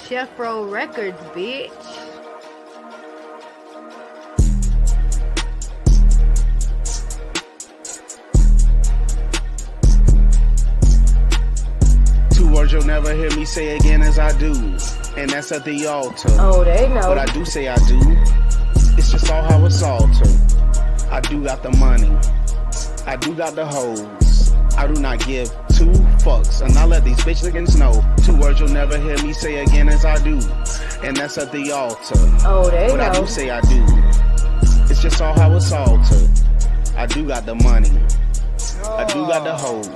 Chef Roll Records, bitch. Two words you'll never hear me say again as I do, and that's at the altar. Oh, they know. But I do say I do. It's just all how it's altered. I do got the money. I do got the hoes. I do not give two fucks, and I let these bitch niggas know. Two words you'll never hear me say again as I do, and that's at the altar. Oh, they know. But I do say I do. It's just all how it's altered. I do got the money. I do got the hoes.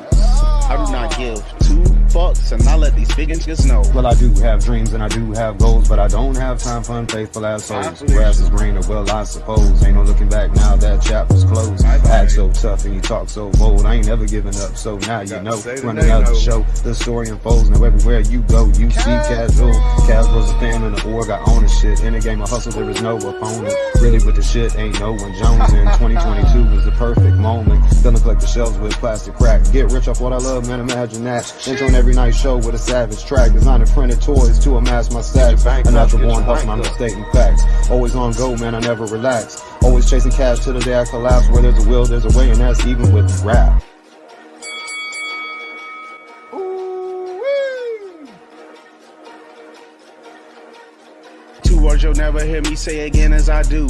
I do not give two fucks, and I let these big niggas know. Well, I do have dreams and I do have goals, but I don't have time for unfaithful assholes. Grass is greener, well, I suppose. Ain't no looking back now, that chapter's closed. Act so tough and you talk so bold. I ain't never giving up, so now you know. Running out the show, the story unfolds. Now everywhere you go, you see Kasual. Kasual's a fan of the org, I own the shit. In a game of hustle, there is no opponent. Really with the shit, ain't no one Jones in. 2022 was the perfect moment. Gonna collect the shells with plastic crack. Get rich off what I love, man, imagine that. Intro on every night show with a savage track. Designing printed toys to amass my stats. A natural born hustle, I'm just stating facts. Always on go, man, I never relax. Always chasing cash till the day I collapse. Where there's a will, there's a way, and that's even with rap. Two words you'll never hear me say again as I do,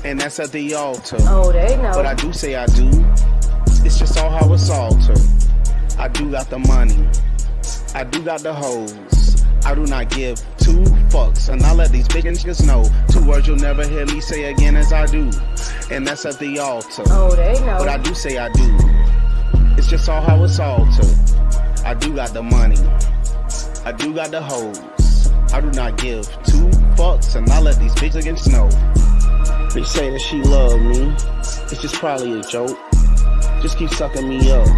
and that's at the altar. Oh, they know. But I do say I do. It's just all how it's altered. I do got the money. I do got the hoes. I do not give two fucks, and I let these big niggas know. Two words you'll never hear me say again as I do, and that's at the altar. Oh, they know. But I do say I do. It's just all how it's altered. I do got the money. I do got the hoes. I do not give two fucks, and I let these big niggas know. They say that she love me. It's just probably a joke. Just keep sucking me up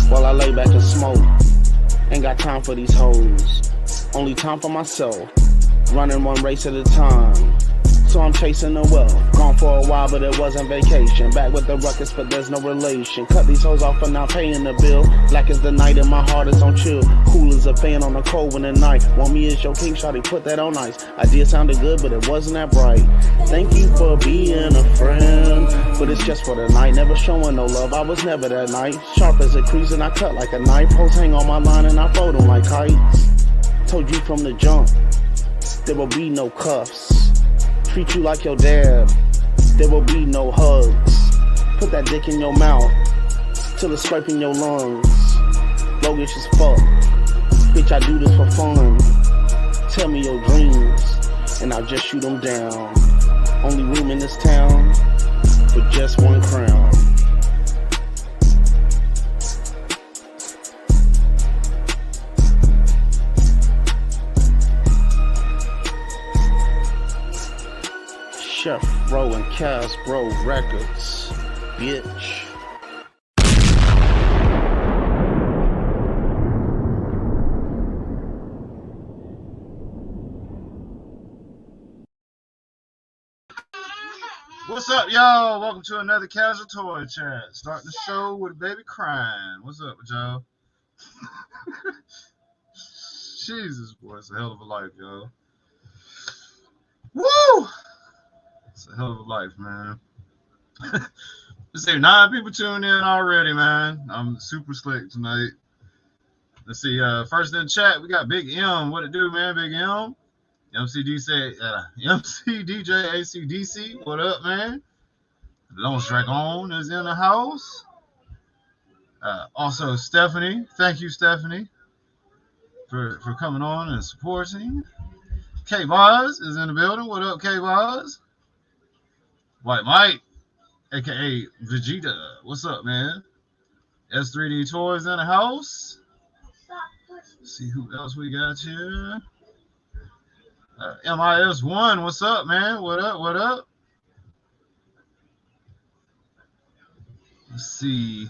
while I lay back and smoke. Ain't got time for these hoes. Only time for myself. Running one race at a time. So I'm chasing the wealth. Gone for a while, but it wasn't vacation. Back with the ruckus, but there's no relation. Cut these hoes off for not paying the bill. Black as the night and my heart is on chill. Cool as a fan on a cold winter night. Want me as your king, shawty, put that on ice. Idea sounded good, but it wasn't that bright. Thank you for being a friend, but it's just for the night. Never showing no love, I was never that night. Sharp as a crease and I cut like a knife. Hoes hang on my line and I fold them like kites. Told you from the jump, there will be no cuffs. Treat you like your dad, there will be no hugs. Put that dick in your mouth, till it's scraping your lungs. Roguish as fuck, bitch, I do this for fun. Tell me your dreams, and I'll just shoot them down. Only room in this town, for just one crown. Chef Roll and Kasual Records, bitch. What's up, y'all? Welcome to another Casual Toy Chat. Starting the show with a baby crying. What's up with y'all? Jesus, boy, it's a hell of a life, y'all. Woo! It's a hell of a life, man. Let's see, 9 people tuned in already, man. I'm super slick tonight. Let's see, first in the chat, we got Big M. What it do, man, Big M? MC DJ ACDC, what up, man? Lone Dragon is in the house. Also, Stephanie. Thank you, Stephanie, for coming on and supporting. K-Boz is in the building. What up, K-Boz? White Mike, a.k.a. Vegeta. What's up, man? S3D Toys in the house. Let's see who else we got here. MIS1, what's up, man? What up, what up? Let's see.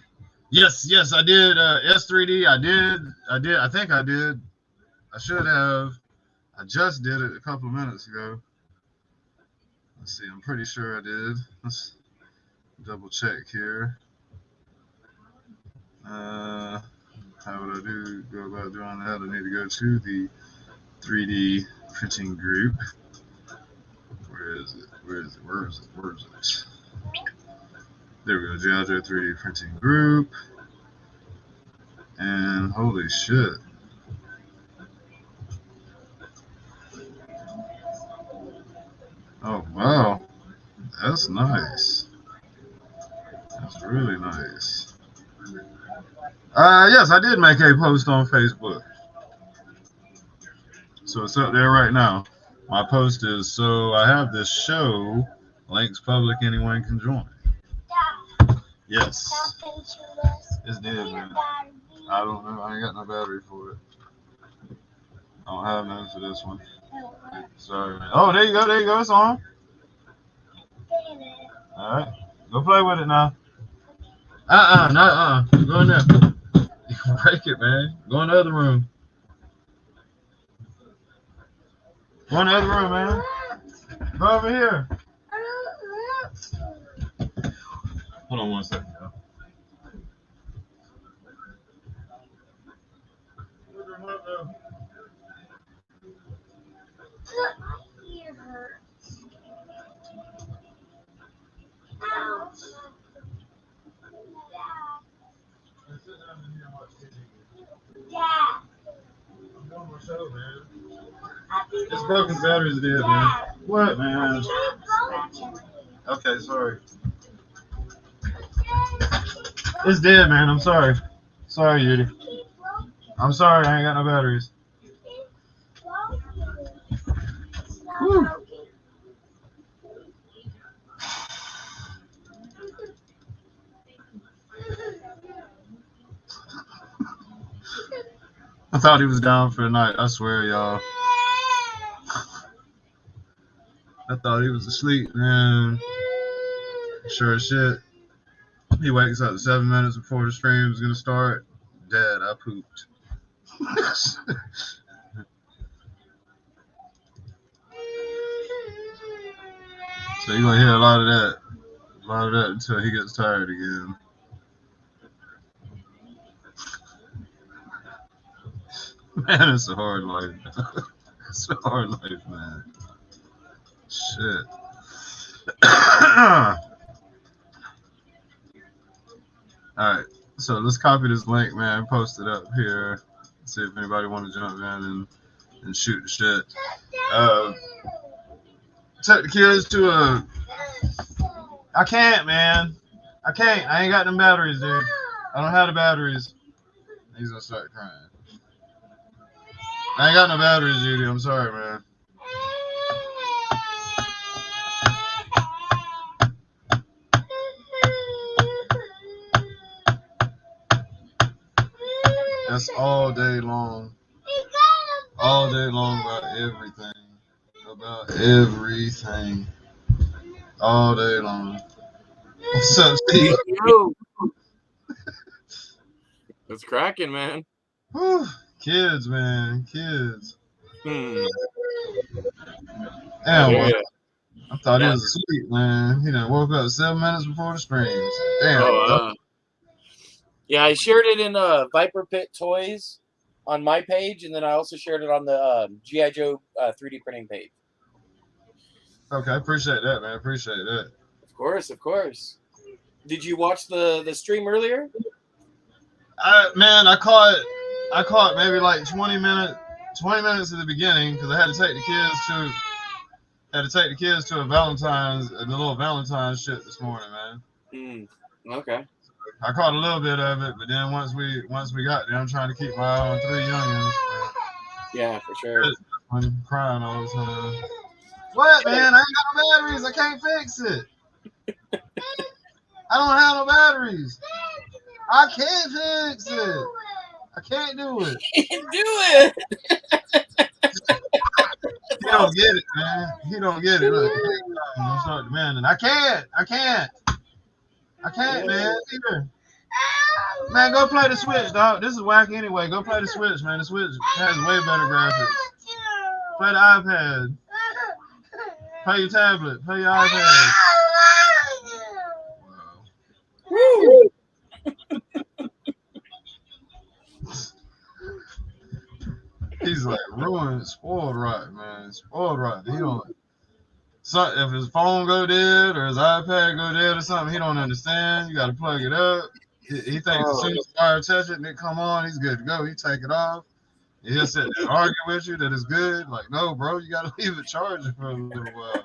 Yes, I did. S3D, I think I did. I should have. I just did it a couple of minutes ago. Let's see, I'm pretty sure I did. Let's double check here. How would I go about doing that? I need to go to the 3D printing group. Where is it? Where is it? Where is it? Where is it? There we go. G.I. Joe 3D printing group. And holy shit. Oh wow. That's nice. That's really nice. Yes, I did make a post on Facebook. So it's up there right now. My post is, so I have this show, links public, anyone can join. Yes. It's dead, man. I don't know. I ain't got no battery for it. I don't have none for this one. Sorry, man. Oh, there you go. There you go. It's on. All right. Go play with it now. Go in there. You can break it, man. Go in the other room. Go in the other room, man. Go over here. Hold on one second, y'all. I'm doing my show, man. This broken battery's dead, man. What, man? Okay, sorry. It's dead, man. I'm sorry. Sorry, Yudi. I'm sorry. I ain't got no batteries. Whew. I thought he was down for the night. I swear, y'all. I thought he was asleep, man. Sure as shit. He wakes up 7 minutes before the stream is gonna start. Dad, I pooped. So you're gonna hear a lot of that until he gets tired again. Man, it's a hard life. It's a hard life, man. Shit. Alright, so let's copy this link, man, post it up here. See if anybody want to jump in and shoot the shit. Take the kids to a... I can't, man. I can't. I ain't got them batteries, dude. I don't have the batteries. He's gonna start crying. I ain't got no batteries, Judy. I'm sorry, man. That's all day long. All day long about everything. About everything. All day long. What's up, Steve? Yo. It's cracking, man. Whew. Kids, man. Kids. Hmm. Damn, Yeah. I thought he was asleep, man. He done woke up 7 minutes before the stream. Damn. Yeah, I shared it in Viper Pit Toys on my page, and then I also shared it on the G.I. Joe 3D printing page. Okay, appreciate that, man. Appreciate that. Of course. Did you watch the stream earlier? I caught maybe like 20 minutes at the beginning because I had to take the kids to a little Valentine's shit this morning, man. Okay. I caught a little bit of it, but then once we got there, I'm trying to keep my eye on 3 youngins. Yeah, for sure. I'm crying all the time. What, man? I ain't got no batteries. I can't fix it. I don't have no batteries. I can't fix it. I can't do it. Do it. He don't get it, man. He don't get it. Look, I'm start demanding. I can't, man. Either. Man, go play the Switch, dog. This is whack anyway. Go play the Switch, man. The Switch has way better graphics. Play the iPad. Play your tablet. Play your iPad. Woo. He's like ruined, spoiled right, man. Spoiled right. He don't. So if his phone go dead or his iPad go dead or something, he don't understand. You got to plug it up. He thinks as soon as the wire touch it and it come on, he's good to go. He take it off. And he'll sit there and argue with you that it's good. Like, no, bro, you got to leave it charging for a little while.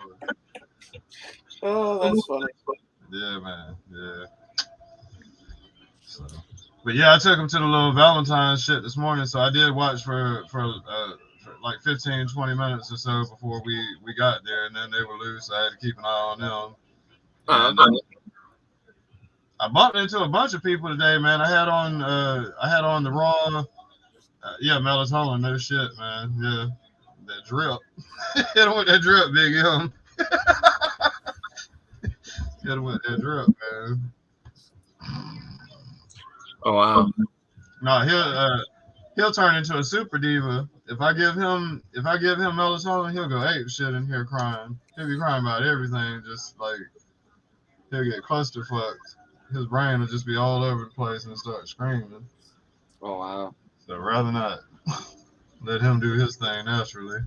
Oh, that's funny. Yeah, man. Yeah. So, but yeah, I took him to the little Valentine's shit this morning, so I did watch for like 15, 20 minutes or so before we got there, and then they were loose. So I had to keep an eye on them. And I bumped into a bunch of people today, man. I had on the Raw. Yeah, melatonin, no shit, man. Yeah, that drip. Hit him with that drip, Big M. Hit him with that drip, man. Oh wow. No, he'll turn into a super diva. If I give him melatonin, he'll go ape shit in here crying. He'll be crying about everything, just like he'll get clusterfucked. His brain will just be all over the place and start screaming. Oh wow. So rather not let him do his thing naturally.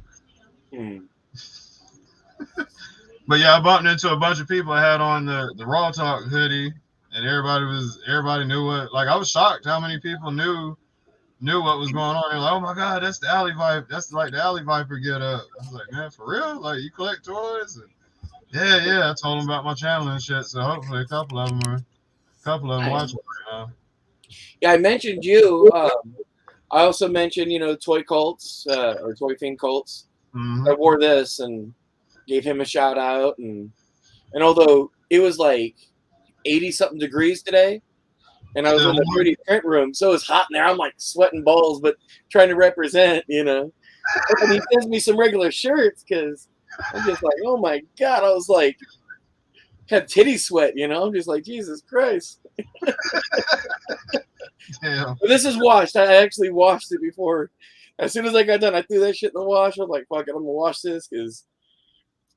But yeah, I bumped into a bunch of people. I had on the Raw Talk hoodie, and everybody knew what. Like I was shocked how many people knew what was going on. They're like, oh my god, that's the Alley Viper. That's like the Alley Viper get up. I was like, man, for real? Like you collect toys? And yeah. I told them about my channel and shit. So hopefully a couple of them watching right now. Yeah, I mentioned you. I also mentioned, Toy Cults or Toy Fiend Cults. Mm-hmm. I wore this and gave him a shout out. And although it was like 80-something degrees today, and I was in the 3D print room, so it was hot in there. I'm like sweating balls, but trying to represent, And he sends me some regular shirts because I'm just like, oh my God. I was like, had titty sweat, I'm just like, Jesus Christ. Yeah. But this is washed. I actually washed it before. As soon as I got done, I threw that shit in the wash. I was like, fuck it, I'm going to wash this.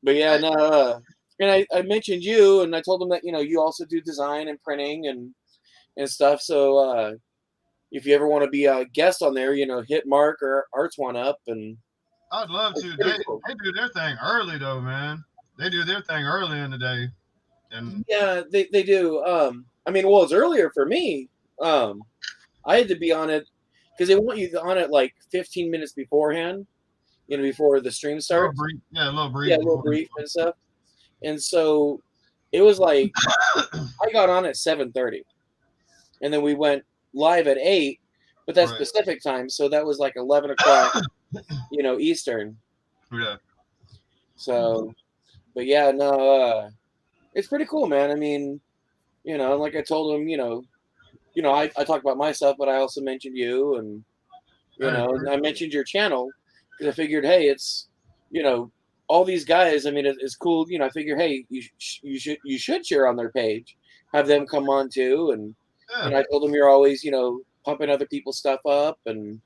But yeah, no. And I mentioned you, and I told him that, you also do design and printing and stuff. So if you ever want to be a guest on there, hit Mark or Arts One up. And I'd love to. They do their thing early, though, man. They do their thing early in the day. And yeah, they do. Well, it's earlier for me. I had to be on it because they want you on it like 15 minutes beforehand, before the stream starts. A little brief. Yeah, a little brief and stuff. And so it was like I got on at 7:30, and then we went live at 8, but that's Pacific time, so that was like 11 o'clock, Eastern. Yeah. So, but yeah, no, it's pretty cool, man. I mean, like I told him, I talked about myself, but I also mentioned you, and and I mentioned your channel because I figured, hey, it's all these guys. I mean, it's cool. I figure, hey, you should share on their page, have them come on too, and I told them you're always pumping other people's stuff up, and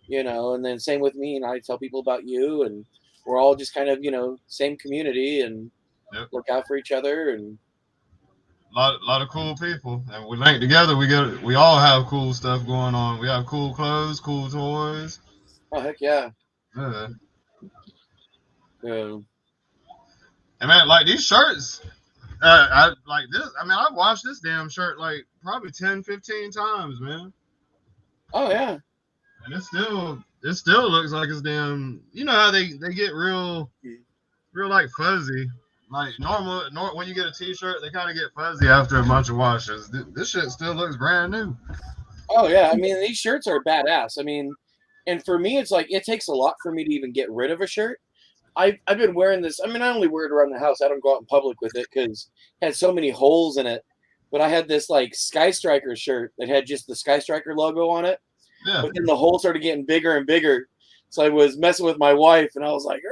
and then same with me, and I tell people about you, and we're all just kind of same community, and look out for each other, and. Lot of cool people, and we link together. We all have cool stuff going on. We have cool clothes, cool toys. Oh heck yeah! Yeah. Yeah. And man, like these shirts, I like this. I mean, I've washed this damn shirt like probably 10, 15 times, man. Oh yeah. And it still looks like it's damn. You know how they get real like fuzzy. Like normal when you get a t-shirt, they kind of get fuzzy after a bunch of washes. This shit still looks brand new. Oh yeah, I mean these shirts are badass. I mean, and for me, it's like it takes a lot for me to even get rid of a shirt. I've been wearing this. I mean, I only wear it around the house. I don't go out in public with it because it had so many holes in it. But I had this like Sky Striker shirt that had just the Sky Striker logo on it. Yeah. But then the holes started getting bigger and bigger. So I was messing with my wife, and I was like,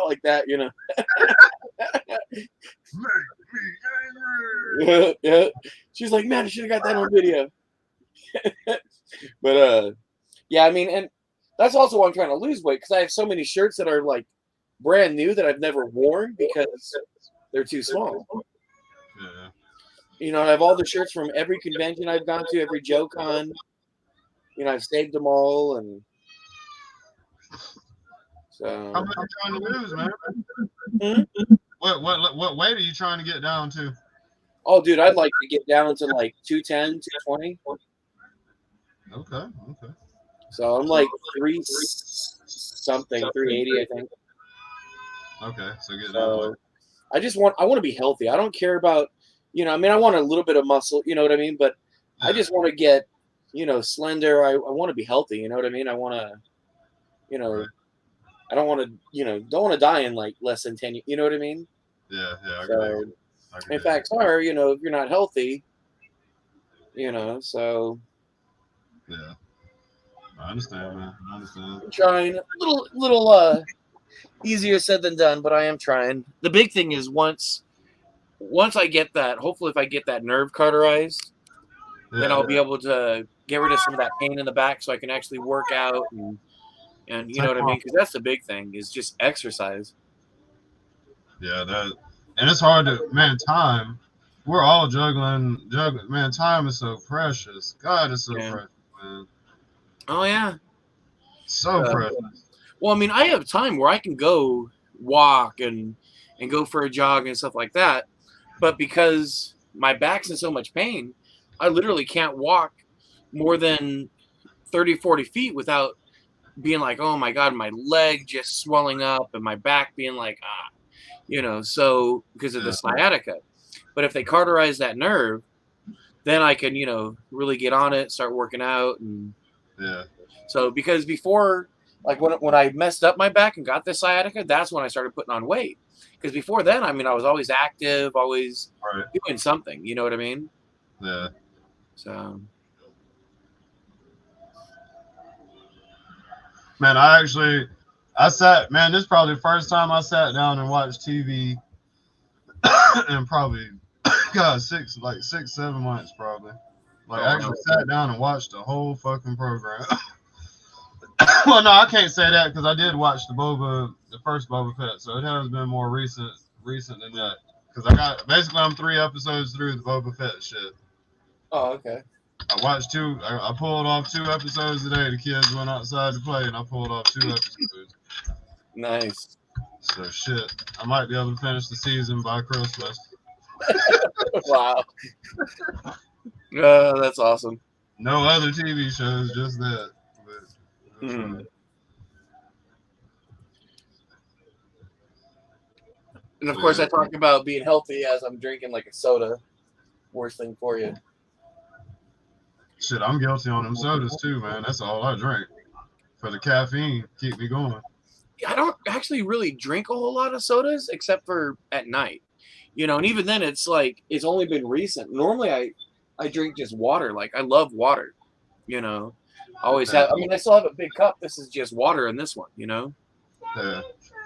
like that, Yeah. She's like, man, I should have got that on video. But yeah, I mean, and that's also why I'm trying to lose weight, because I have so many shirts that are like brand new that I've never worn because they're too small. Yeah. I have all the shirts from every convention I've gone to, every Joe Con. I've saved them all, and So How much you trying to lose, man? Hmm? What weight are you trying to get down to? Oh, dude, I'd like to get down to like 210, 220. Okay, okay. So I'm like three something, 380, I think. Okay, so get down to So like I want to be healthy. I don't care about, I mean, I want a little bit of muscle, you know what I mean? But I yeah, just want to get, slender. I want to be healthy, you know what I mean? I want to, you know, right. I don't want to, don't want to die in like less than 10, you know what I mean? Yeah, I agree. So, I agree. in fact, sorry, if you're not healthy, so Yeah, I understand, man. I understand. I'm trying. A little easier said than done, but I am trying. The big thing is once I get that, hopefully if I get that nerve cauterized, then Yeah, I'll be able to get rid of some of that pain in the back so I can actually work out and you know what I mean? Because that's the big thing is just exercise. yeah. And it's hard to man. Time. We're all juggling. Man, time is so precious. God, it's so Yeah. precious, man. Oh yeah. So precious. Well, I mean, I have time where I can go walk and go for a jog and stuff like that, but because my back's in so much pain, I literally can't walk more than 30, 40 feet without being like, oh my God, my leg just swelling up and my back being like, so because of the Yeah, sciatica. But if they cauterize that nerve, then I can, really get on it, start working out. And yeah. so because before, like when I messed up my back and got the sciatica, that's when I started putting on weight. Because before then, I mean, I was always active, always Right. doing something, you know what I mean? Yeah. So, Man, I sat. Man, this is probably the first time I sat down and watched TV in probably, God, 6, 7 months probably. Like oh, actually sat down and watched the whole fucking program. Well, no, I can't say that because I did watch the first Boba Fett, so it has been more recent than that. Because I'm 3 episodes through the Boba Fett shit. oh, okay. I watched two. I pulled off 2 episodes today. The kids went outside to play, and I pulled off 2 episodes. Nice. So shit, I might be able to finish the season by Christmas. Wow. That's awesome. No other TV shows, just that. But And of course, I talk about being healthy as I'm drinking like a soda. Worst thing for you. Shit, I'm guilty on them sodas too, man. That's all I drink for the caffeine. Keep me going. I don't actually really drink a whole lot of sodas except for at night, and even then it's like it's only been recent. Normally I drink just water. Like I love water, I always have. I mean, I still have a big cup. This is just water in this one, Yeah.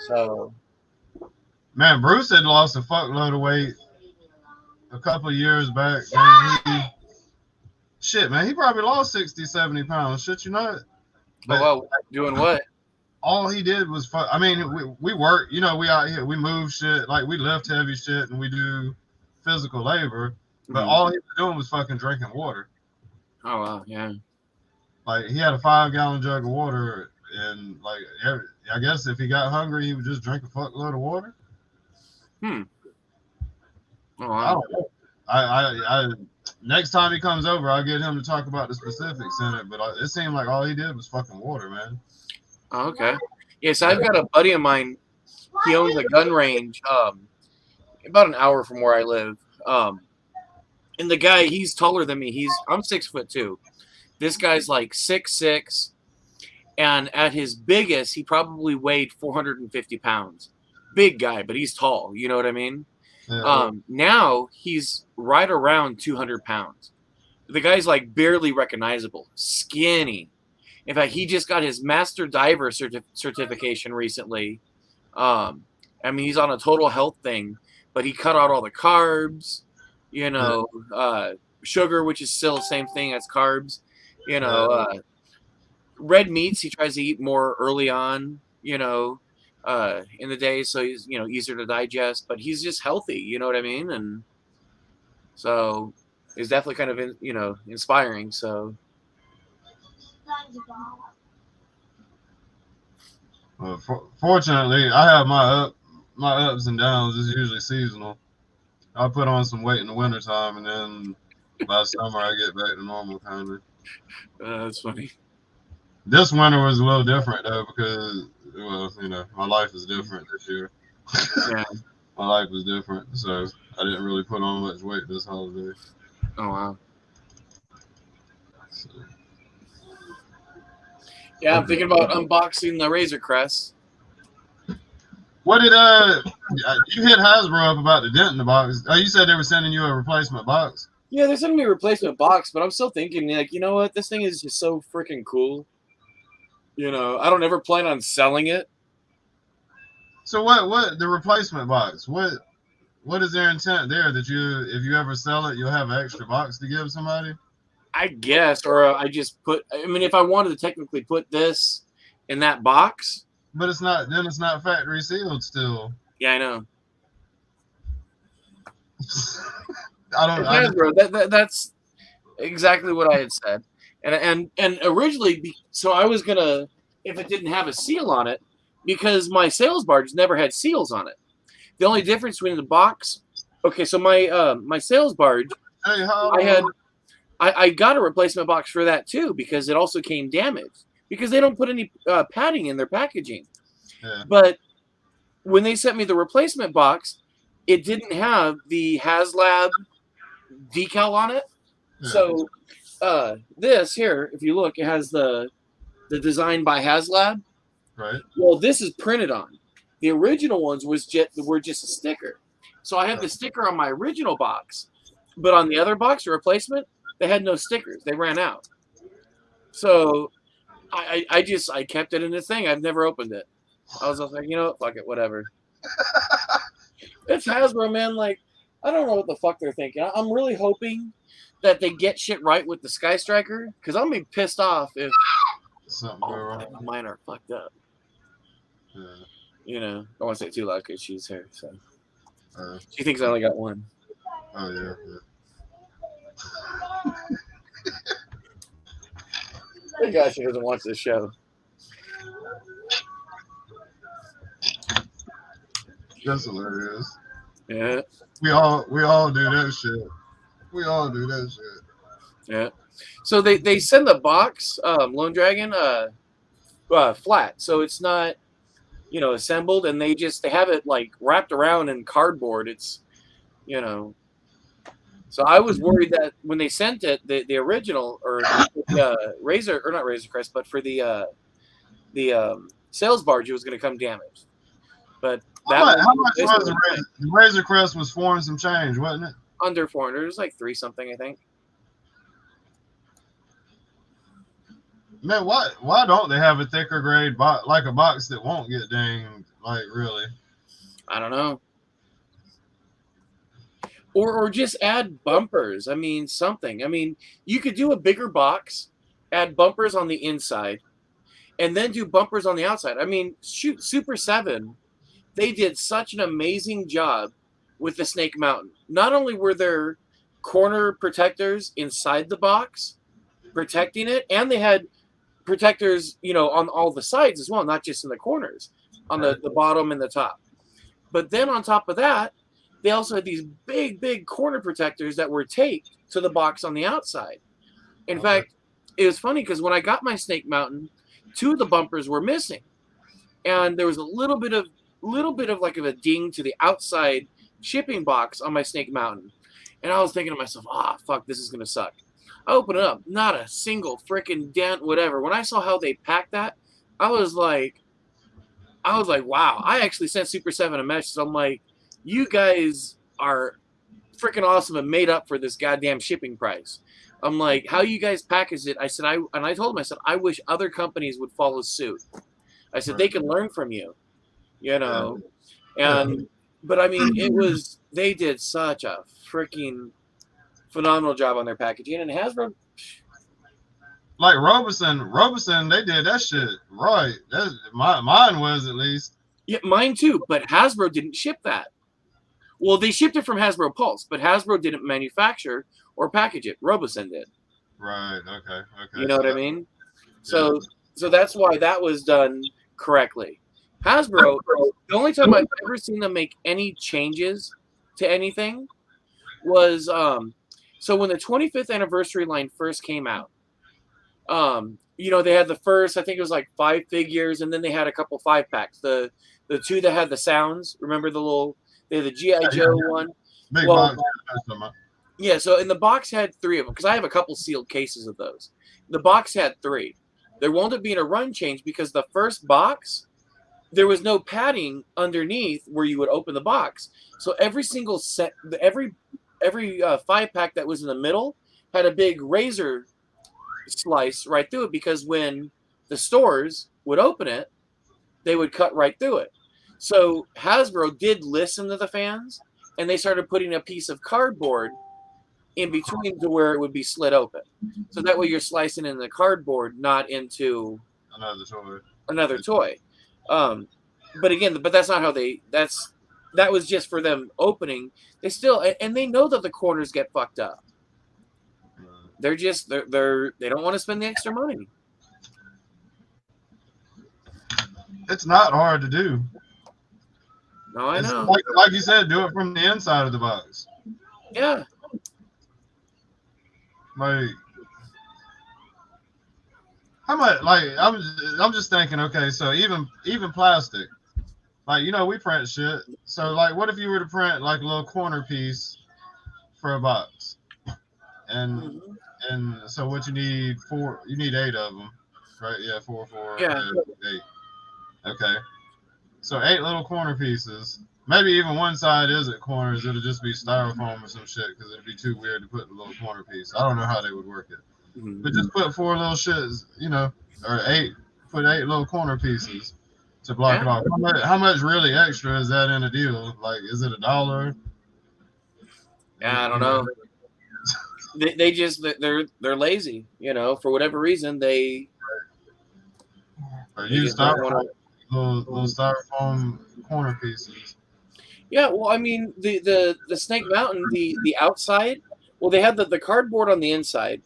So, Man, Bruce had lost a fuckload of weight a couple of years back. Man, he probably lost 60, 70 pounds. Shit, you not? But well, doing what? all he did was fuck. I mean, we work, we out here, we move shit, like we lift heavy shit and we do physical labor. But all he was doing was fucking drinking water. Oh wow, yeah. Like he had a 5-gallon jug of water, and like I guess if he got hungry, he would just drink a fuckload of water. Oh wow. I don't know. I next time he comes over, I'll get him to talk about the specifics in it. But it seemed like all he did was fucking water, man. Oh, okay. Yeah, so I've got a buddy of mine. He owns a gun range, about an hour from where I live. And the guy, he's taller than me. I'm 6'2". This guy's like 6'6", and at his biggest, he probably weighed 450 pounds. Big guy, but he's tall. You know what I mean? Yeah. Now he's right around 200 pounds. The guy's like barely recognizable, skinny. In fact, he just got his master diver certification recently. I mean, he's on a total health thing, but he cut out all the carbs, sugar, which is still the same thing as carbs, red meats. He tries to eat more early on, in the day. So he's, easier to digest, but he's just healthy. You know what I mean? And so it's definitely kind of, inspiring. So. Fortunately, I have my ups and downs. It's usually seasonal. I put on some weight in the wintertime, and then by summer I get back to normal kind of. That's funny. This winter was a little different though because, well, my life is different this year. Yeah. My life is different, so I didn't really put on much weight this holiday. Oh wow. So, Yeah, I'm thinking about unboxing the Razor Crest. what did you hit Hasbro up about the dent in the box? Oh, you said they were sending you a replacement box. Yeah, they're sending me a replacement box, but I'm still thinking, like, you know what? This thing is just so freaking cool. I don't ever plan on selling it. So what the replacement box? What is their intent there? That if you ever sell it, you'll have an extra box to give somebody? I guess, or I just put. I mean, if I wanted to technically put this in that box. But it's not factory sealed still. Yeah, I know. I That's exactly what I had said, and originally, so I was gonna, if it didn't have a seal on it, because my sales barge never had seals on it. The only difference between the box, okay, so my sales barge, I got a replacement box for that too because it also came damaged because they don't put any padding in their packaging. Yeah. But when they sent me the replacement box, it didn't have the HasLab decal on it. Yeah. So this here, if you look, it has the design by HasLab. Right. Well, this is printed on. The original ones were just a sticker. So I have the sticker on my original box, but on the other box, the replacement, they had no stickers. They ran out. So I kept it in the thing. I've never opened it. I was like, fuck it, whatever. It's Hasbro, man. Like, I don't know what the fuck they're thinking. I'm really hoping that they get shit right with the Sky Striker, because I'm gonna be pissed off if something go wrong. Mine are fucked up. Yeah. I don't want to say it too loud because she's here. So she thinks I only got one. Oh yeah. Thank God she doesn't watch this show. That's hilarious. Yeah. We all do that shit. We all do that shit. Yeah. So they send the box, Lone Dragon, flat, so it's not, assembled, and they have it like wrapped around in cardboard. It's, So I was worried that when they sent it, the original or the Razor, or not Razor Crest, but for the sales barge, it was going to come damaged. But how much was the Razor Crest? Was $4 and some change, wasn't it? Under 400. It was like 3 something, I think. Man, why don't they have a thicker grade box, like a box that won't get dinged? Like, really? I don't know. Or just add bumpers. I mean, something. I mean, you could do a bigger box, add bumpers on the inside, and then do bumpers on the outside. I mean, shoot, Super 7, they did such an amazing job with the Snake Mountain. Not only were there corner protectors inside the box protecting it, and they had protectors, on all the sides as well, not just in the corners, on the bottom and the top. But then on top of that, they also had these big corner protectors that were taped to the box on the outside. In fact, it was funny because when I got my Snake Mountain, 2 of the bumpers were missing, and there was a little bit of like a ding to the outside shipping box on my Snake Mountain, and I was thinking to myself, fuck, this is gonna suck. I open it up, not a single freaking dent, whatever. When I saw how they packed that, I was like, wow. I actually sent Super 7 a message. So I'm like, you guys are freaking awesome and made up for this goddamn shipping price. I'm like, how you guys packaged it? I said, I told them, I said, I wish other companies would follow suit. I said, they can learn from you, And, but I mean, they did such a freaking phenomenal job on their packaging, and Hasbro, like Robeson, they did that shit right. Mine was, at least. Yeah, mine too. But Hasbro didn't ship that. Well, they shipped it from Hasbro Pulse, but Hasbro didn't manufacture or package it. Robeson did. Right. Okay. You know what I mean? So that's why that was done correctly. Hasbro, the only time I've ever seen them make any changes to anything was so when the 25th anniversary line first came out. They had the first, I think it was like 5 figures, and then they had a couple 5-packs. The two that had the sounds. Remember they had the G.I. Joe one. Big Well, box. yeah, so in the box had 3 of them because I have a couple sealed cases of those. The box had 3. There wound up being a run change because the first box, there was no padding underneath where you would open the box. So every single set, every 5-pack that was in the middle had a big razor slice right through it because when the stores would open it, they would cut right through it. So Hasbro did listen to the fans, and they started putting a piece of cardboard in between to where it would be slit open. So that way you're slicing in the cardboard, not into another toy. But again, that's not how that was just for them opening. They still, and they know that the corners get fucked up. They don't want to spend the extra money. It's not hard to do. No, I know. Like you said, do it from the inside of the box. Yeah. Like, how much? Like, I'm just thinking. Okay, so even plastic. Like, we print shit. So, like, what if you were to print like a little corner piece for a box? And so what you need 8 of them, right? Yeah, 4, yeah. 8. Okay. So 8 little corner pieces. Maybe even one side isn't corners. It'll just be styrofoam or some shit because it'd be too weird to put a little corner piece. I don't know how they would work it. But just put 4 little shits, or 8. Put 8 little corner pieces to block it off. How much really extra is that in a deal? Like, is it $1? Yeah, I don't know. They're lazy, for whatever reason they use styrofoam, little styrofoam corner pieces. Yeah, well, I mean the Snake Mountain, the outside, well, they had the cardboard on the inside,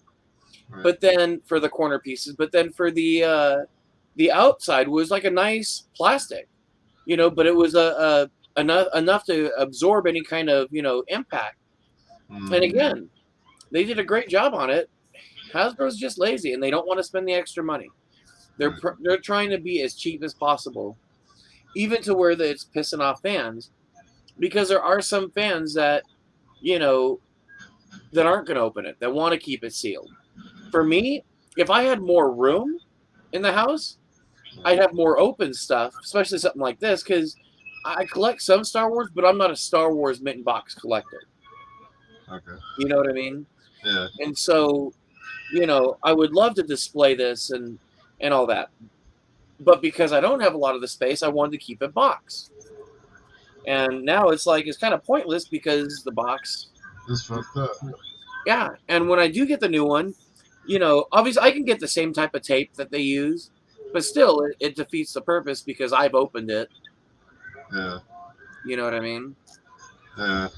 right. But then for the corner pieces, but then for the outside was like a nice plastic, but it was enough to absorb any kind of impact. And again, they did a great job on it. Hasbro's just lazy, and they don't want to spend the extra money. They're trying to be as cheap as possible, even to where it's pissing off fans, because there are some fans that, that aren't going to open it, that want to keep it sealed. For me, if I had more room in the house, I'd have more open stuff, especially something like this, because I collect some Star Wars, but I'm not a Star Wars mint box collector. Okay. You know what I mean? Yeah. And so, I would love to display this and all that. But because I don't have a lot of the space, I wanted to keep it boxed. And now it's kind of pointless because the box is fucked up. Yeah. And when I do get the new one, obviously I can get the same type of tape that they use, but still it defeats the purpose because I've opened it. Yeah. You know what I mean? Yeah.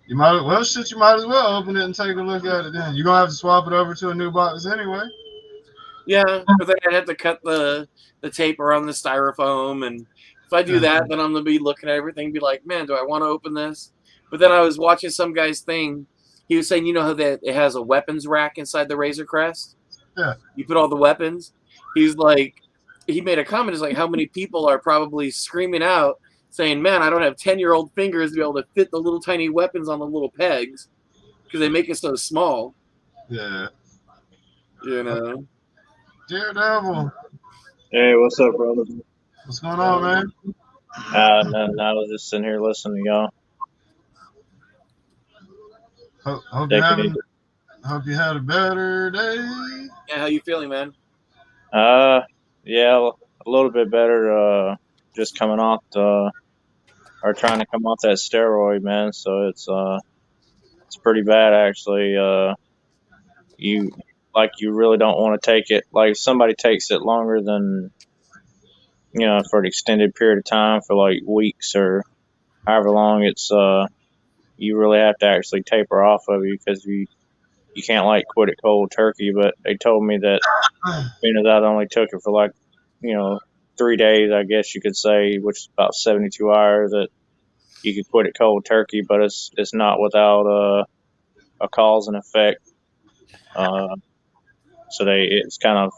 You might as well open it and take a look at it then. You're going to have to swap it over to a new box anyway. Yeah, but then I'd have to cut the tape around the styrofoam, and if I do that, then I'm going to be looking at everything and be like, man, do I want to open this? But then I was watching some guy's thing. He was saying, how that it has a weapons rack inside the Razor Crest? Yeah. You put all the weapons. He's like, he made a comment, it's like, how many people are probably screaming out saying, man, I don't have 10-year-old fingers to be able to fit the little tiny weapons on the little pegs because they make it so small. Yeah. Daredevil. Hey, what's up, brother? What's going on, man? Nothing. I was just sitting here listening to y'all. Hope you had a better day. Yeah, how you feeling, man? Yeah, a little bit better. Just coming off or trying to come off that steroid, man. So it's pretty bad, actually. You really don't want to take it. Like, if somebody takes it longer than, for an extended period of time, for like weeks or however long, it's you really have to actually taper off of you because you can't quit it cold turkey. But they told me that being that I only took it for 3 days, I guess you could say, which is about 72 hours, that you could quit it cold turkey, but it's not without a cause and effect. So it's kind of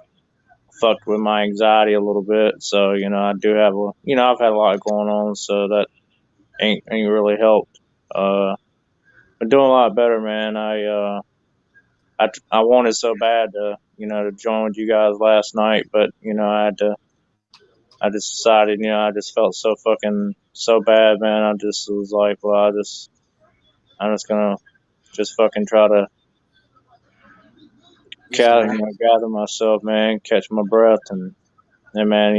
fucked with my anxiety a little bit. So I do have I've had a lot going on, so that ain't really helped. Been doing a lot better, man. I wanted so bad to to join with you guys last night, but I just decided, I just felt so bad, man. I just was like, well, I'm just gonna just fucking try to gather myself, man, catch my breath, and man,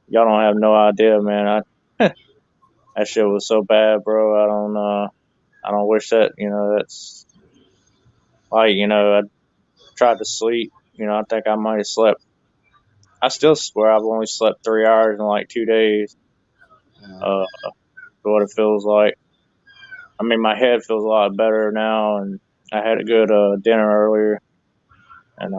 y'all don't have no idea, man. That shit was so bad, bro. I don't wish that, that's like, I tried to sleep. I think I might have slept. I still swear I've only slept 3 hours in like 2 days. Yeah. For what it feels like. I mean, my head feels a lot better now, and I had a good dinner earlier, and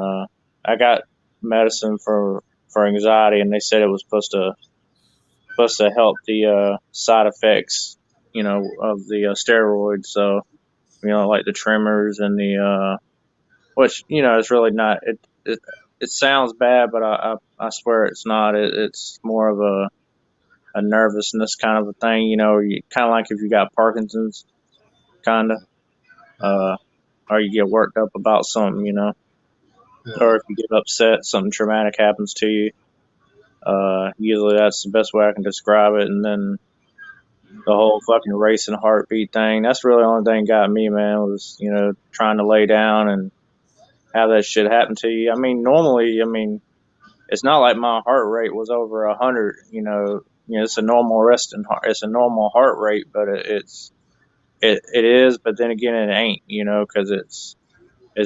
I got medicine for anxiety, and they said it was supposed to help the side effects, of the steroids. So, like the tremors and the which it's really not. It sounds bad, but I swear it's not. It's more of a nervousness kind of a thing. You kind of like if you got Parkinson's, kind of, or you get worked up about something, or if you get upset, something traumatic happens to you. Usually that's the best way I can describe it. And then the whole fucking racing heartbeat thing, that's really the only thing got me, man, was, trying to lay down and have that shit happen to you. I mean, normally, it's not like my heart rate was over 100, it's a normal it's a normal heart rate, but it is, but then again, it ain't, cause it's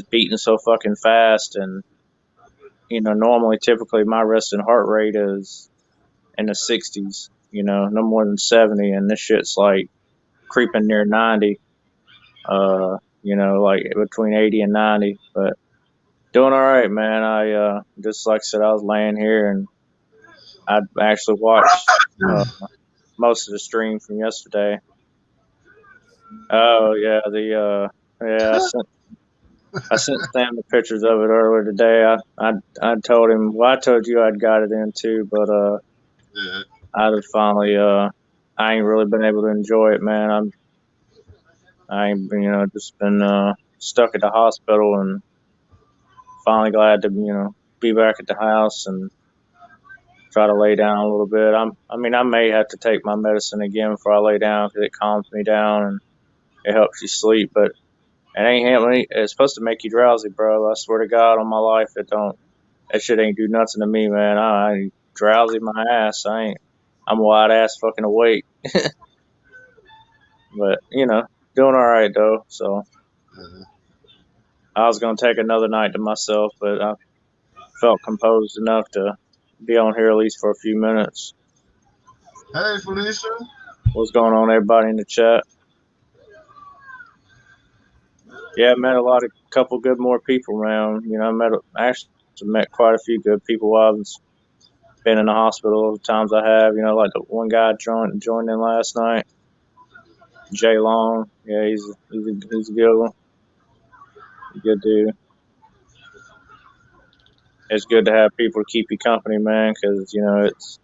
beating so fucking fast. And, normally, typically my resting heart rate is in the 60s, no more than 70. And this shit's like creeping near 90, like between 80 and 90. But doing all right, man. I just, like I said, I was laying here and I actually watched most of the stream from yesterday. Oh yeah, yeah, I sent Sam the pictures of it earlier today. I told him, well, I told you I'd got it in too, but Yeah. I just finally I ain't really been able to enjoy it, man. I ain't just been stuck at the hospital, and finally glad to be back at the house and try to lay down a little bit. I may have to take my medicine again before I lay down because it calms me down and it helps you sleep, but it ain't helping. It's supposed to make you drowsy, bro. I swear to God on my life, it don't. That shit ain't do nothing to me, man. I ain't drowsy my ass. I'm wide ass fucking awake. But doing all right though. So Yeah. I was gonna take another night to myself, but I felt composed enough to be on here at least for a few minutes. Hey, Felicia. What's going on, everybody in the chat? Yeah, I met a couple good more people, man. Actually met quite a few good people while I've been in the hospital. The times I have, like the one guy joined in last night, Jay Long. Yeah, he's a good one, good dude. It's good to have people to keep you company, man, because it's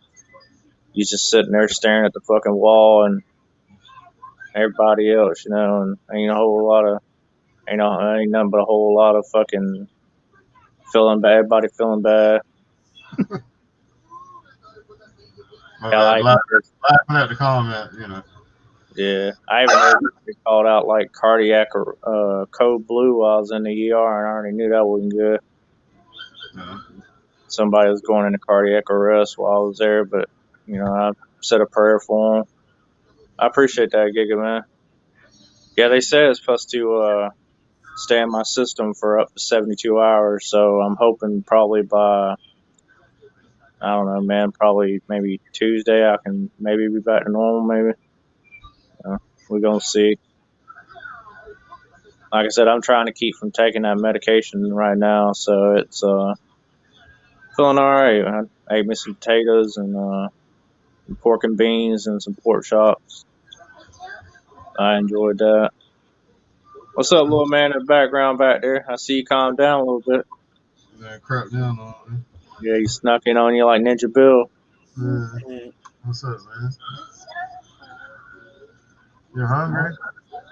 you just sitting there staring at the fucking wall and everybody else, and ain't a whole lot of ain't nothing but a whole lot of fucking feeling bad. Everybody feeling bad. My Yeah, bad. Laughing at the comment. Yeah, I even heard it called out like cardiac or code blue while I was in the ER, and I already knew that wasn't good. Yeah. Somebody was going into cardiac arrest while I was there, but I said a prayer for him. I appreciate that, Giga, man. Yeah, they said it's supposed to stay in my system for up to 72 hours, so I'm hoping probably by, I don't know, man, probably maybe Tuesday I can maybe be back to normal, maybe. We're going to see. Like I said, I'm trying to keep from taking that medication right now, so it's Feeling all right. I ate me some potatoes and pork and beans and some pork chops. I enjoyed that. What's up, little man in the background back there? I see you calm down a little bit. Man, crap down on me. Yeah, he snuck in on you like Ninja Bill. Yeah. What's up, man? You hungry?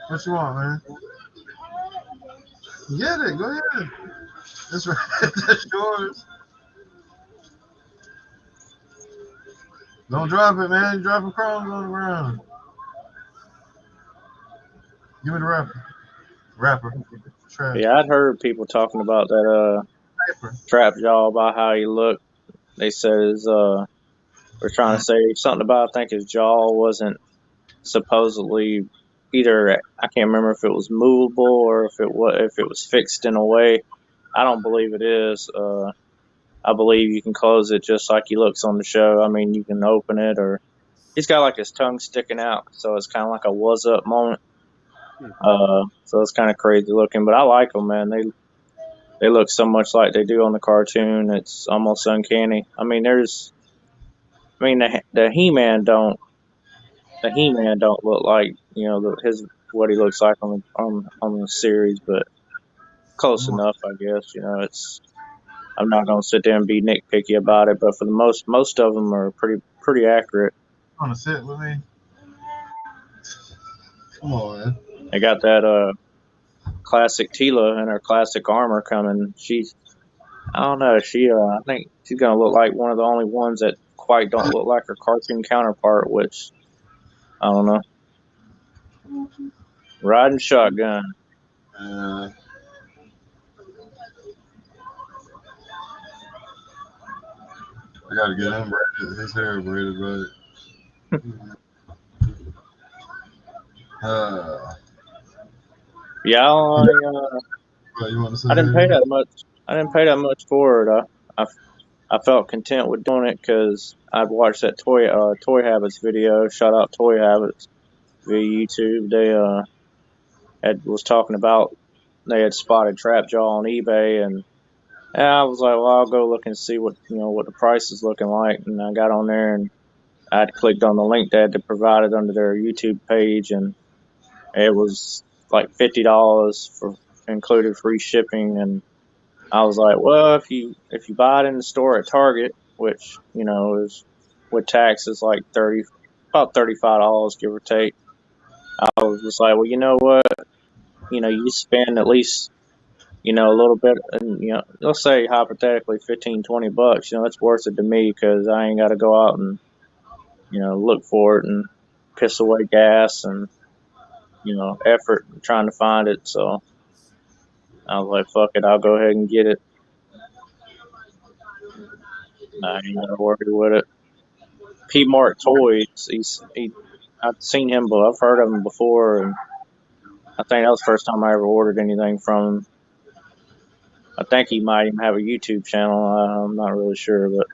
What you want, man? Get it. Go ahead. That's right. That's yours. Don't drop it, man. You're dropping crumbs on the ground. Give me the wrapper. Wrapper. Trash. Yeah, I'd heard people talking about that Paper. trap jaw, about how he looked. They said we're trying to say something about, I think his jaw wasn't supposedly either, I can't remember if it was movable or if it was fixed in a way. I don't believe it is. I believe you can close it just like he looks on the show. I mean, you can open it, or he's got like his tongue sticking out, so it's kind of like a was up moment. So it's kind of crazy looking, but I like them, man. They look so much like they do on the cartoon. It's almost uncanny. I mean, the He-Man don't look like, what he looks like on the series, but close enough, I guess. I'm not gonna sit there and be nitpicky about it, but for the most of them are pretty accurate. You want to sit with me? Come on, man. They got that classic Tila in her classic armor coming. I don't know. I think she's gonna look like one of the only ones that quite don't look like her cartoon counterpart, which I don't know. Riding shotgun. I gotta get him braided. His hair braided, but Yeah, you want to say I didn't pay that much. I didn't pay that much for it. I felt content with doing it because I'd watched that Toy Habits video. Shout out Toy Habits via YouTube. They was talking about, they had spotted Trapjaw on eBay, and I was like, well, I'll go look and see what the price is looking like. And I got on there and I'd clicked on the link that they provided under their YouTube page, and it was like $50 for included free shipping. And I was like, well, if you buy it in the store at Target, which is with taxes like about $35, give or take, I was just like, well, you know what, you spend at least a little bit, and let's say hypothetically $15-20, it's worth it to me, because I ain't got to go out and look for it and piss away gas and effort trying to find it. So I was like, fuck it, I'll go ahead and get it. I ain't gonna worry with it. P Mark Toys, I've seen him, but I've heard of him before, and I think that was the first time I ever ordered anything from him. I think he might even have a YouTube channel. I'm not really sure, but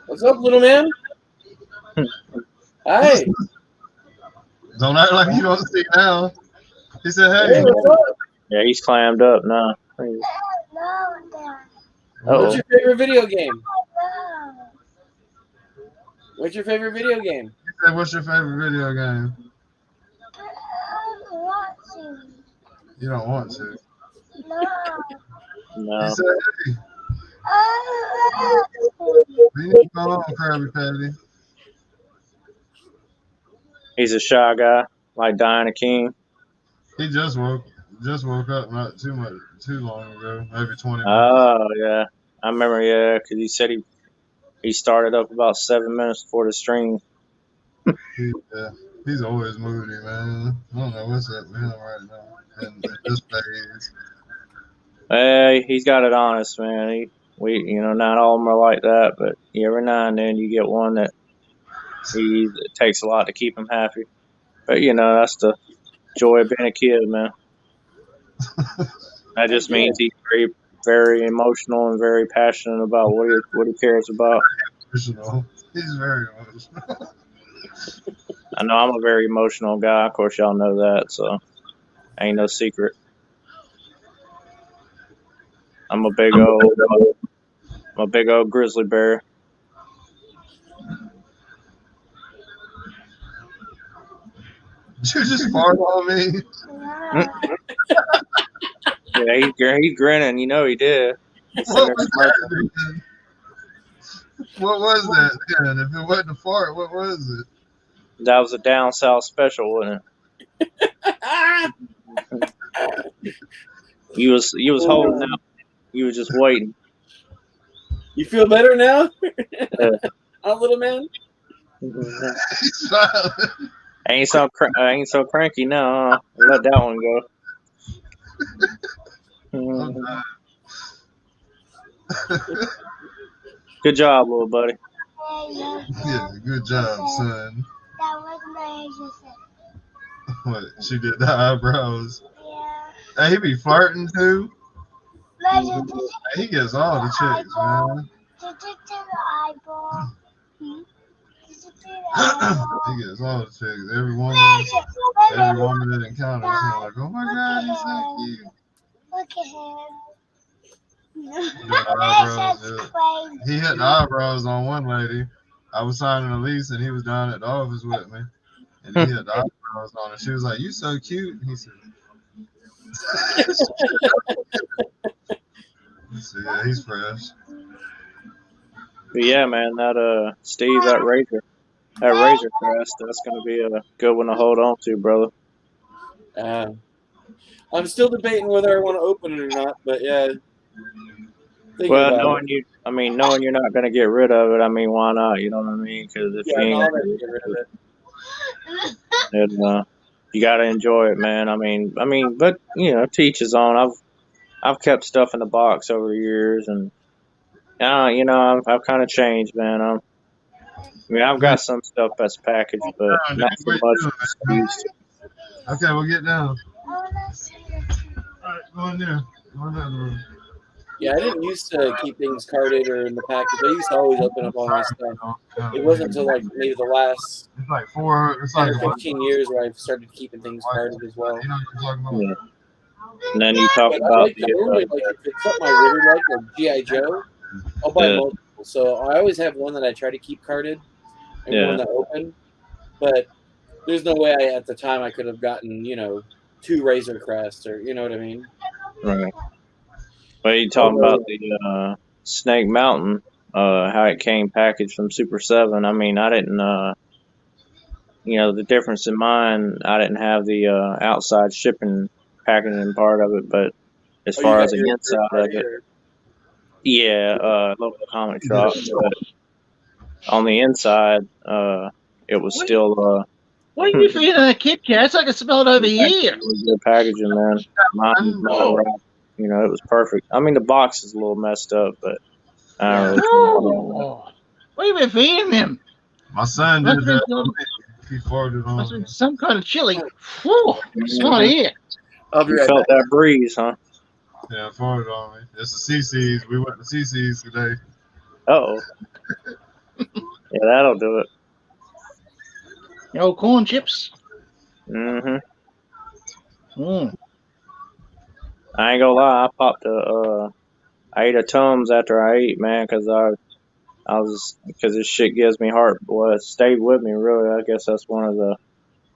What's up, little man? Hi. Don't act like you don't see now. He said, "Hey." Hey, what's up? yeah, he's clammed up now. What's your favorite video game? What's your favorite video game? He said, "What's your favorite video game?" You don't want to. No. He said, "Hey." You need to go on, Krabby Patty. He's a shy guy, like Diana King. He just woke up not too long ago, maybe 20 minutes. Oh yeah, I remember. Yeah, because he said he started up about 7 minutes before the stream. He's always moody, man. I don't know what's up with him right now. And this phase. Hey, he's got it honest, man. Not all of them are like that, but every now and then you get one that it takes a lot to keep him happy. But that's the joy of being a kid, man. That just means he's very, very emotional and very passionate about what he cares about. Emotional. He's very emotional. I know I'm a very emotional guy. Of course, y'all know that, so ain't no secret. I'm a big old grizzly bear. Did you just fart on me? Yeah, he's grinning. You know he did. He's sitting What there was smirking. that? Man? What was that? Then? If it wasn't a fart, what was it? That was a down south special, wasn't it? You was holding out. You was just waiting. You feel better now, Yeah. huh, little man? He's smiling. I ain't so cranky now. Huh? Let that one go. I'm dying. Good job, little buddy. Yeah, good job, son. That was my sister. What? She did the eyebrows. Yeah. Hey, he be flirting too. My sister Hey, he gets all the chicks, man. did the eyeball. Did the eyeball. He gets all the chicks. Every woman that encounters him, like, oh my God, he's so cute. Look at him. Doing eyebrows, yeah. He hit the eyebrows on one lady. I was signing a lease and he was down at the office with me. And he hit the eyebrows on her. She was like, you so cute. And he said, so yeah, he's fresh. But yeah, man, that Steve, that Razor crest, that's gonna be a good one to hold on to, brother. I'm still debating whether I want to open it or not, but yeah. Well, knowing you're not gonna get rid of it, I mean, why not? You know what I mean? Because if you ain't I'll gonna get rid of it. you gotta enjoy it, man. I mean, but you know, to each his own. I've kept stuff in the box over the years, and you know, I've kind of changed, man. I mean, I've got some stuff that's packaged, but not so much as I used to. Okay, we'll get down. All right, go in there. Go in that room. Yeah, I didn't used to keep things carded or in the package. I used to always open up all my stuff. It wasn't until like maybe the last It's like 4. It's like 15 years where I've started keeping things carded as well. You know what I'm talking about? Yeah. And then you talk But I about like normally, like if it's something I really like G.I. Joe, I'll buy multiple. So I always have one that I try to keep carded and one that open. But there's no way at the time I could have gotten, 2 Razor Crests or you know what I mean. Right. Well, you talking about the Snake Mountain, how it came packaged from Super 7. I mean, I didn't, the difference in mine, I didn't have the outside shipping packaging part of it, but as far as the inside of it, local comic shop. But on the inside, it was still. What are you feeding that Kit Kats? I can smell it over here. It was good packaging, man. Mine, it was perfect. I mean, the box is a little messed up, but I don't really. What have you been feeding them? My son did that. He farted on some kind of chili. Whew, smell it here. You felt that breeze, huh? Yeah, farted on me. It's the CC's. We went to CC's today. Uh-oh. Yeah, that'll do it. Old corn chips. Mm-hmm. Mm. I ain't gonna lie, I ate a Tums after I ate, man, because because this shit gives me heart. Well, it stayed with me, really. I guess that's one of the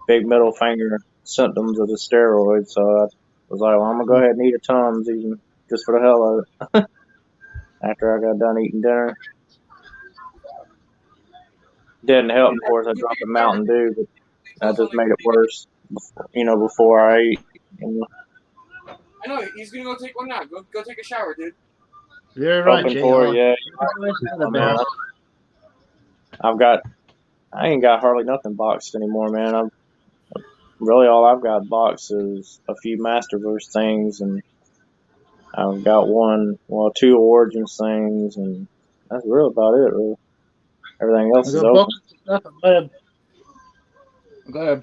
big middle finger symptoms of the steroids. So I was like, well, I'm gonna go ahead and eat a Tums, even just for the hell of it. After I got done eating dinner. Didn't help, of course. I dropped a Mountain Dew, but that just made it worse. Before I ate. I know he's gonna go take one now. Go take a shower, dude. You're right, Jay. I ain't got hardly nothing boxed anymore, man. Really all I've got boxed is a few Masterverse things, and I've got 2 Origins things, and that's really about it, really. Everything else is open. I've got to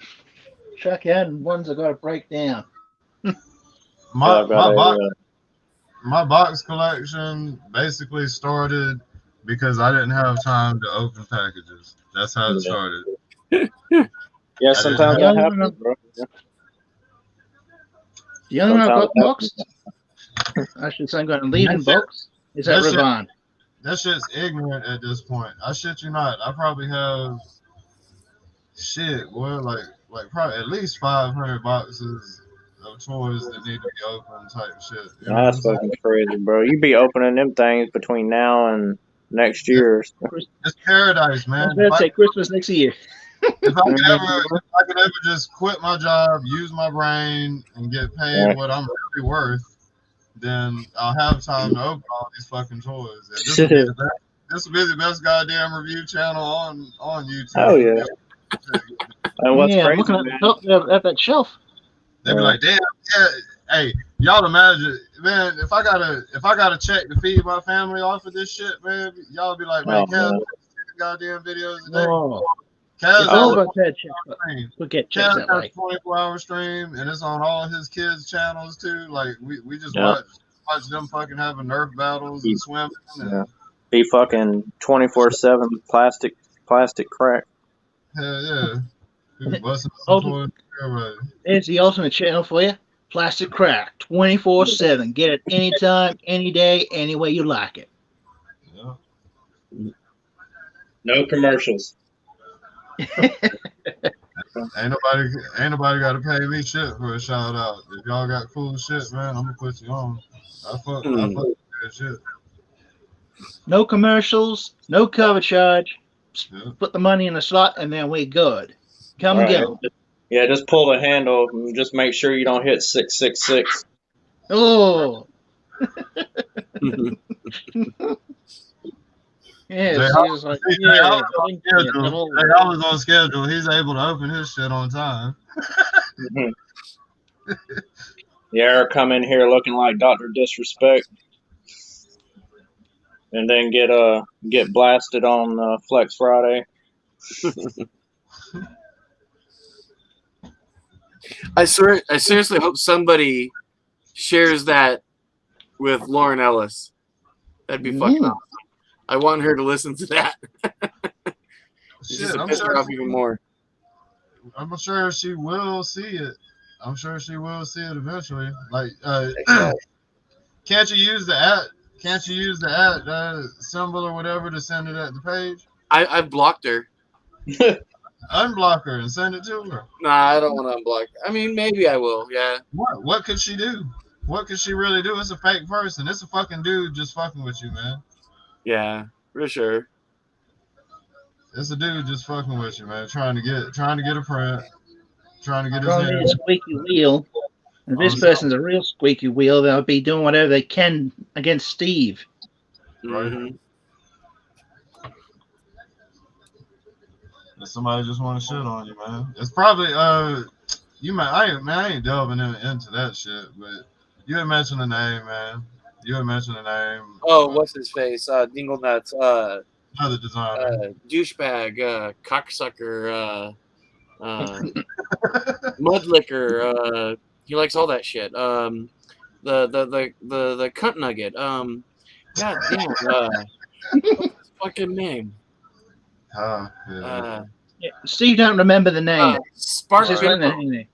check in, and ones I've got to break down. My box collection basically started because I didn't have time to open packages. That's how it started. Yeah, sometimes that happens, bro. The only one I've got boxed I should say I'm going to leave in That's box. Is that That's it. Ravon? That shit's ignorant at this point. I shit you not. I probably have shit, boy, like probably at least 500 boxes of toys that need to be opened type shit. You know what I'm That's saying? fucking crazy, bro. You be opening them things between now and next year. It's paradise, I man. was about to say Christmas next year. If I could ever just quit my job, use my brain, and get paid Right. what I'm really worth, then I'll have time to open all these fucking toys. And this will be the best. This will be the best goddamn review channel on YouTube. Oh yeah. And what's Yeah, I'm crazy, looking at man? the top at that shelf. They'd be like, damn, yeah, hey, y'all imagine, man, if I got a check to feed my family off of this shit, man, y'all be like, man, Oh, Kaz, man. goddamn videos a day. Oh, Kaz it's all has about that check. But stream. we'll get checks Kaz that has way. 24-hour stream, and it's on all his kids' channels too. Like we just Yeah. watch them fucking having Nerf battles and swimming. Yeah. Be fucking 24/7 plastic crack. Hell yeah. Dude, busting Oh, some toys. Everybody. There's the ultimate channel for you. Plastic Crack, 24/7. Get it anytime, any day, any way you like it. Yeah. No commercials. Ain't nobody got to pay me shit for a shout out. If y'all got cool shit, man, I'm gonna put you on. I fuck with that shit. No commercials, no cover charge. Yeah. Put the money in the slot, and then we good. Come and Right. get 'em. Yeah, just pull the handle and just make sure you don't hit 666. Oh. Yeah, Jay she Hall- was like, Jay yeah, Hall was on thank you, schedule. double. Jay Hall was on schedule. He's able to open his shit on time. Yeah, or come in here looking like Dr. Disrespect, and then get blasted on Flex Friday. I seriously hope somebody shares that with Lauren Ellis. That'd be fucking awesome. I want her to listen to that. Shit, piss her off even more. I'm sure she will see it. I'm sure she will see it eventually. Like, can't you use the at? Can't you use the at symbol or whatever to send it at the page? I've blocked her. Unblock her and send it to her. Nah, I don't want to unblock. I mean, maybe I will. Yeah. What could she do? What could she really do? It's a fake person. It's a fucking dude just fucking with you, man. Yeah, for sure. It's a dude just fucking with you, man. Trying to get a print. Trying to get his Probably a hand. squeaky wheel. If this person's a real squeaky wheel, they'll be doing whatever they can against Steve. Mm-hmm. Somebody just want to shit on you, man. It's probably you might I ain't delving into that shit, but you had mentioned the name, man. You had mentioned the name. Oh, what's his face? Dingle Nuts. Another designer. Douchebag. Cocksucker. Mudlicker. He likes all that shit. The cunt nugget. God damn. What's his fucking name? Yeah. Steve don't remember the name. Spark Just Bimbo. the name.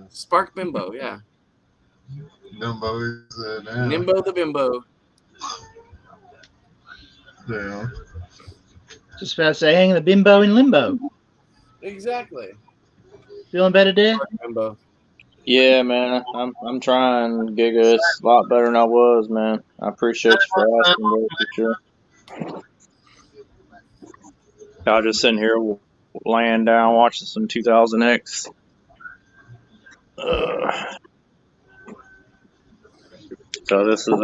Spark Bimbo, yeah. Bimbo is damn. Nimbo the Bimbo. Damn. Just about to say, hanging the bimbo in limbo. Exactly. Feeling better, dear? Spark Bimbo. Yeah, man, I'm trying, Giga. It's a lot better than I was, man. I appreciate you for asking, bro, for sure. I was just sitting here laying down watching some 2000X. So this is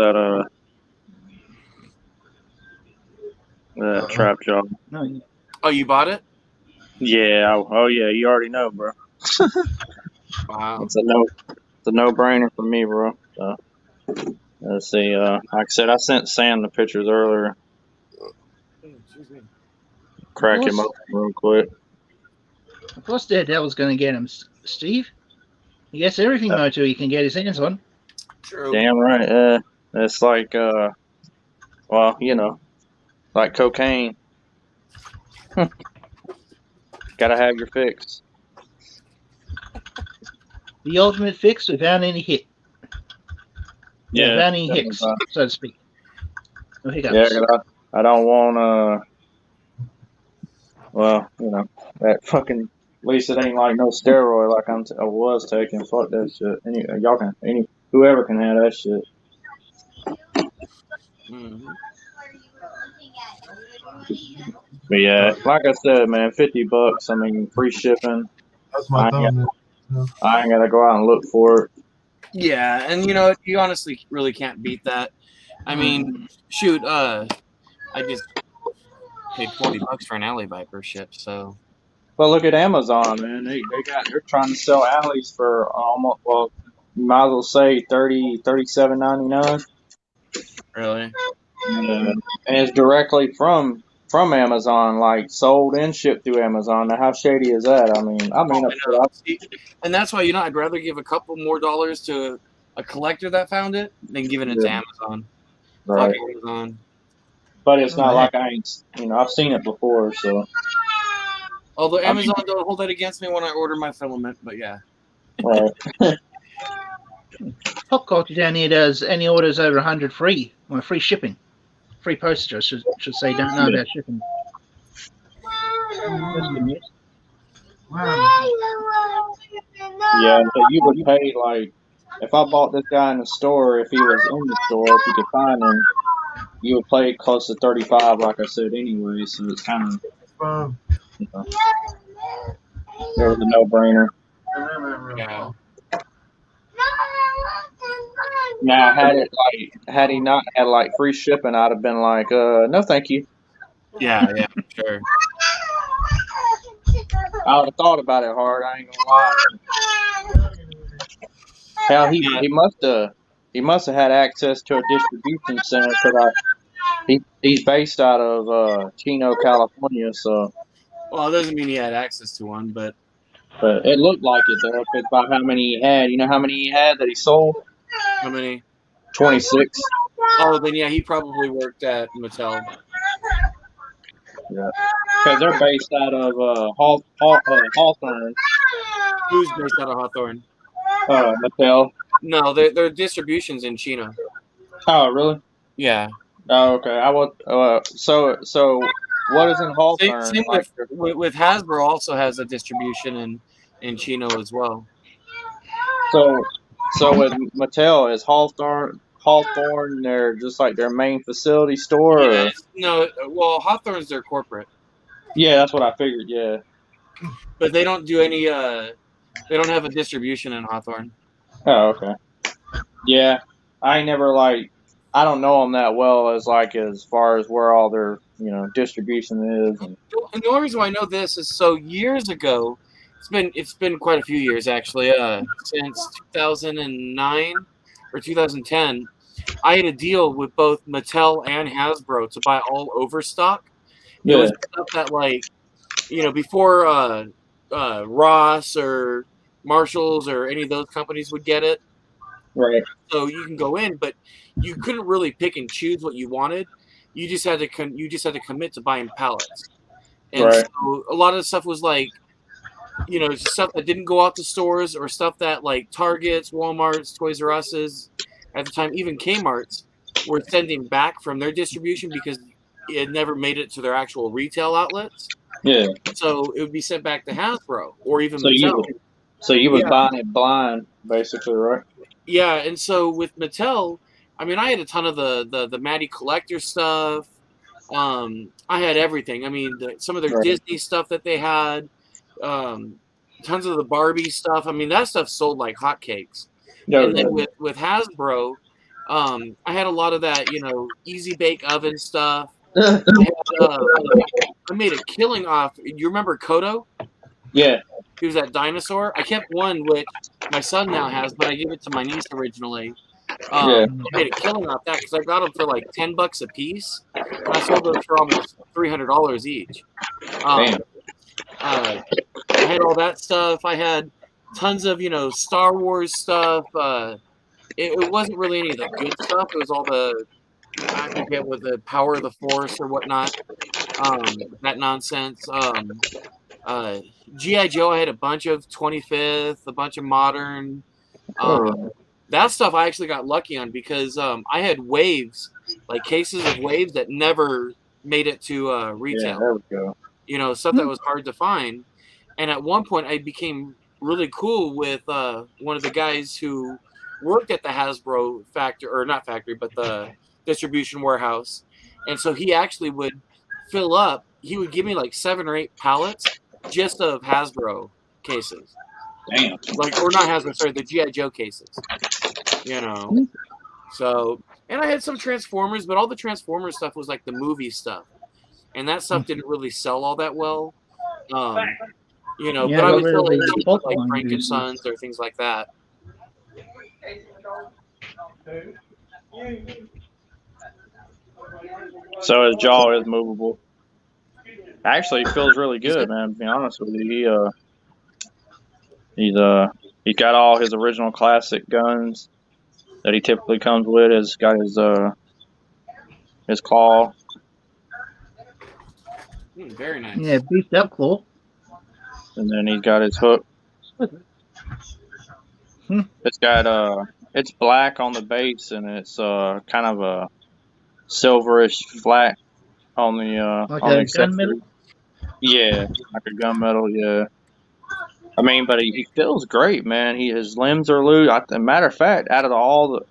at Trap Job. No, Oh, you bought it? Yeah. Oh yeah. You already know, bro. Wow. It's a no-brainer for me, bro. So let's see. Like I said, I sent Sam the pictures earlier. Excuse me. Crack him up real quick. of course Daredevil's going to get him, Steve. He gets everything, Moto, he can get his hands on. True. Damn right. It's like, well, you know, like cocaine. Gotta have your fix. The ultimate fix without any hit. Yeah, Yeah, without any hicks, so to speak. No hiccups. yeah. 'Cause I don't want well, you know, that fucking. At least it ain't like no steroid like I was taking. Fuck that shit. Y'all can whoever can have that shit. Mhm. But yeah, like I said, man, $50. I mean, free shipping. That's my thumbnail. I ain't gotta go out and look for it. Yeah, and you know, you honestly really can't beat that. I mean, shoot, I just paid $40 for an alley viper ship, so But look at Amazon, man. They're trying to sell alleys for almost, well, you might as well say 37.99. really. And it's directly from Amazon, like sold and shipped through Amazon. Now, how shady is that? I mean, I know. See, and that's why, you know, I'd rather give a couple more dollars to a collector that found it than giving it to Yeah. Amazon. Right. Fuck Amazon. But it's Oh, not yeah. like I ain't, I've seen it before, so. Although I mean, Amazon don't hold that against me when I order my filament, but yeah. right. Pop culture down here does any orders over 100 free, or free shipping, free postage. I should say, don't know about shipping. That's good news. Yeah, so you would pay, like, if I bought this guy in the store, if he was in the store, if you could find him, you would pay close to 35, like I said, anyway. So it's kind of, you know, it was a no-brainer. Yeah. Now, had he not had like free shipping, I'd have been like, no, thank you. Yeah, sure. I would have thought about it hard. I ain't gonna lie. Hell, he must have had access to a distribution center because he's based out of Chino, California. So, Well, it doesn't mean he had access to one, but but it looked like it though. It's about how many he had. You know how many he had that he sold? how many? 26. Oh, then yeah, he probably worked at Mattel. Yeah, because they're based out of Hawthorne. Who's based out of Hawthorne? Mattel. No, their distribution's in Chino. Oh, really? Yeah. Oh, okay. I would. So what is in Hawthorne? Same Like, with Hasbro also has a distribution in Chino as well. so with Mattel is Hawthorne their just like their main facility store? Yeah, Or? no, well, Hawthorne's their corporate, Yeah, that's what I figured. Yeah. but they don't do any. They don't have a distribution in Hawthorne. Oh, okay. Yeah, I ain't never like. I don't know them that well as far as where all their distribution is. And the only reason why I know this is so years ago. It's been quite a few years actually. Since 2009 or 2010, I had a deal with both Mattel and Hasbro to buy all overstock. It was stuff that before Ross or Marshalls or any of those companies would get it. Right. So you can go in, but you couldn't really pick and choose what you wanted. You just had to commit to buying pallets. And so a lot of the stuff was like, stuff that didn't go out to stores or stuff that like Targets, Walmarts, Toys R Us's at the time, even Kmart's were sending back from their distribution because it never made it to their actual retail outlets. Yeah. So it would be sent back to Hasbro or even So Mattel. you was buying it blind, basically, right? Yeah, and so with Mattel, I mean, I had a ton of the Matty Collector stuff. I had everything. I mean, some of their Disney stuff that they had. Tons of the Barbie stuff. I mean, that stuff sold like hotcakes. Yeah, and then with Hasbro, I had a lot of that, easy bake oven stuff. I made a killing off. You remember Kodo? Yeah. He was that dinosaur. I kept one, which my son now has, but I gave it to my niece originally. I made a killing off that because I got them for like $10 a piece, and I sold those for almost $300 each. I had all that stuff. I had tons of, Star Wars stuff. It wasn't really any of the good stuff. It was all the, I forget, with the Power of the Force or whatnot. That nonsense. G.I. Joe, I had a bunch of 25th, a bunch of modern. That stuff I actually got lucky on because I had waves, like cases of waves that never made it to Yeah, retail. there we go. You know, stuff that was hard to find. And at one point, I became really cool with one of the guys who worked at the Hasbro factory, or not factory, but the distribution warehouse. And so he actually would fill up. He would give me like 7 or 8 pallets just of Hasbro cases, Damn. like, or not Hasbro, sorry, the GI Joe cases. You know, so, and I had some Transformers, but all the Transformers stuff was like the movie stuff, and that stuff didn't really sell all that well. You know, Yeah, but I I got would rid of sell the cheap, like Pokemon Frankensons or things like that. So his jaw is movable. Actually, he feels really good, man. To be honest with you, he's got all his original classic guns that he typically comes with. He's got his claw. Very nice. Yeah, beefed up claw. And then he's got his hook. It's got it's black on the base and it's kind of a silverish flat on the Like on the a accessory. gunmetal? Yeah, like a gunmetal. Yeah. I mean, but he feels great, man. His limbs are loose. Matter of fact, out of all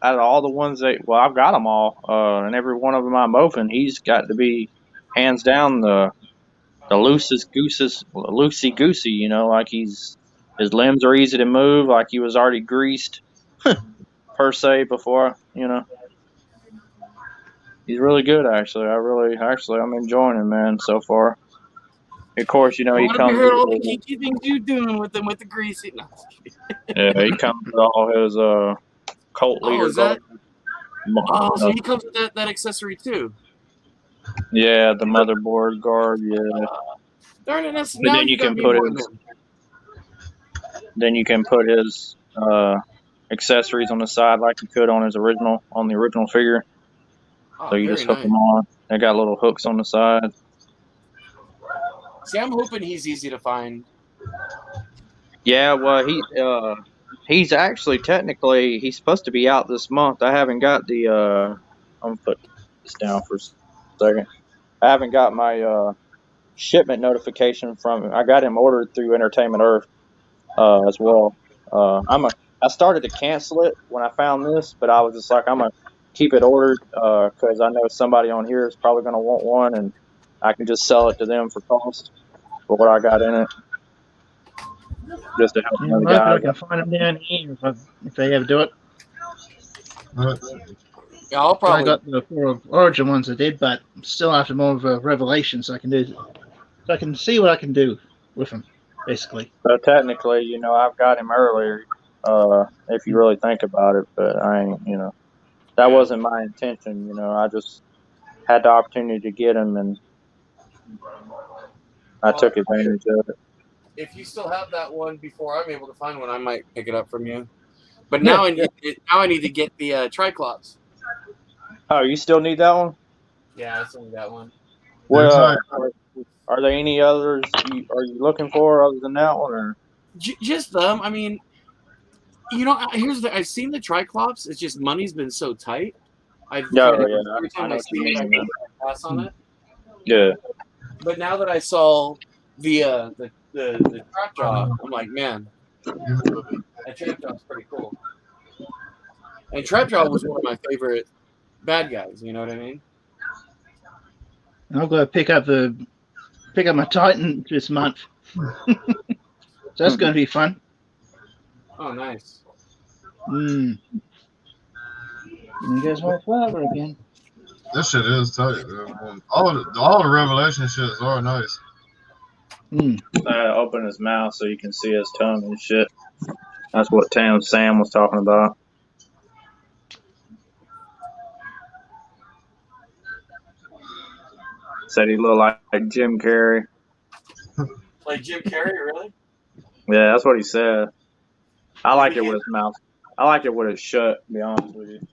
the ones that, well, I've got them all, and every one of them I'm open. He's got to be hands down the loosey goosey. You know, like his limbs are easy to move, like he was already greased per se before. You know, he's really good actually. I'm enjoying him, man, so far. Of course, you know, I he want to comes hear all the with, kinky things you're doing with them with the greasy. No, yeah, he comes with all his cult leader. is that? Oh, so uh, he comes with that accessory too. Yeah, the motherboard guard. Yeah, Darn it! but Now then you you got can me put more his than. accessories on the side like you could on the original figure. Oh, So you very just hook nice. them on. They got little hooks on the side. See, I'm hoping he's easy to find. Yeah, well, he's actually technically he's supposed to be out this month. I haven't got the I'm gonna put this down for a second. I haven't got my shipment notification from him. I got him ordered through Entertainment Earth as well. I started to cancel it when I found this, but I was just like, I'm gonna keep it ordered because I know somebody on here is probably gonna want one, and I can just sell it to them for cost for what I got in it, just to help Yeah, the I'm hoping I guys. can find them down here if they ever do it. Yeah, I'll I probably. got the 4 Origin ones I did, but still after more of a revelation, so I can see what I can do with them, basically. So technically, you know, I've got him earlier, if you really think about it, but I ain't, you know, that wasn't my intention. You know, I just had the opportunity to get him, and I took advantage of it. If you still have that one before I'm able to find one, I might pick it up from you. But now I need to get the Triclops. Oh, you still need that one? Yeah, I still need that one. Well, are there any others are you looking for other than that one, or? Just them. I mean, you know, I've seen the Triclops. It's just money's been so tight. Every time I see it, I pass on it. Yeah. But now that I saw the trap jaw, I'm like, man, that trap jaw's pretty cool. And trap jaw was one of my favorite bad guys. You know what I mean? I've got to pick up my Titan this month, so that's going to be fun. Oh, nice. And there's my flower again. This shit is tight, man. All the revelation shits are nice. Open his mouth so you can see his tongue and shit. That's what Sam was talking about. Said he looked like Jim Carrey. Like Jim Carrey, really? Yeah, that's what he said. I like it with his mouth. I like it with it shut, to be honest with you.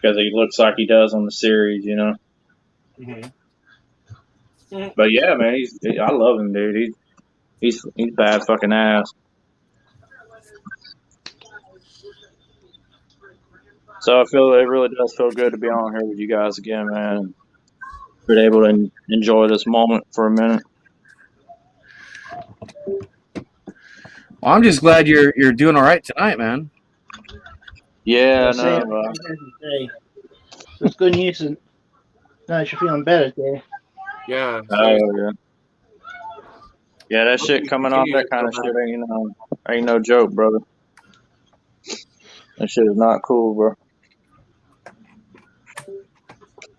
Because he looks like he does on the series, you know. But yeah, man, I love him, dude. He's bad fucking ass. So I feel it really does feel good to be on here with you guys again, man. Been able to enjoy this moment for a minute. Well, I'm just glad you're doing all right tonight, man. Yeah, Say, no, it's good news, and now you're feeling better there. Yeah. oh yeah, yeah. That shit coming off, Continue that to kind feel of better. shit ain't no joke, brother. That shit is not cool, bro.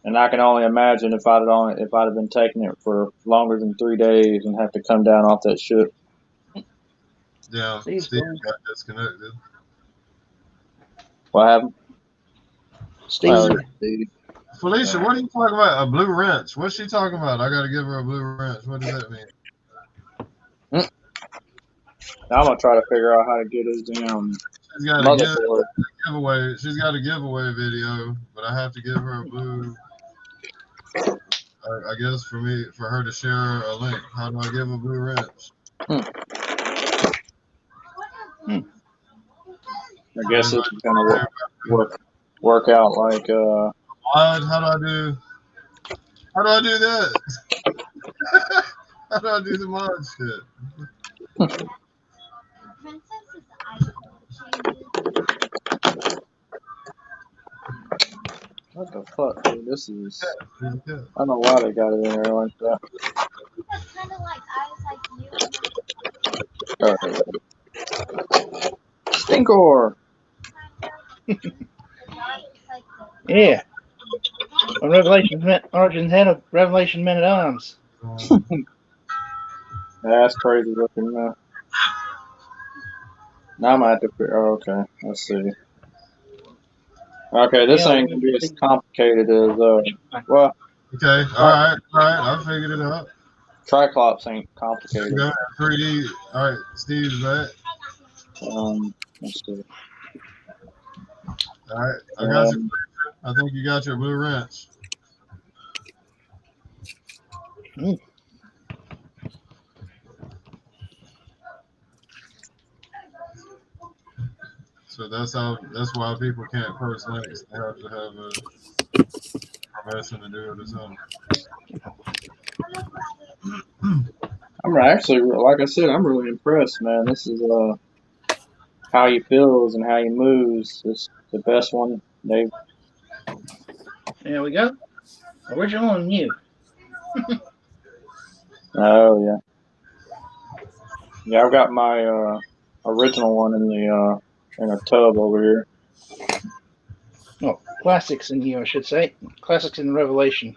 And I can only imagine if I'd have been taking it for longer than 3 days and have to come down off that shit. Yeah, Steve's Steve gone. got disconnected. What happened? Steve's Oh, Steve. Felicia, what are you talking about? A blue wrench? What's she talking about? I got to give her a blue wrench. What does that mean? Now I'm gonna try to figure out how to get his damn She's got a motherboard. giveaway. She's got a giveaway video, but I have to give her a blue. I guess for her to share a link. How do I give a blue wrench? I guess it's gonna work out like Mod? How do I do that? How do I do the mod shit? what the fuck, dude? This is I don't know why they got it in there like that. Stinkor. Yeah. On Origins Head of Revelation Men at Arms. That's crazy looking, man. Now I'm gonna have to figure. Oh, okay, let's see. Okay, this Yeah, ain't gonna be as complicated as well. Okay, all right. I figured it out. Triclops ain't complicated. Go 3D. All right, Steve's back. Let's see. All right, I got you. I think you got your blue wrench. So that's why people can't post links. They have to have a permission to do it or something. I'm actually, like I said, I'm really impressed, man. This is how he feels and how he moves. It's the best one they've. There we go. Original and new. Oh yeah, yeah. I've got my original one in a tub over here. Oh, classics in here, I should say. Classics in Revelation.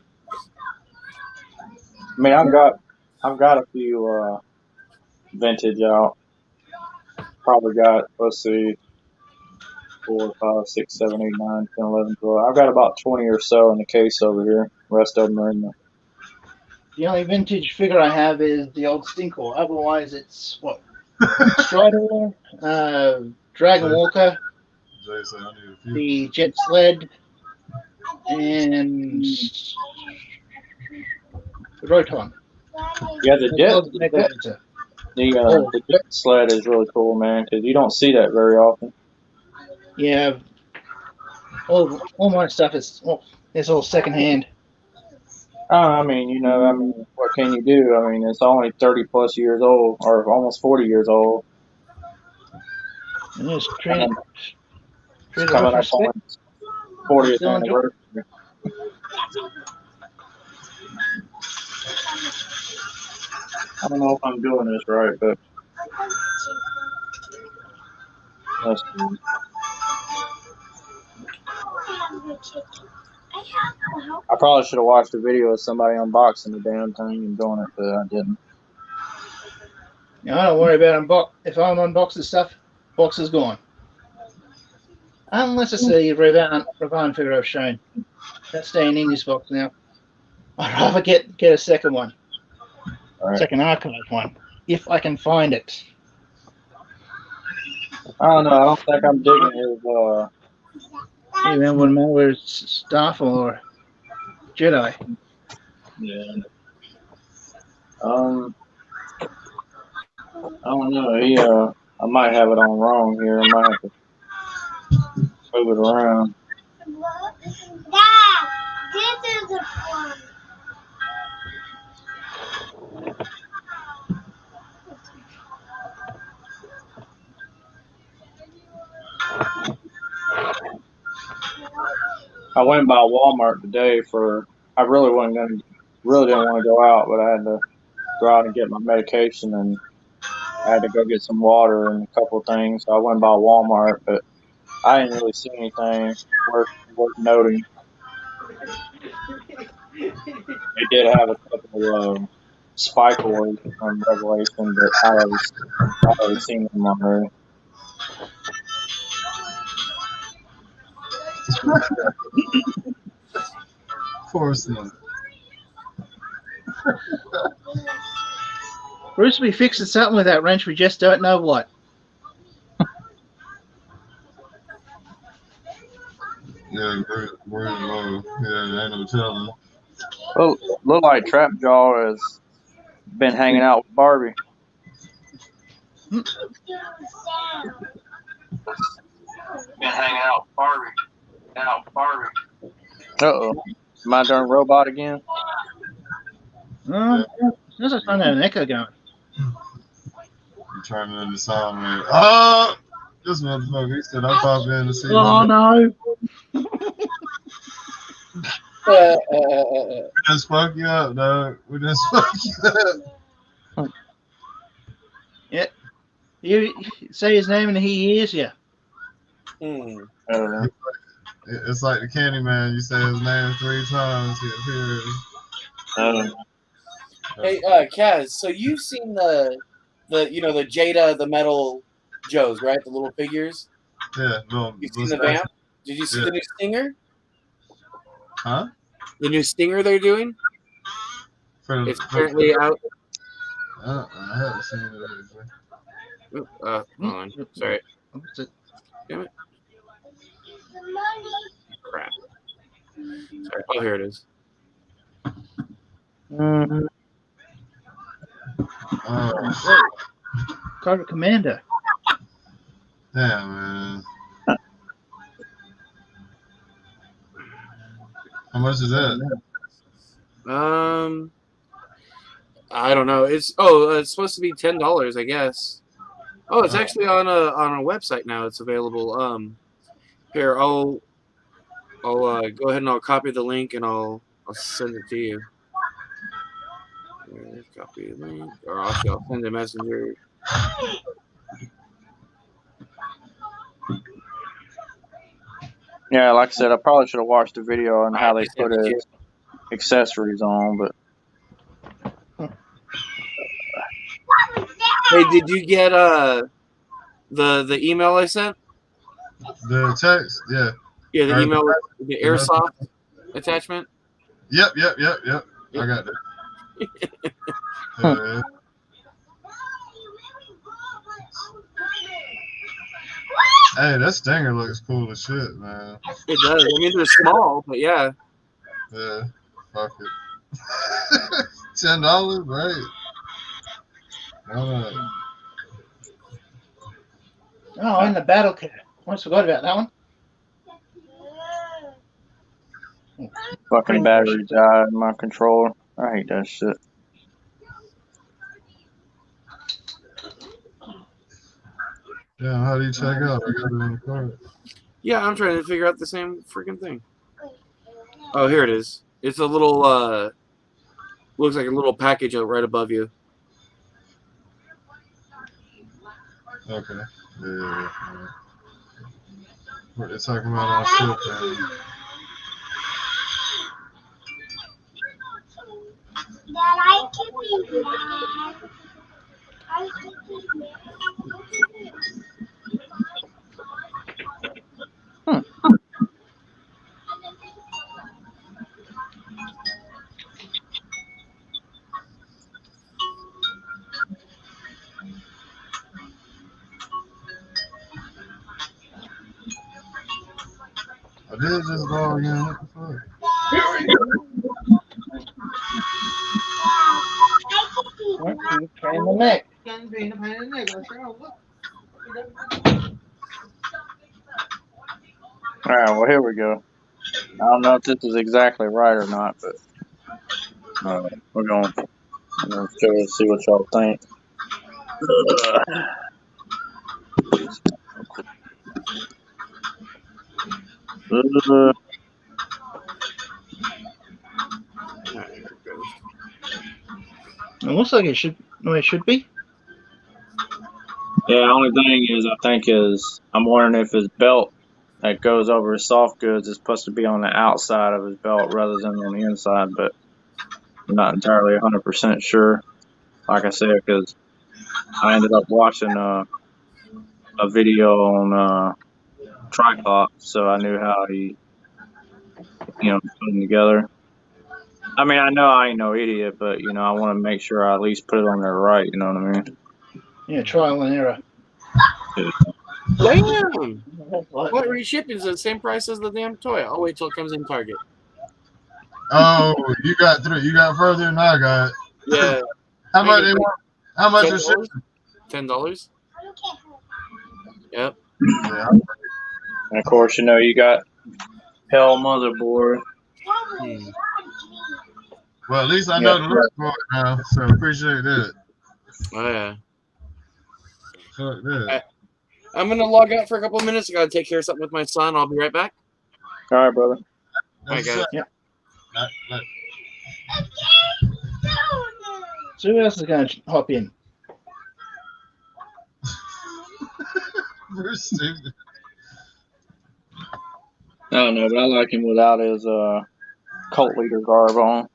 I mean, I've got a few vintage out. Probably got, let's see, 4, 5, 6, 7, 8, 9, 10, 11, 12. I've got about 20 or so in the case over here. The rest of them are in The only vintage figure I have is the old Stinkor. Otherwise, it's what? Strider, Dragon Walker, Jason, I need a few. the Jet Sled, and the Roton. Yeah, the jet sled is really cool, man, because you don't see that very often. Yeah, all my stuff is it's all secondhand. I mean, what can you do? I mean, it's only 30 plus years old, or almost 40 years old. And just treat it Coming with up respect. on its 40th Still enjoy it. anniversary. I don't know if I'm doing this right, but let's see. I probably should have watched a video of somebody unboxing the damn thing and doing it, but I didn't. Now, I don't worry about if I'm unboxing stuff, box is gone. Unless it's a Ravon figure I've shown. That's staying in this box now. I'd rather get a second one. Right. Second archive one. If I can find it. I don't know. I don't think I'm digging his. Even wouldn't matter whether it's Staff or Jedi. Yeah. I don't know. I might have it on wrong here. I might have to move it around. Dad, this is a one. I went by Walmart today for. I really really didn't want to go out, but I had to go out and get my medication, and I had to go get some water and a couple of things. So I went by Walmart, but I didn't really see anything worth noting. They did have a couple of spikeoids from Revelation, but I already seen them already. Of course not. Bruce will be fixing something with that wrench. We just don't know what. Yeah, we're low. Yeah, ain't no telling. Look like Trap Jaw has been hanging out with Barbie. Been hanging out with Barbie. Uh-oh. My darn robot again? There's a fun an echo going. I'm trying to understand, man. Oh! This motherfucker, he said I pop in to see Oh, no. We just fuck you up, dog. We just fuck you up. Yeah. You say his name and he hears you. It's like the Candyman. You say his name 3 times, he appears. Hey, Kaz, so you've seen the Jada, the metal Joes, right? The little figures. Yeah, no. You've seen the vamp. Did you see the new Stinger? Huh? The new Stinger they're doing. It's currently out. I haven't seen it actually. Hold on. Sorry. Damn it. Crap. Sorry. Oh, here it is. Carter Commander. Yeah, man. How much is that? I don't know. It's supposed to be $10, I guess. Oh, it's actually on a website now. It's available. Here, I'll go ahead and I'll copy the link and I'll send it to you. Copy the link, or I'll send a messenger. Yeah, like I said, I probably should have watched the video on how they put his accessories on, but. Hey, did you get the email I sent? The text, yeah. Yeah, the email with the airsoft attachment. Yep. I got that. Hey, that Stinger looks cool as shit, man. It does. I mean, they're small, but yeah. Yeah, fuck it. $10, right? Oh, and the battle kit. Almost forgot about that one. Fucking battery died in my controller. I hate that shit. Yeah, how do you check out? I got it on the card. Yeah, I'm trying to figure out the same freaking thing. Oh, here it is. It's a little, looks like a little package right above you. Okay. Yeah. What they're talking about on shipping. Dad, I can be mad. I can be mad. I did just log in. What the fuck? Pain in the neck. Alright, well, here we go. I don't know if this is exactly right or not, but we're going to see what y'all think. It looks like it should. No, it should be. Yeah, only thing is, I think I'm wondering if his belt that goes over his soft goods is supposed to be on the outside of his belt rather than on the inside, but I'm not entirely 100% sure. Like I said, because I ended up watching a video on Triclops, so I knew how he, put them together. I mean, I know I ain't no idiot, but I want to make sure I at least put it on there right. You know what I mean? Yeah, trial and error. Damn! What reshipping is the same price as the damn toy? I'll wait till it comes in Target. Oh, you got further than I got. Yeah. How much they want? How much is it? $10. Yep. Yeah. And of course, you got Hell Motherboard. Well, at least I know the look for it now, so appreciate that. Oh yeah. Fuck that. I'm gonna log out for a couple of minutes. I gotta take care of something with my son. I'll be right back. All right, brother. All right, guys. Yeah. So who else is going to hop in? Bruce stupid. I don't know, but I like him without his cult leader garb on.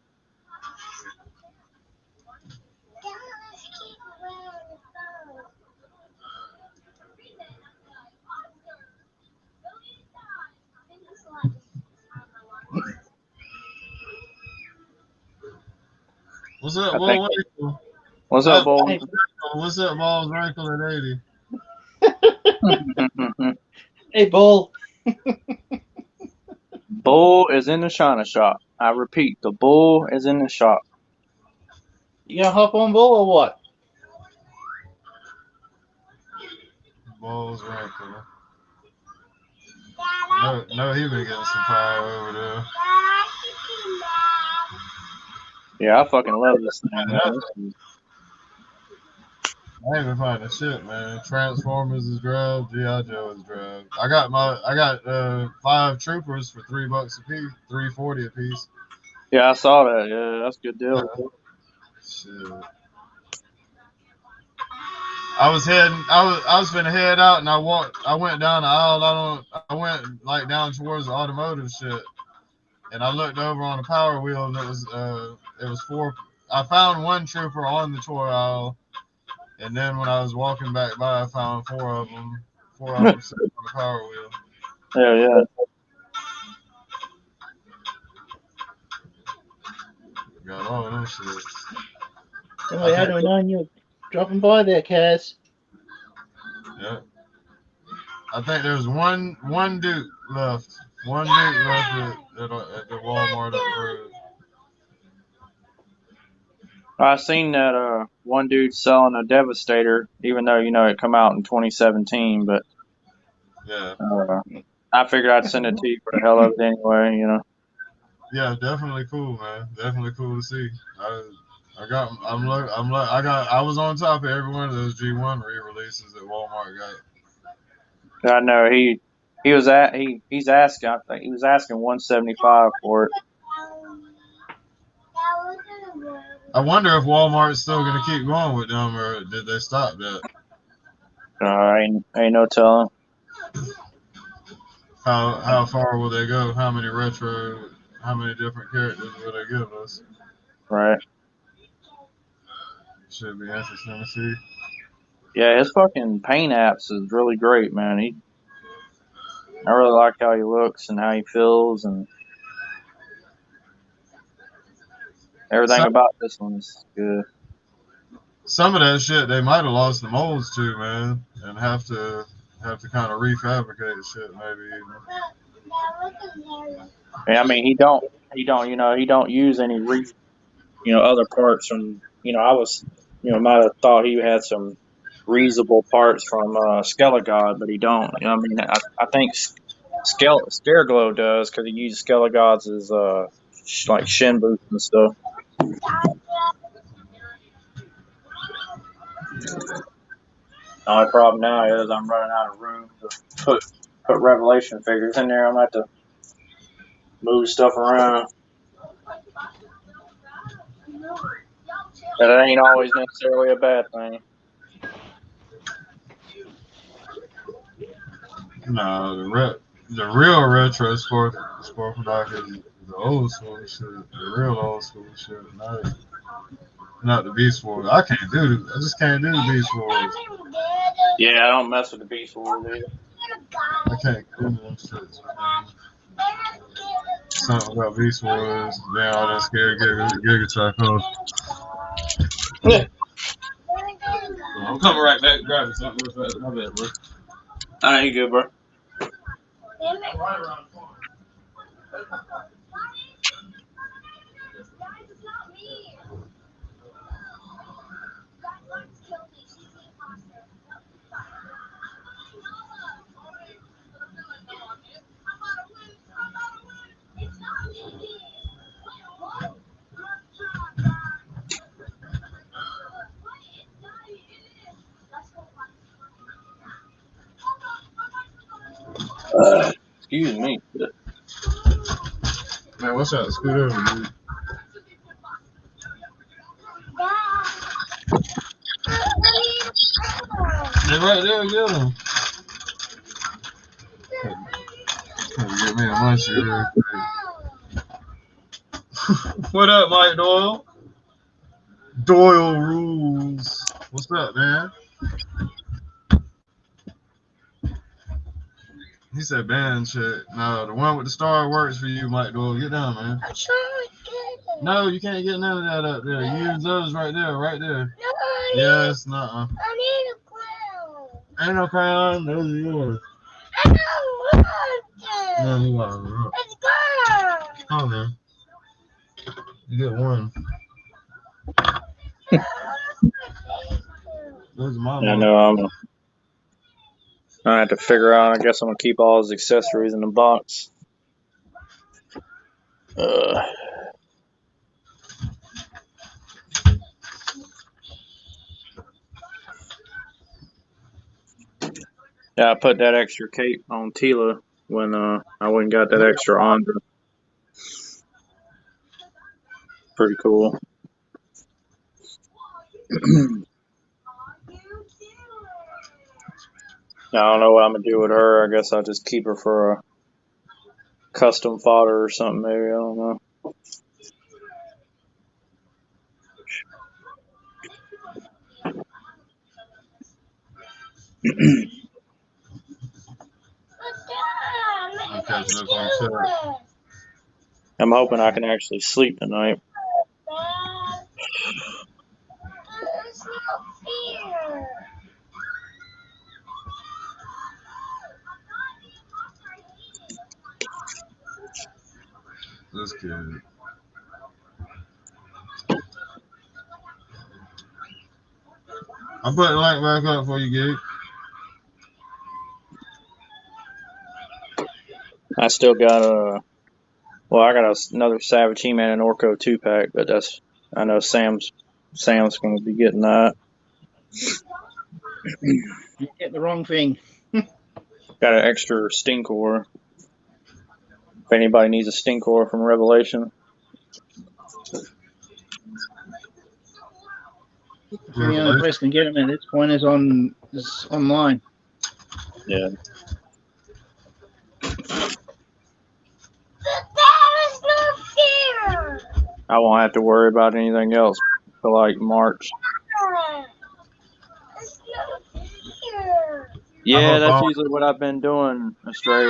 What's up, Bull? What's up, Bull? What's up, Ball's wrinkle at 80? Hey, Bull. Bull is in the China shop. I repeat, the bull is in the shop. You gonna hop on, Bull, or what? Ball's wrinkle. No, he been getting some power over there. Yeah, I fucking love this thing, man. I ain't been finding shit, man. Transformers is drugged, G.I. Joe is drugged. I got 5 troopers for $3 a piece, $3.40 a piece. Yeah, I saw that. Yeah, that's a good deal. Shit. I was finna head out, and I went down the aisle. I went like down towards the automotive shit, and I looked over on the Power Wheel, and it was 4. I found 1 trooper on the toy aisle. And then when I was walking back by, I found 4 of them. 4 of them sitting on the Power Wheel. Yeah. Got all of them shit. Somebody had to know you dropping by there, Kaz. Yeah. I think there's one Duke left. One Duke left at the Walmart up the road. I seen that one dude selling a Devastator, even though it come out in 2017. But yeah, I figured I'd send it to you for the hell of it anyway. Yeah, definitely cool, man. Definitely cool to see. I was on top of every one of those G1 re-releases that Walmart got. I know he's asking. I think he was asking $175 for it. I wonder if Walmart's still gonna keep going with them, or did they stop that? Ain't no telling. How far will they go? How many different characters will they give us? Right. Should be interesting to see. Yeah, his fucking paint apps is really great, man. I really like how he looks and how he feels, and everything about this one is good. Some of that shit they might have lost the molds to, man, and have to kind of refabricate shit, maybe. Yeah, I mean he don't use any other parts from I was might have thought he had some reusable parts from Skelegod, but he don't. I mean I think Scare Glow does because he uses Skelegods as like shin boots and stuff. The only problem now is I'm running out of room to put Revelation figures in there. I'm gonna have to move stuff around. But it ain't always necessarily a bad thing. No, the real retro sport product is the old school shit, the real old school shit. Not the Beast Wars. I just can't do the Beast Wars. Yeah, I don't mess with the Beast Wars either. I can't do them shits. Something about Beast Wars, then all that scary Giga Track off. I'm coming right back, grabbing something real fast. My bad, bro. I ain't good, bro. Excuse me. Man, what's up? Scoot over, dude. They're right there, get them. Get me a munchie real quick. What up, Mike Doyle? Doyle rules. What's up, man? He said ban shit. No, the one with the star works for you, Mike Doyle. Get down, man. I'm trying to get it. No, you can't get none of that up there. You use those right there, right there. No, Yes, nuh-uh. I need a crown. Ain't no crown. Those are yours. I don't want it. No, you are. It's gone. Oh, man. You get one. Those are my I know I have to figure out. I guess I'm gonna keep all his accessories in the box. Yeah, I put that extra cape on Tila when I went and got that extra Andra. Pretty cool. I don't know what I'm gonna do with her. I guess I'll just keep her for a custom fodder or something. Maybe, I don't know. I'm hoping I can actually sleep tonight. There's no fear. This kid. I'll put the light back up for you, Gabe. I still got I got another Savage He-Man and Orko 2-pack, but I know Sam's going to be getting that. You get the wrong thing. Got an extra Stinkor. If anybody needs a Stinkor from Revelation. The only place can get them at this point is online. Yeah. I won't have to worry about anything else until like March. Yeah, that's usually what I've been doing, Astray.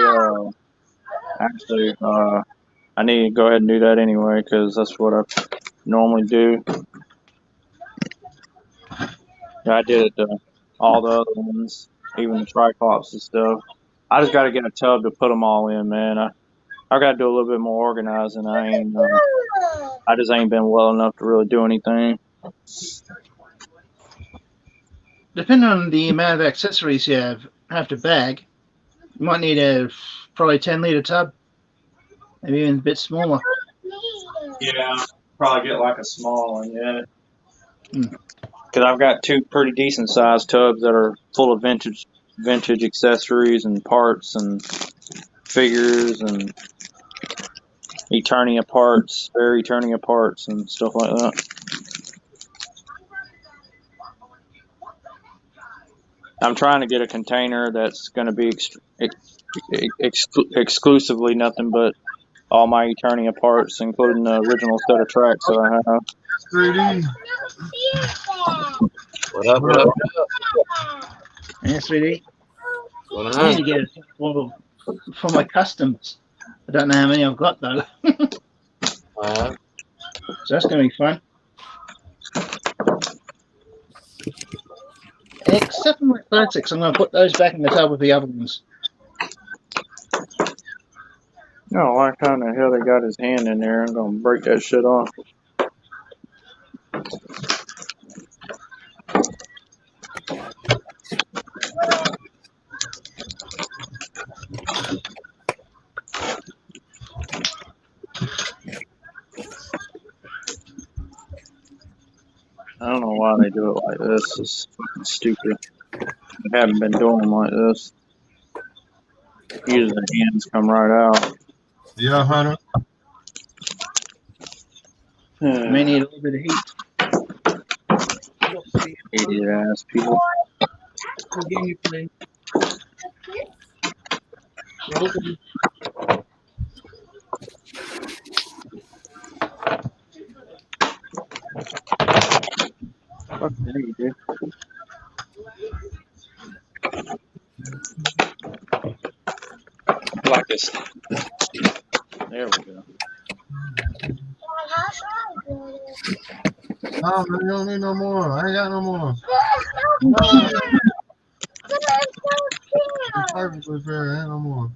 Actually, I need to go ahead and do that anyway because that's what I normally do. I did it to all the other ones, even the Triclops and stuff. I just got to get a tub to put them all in, man. I got to do a little bit more organizing. I just ain't been well enough to really do anything. Depending on the amount of accessories you have to bag, you might need a probably 10-liter tub, maybe even a bit smaller. Yeah, probably get like a small one, yeah. Hmm. Because I've got two pretty decent sized tubs that are full of vintage accessories and parts and figures and Eternia parts, spare Eternia parts and stuff like that. I'm trying to get a container that's going to be exclusively nothing but all my Eternia parts, including the original set of tracks that I have. 3D. What up? What up? Yeah, 3D. What's I need to get it for my customs. I don't know how many I've got though. So that's going to be fun. Except for my classics, I'm going to put those back in the tub with the other ones. No, why kind of hell they got his hand in there? I'm going to break that shit off. I don't know why they do it like this. It's fucking stupid. They haven't been doing them like this. Usually the hands come right out. Yeah, Hunter. May need a little bit of heat. Idiot ass people. What game you playing? Fuck me, dude. Like this. There we go. Oh, man, you don't need no more. I ain't got no more. Perfectly fair. Ain't no more.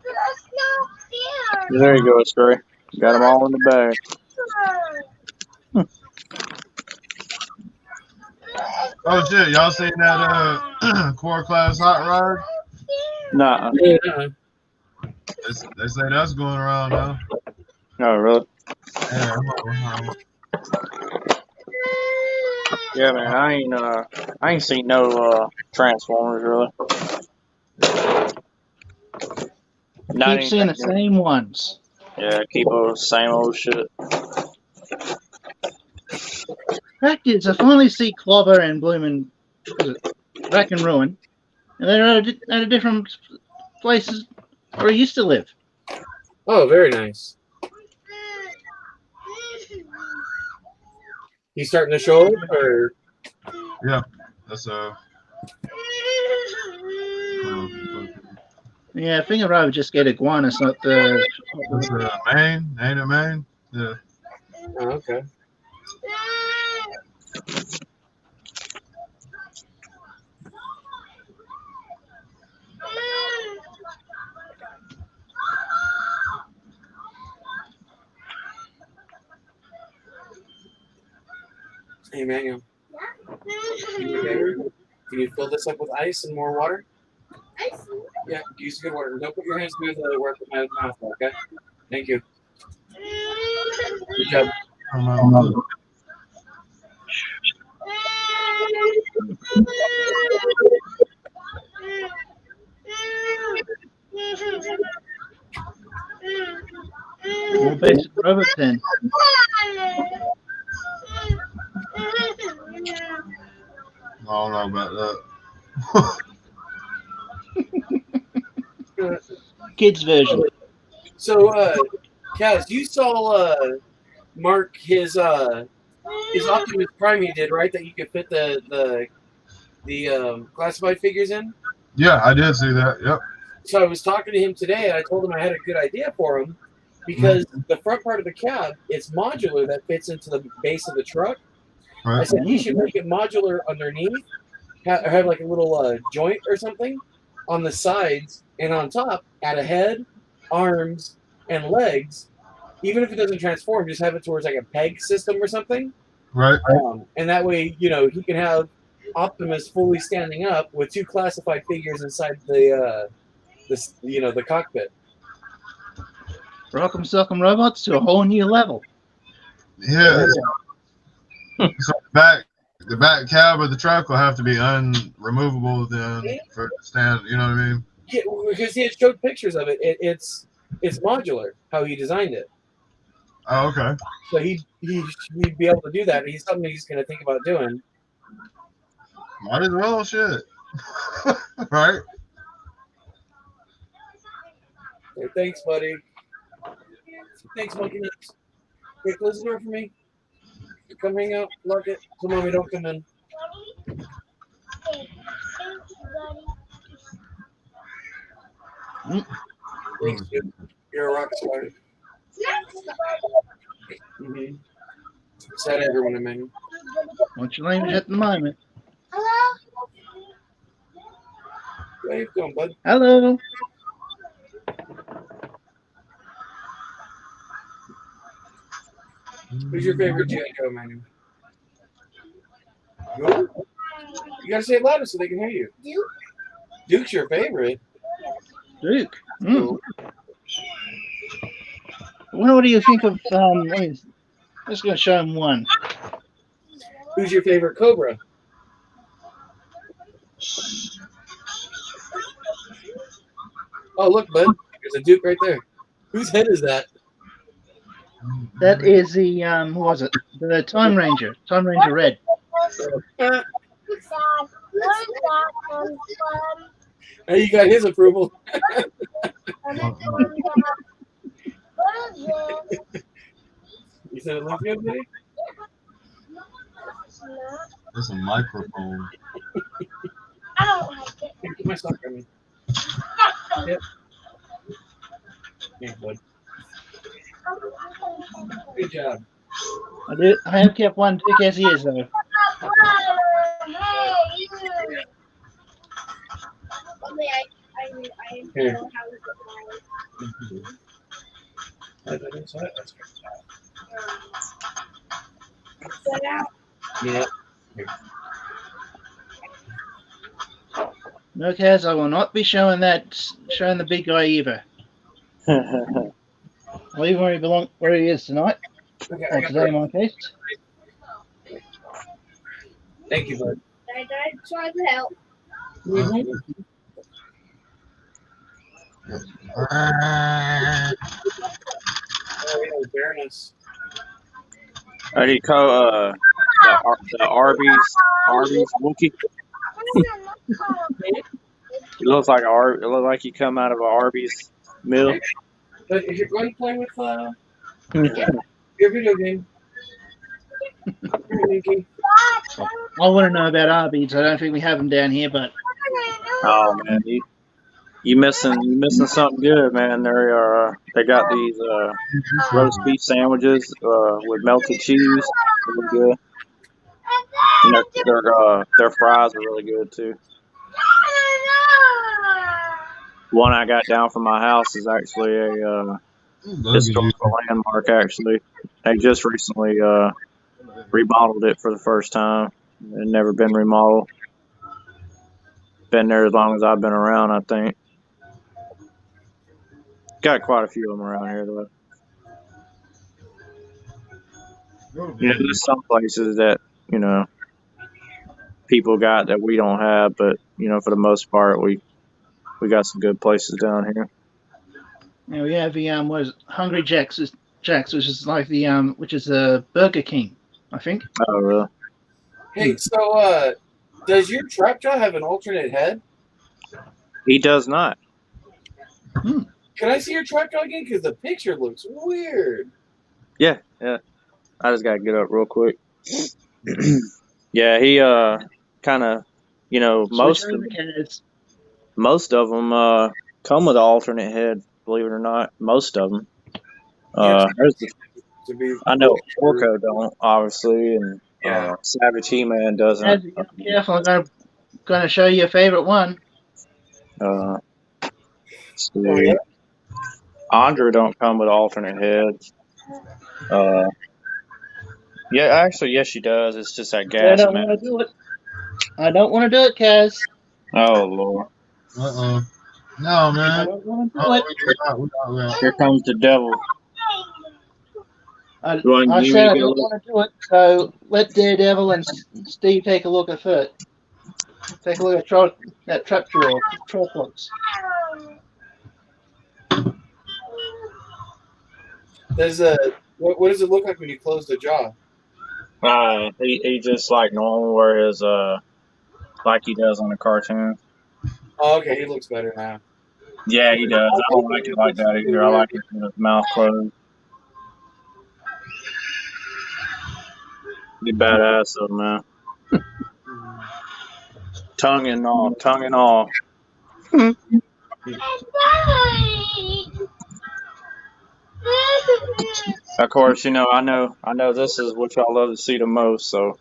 There you go, Stray. Got them all in the bag. Oh shit, y'all seen that core class hot rod? Nah. Yeah. They say that's going around now. No, really? Yeah, Yeah, man. I ain't seen no Transformers really. Keep seeing the same ones. Yeah, keep the same old shit. Fact is, I finally see Clobber and Bloomin' Rack and Ruin, and they're at a different places where he used to live. Oh, very nice. He's starting to show up, or yeah, that's Yeah, I think I'd rather just get Iguanas, not the. That's Maine, ain't it Maine? Yeah. Oh, okay. Hey, Manuel. Can you fill this up with ice and more water? Ice? Yeah, use good water. Don't put your hands near the work with my mouth, okay? Thank you. Good job. More basic robot then. I don't know about that. Kids version. So, Kaz, you saw Mark his Optimus Prime he did, right? That you could fit the classified figures in. Yeah, I did see that. Yep. So I was talking to him today, and I told him I had a good idea for him because the front part of the cab it's modular that fits into the base of the truck. Right. I said he should make it modular underneath, have like a little joint or something on the sides, and on top add a head, arms, and legs. Even if it doesn't transform, just have it towards like a peg system or something. Right. And that way, he can have Optimus fully standing up with two classified figures inside the cockpit. Rock'em Sock'em Robots to a whole new level. Yeah. So the back cab of the truck will have to be unremovable then for stand. You know what I mean? Yeah, because he had showed pictures of it. It's modular how he designed it. Oh, okay. So he'd be able to do that. He's something he's going to think about doing. Might as well, shit. Right? Hey, thanks, buddy. Thanks, Monkey Nuts. Hey, close the door for me. Come hang out. Lock it. So mommy don't come in. Thanks, dude. You're a rock star. Mm-hmm. Said everyone, I mean. What's your language at the moment? Where you going, bud? Hello. Who's your favorite G.I. Joe, Manu? You gotta say it louder so they can hear you. Duke. Duke's your favorite. Duke. What do you think of let's go show him one. Who's your favorite Cobra? Oh, look, bud. There's a Duke right there. Whose head is that? That is the who was it? The Time Ranger. Time Ranger Red. Hey, you got his approval. You said it looks good, buddy? There's a microphone. I don't like it. Here, put my sock on me. Yep. Yeah, bud. Good job. I have kept one Duke as he is though. Hey, you. I Here. know how to set out. Yeah. No, Kaz, I will not be showing the big guy either. I'll leave him where he is tonight. Okay, Or today in my case. Thank you, bud. I tried to help. Fairness. How do you call the Arby's Wookie? It looks like it looks like you come out of an Arby's meal. But if you're going to play with your video game, I want to know about Arby's. I don't think we have them down here, but Oh man, you missing something good, man. They got these roast beef sandwiches with melted cheese, really good. And their fries are really good too. One I got down from my house is actually a historical landmark. Actually, they just recently remodeled it for the first time. It had never been remodeled. Been there as long as I've been around, I think. Got quite a few of them around here, though. There's some places that, people got that we don't have, but, for the most part, we got some good places down here. Yeah, we have the Hungry Jack's, which is like which is a Burger King, I think. Oh, really? Hey, so does your trap jaw have an alternate head? He does not. Can I see your trap jaw again? Because the picture looks weird. Yeah. I just gotta get up real quick. Yeah, he kind of, most of them come with an alternate head. Believe it or not, most of them. I know Orko don't, obviously, and Savage He-Man doesn't. Careful, I'm going to show you a favorite one. See. Andra don't come with alternate heads. Yeah, actually, yes, she does. It's just that gas. I don't want to do it. I don't want to do it, Kaz. Oh, Lord. Uh-oh. No, man. I won't do Oh, it. we out. Here comes the devil. I You need said to I get a don't look? want to do it, so let Daredevil and Steve take a look at it. Take a look at that trap drawer, Trollpox. What does it look like when you close the jaw? He just like normal, where his like he does on the cartoon. Oh, okay, he looks better now. Yeah, he does. I don't like it like that either. I like it with his mouth closed. Be badass though, man. Tongue and all. Of course, I know this is what y'all love to see the most, so.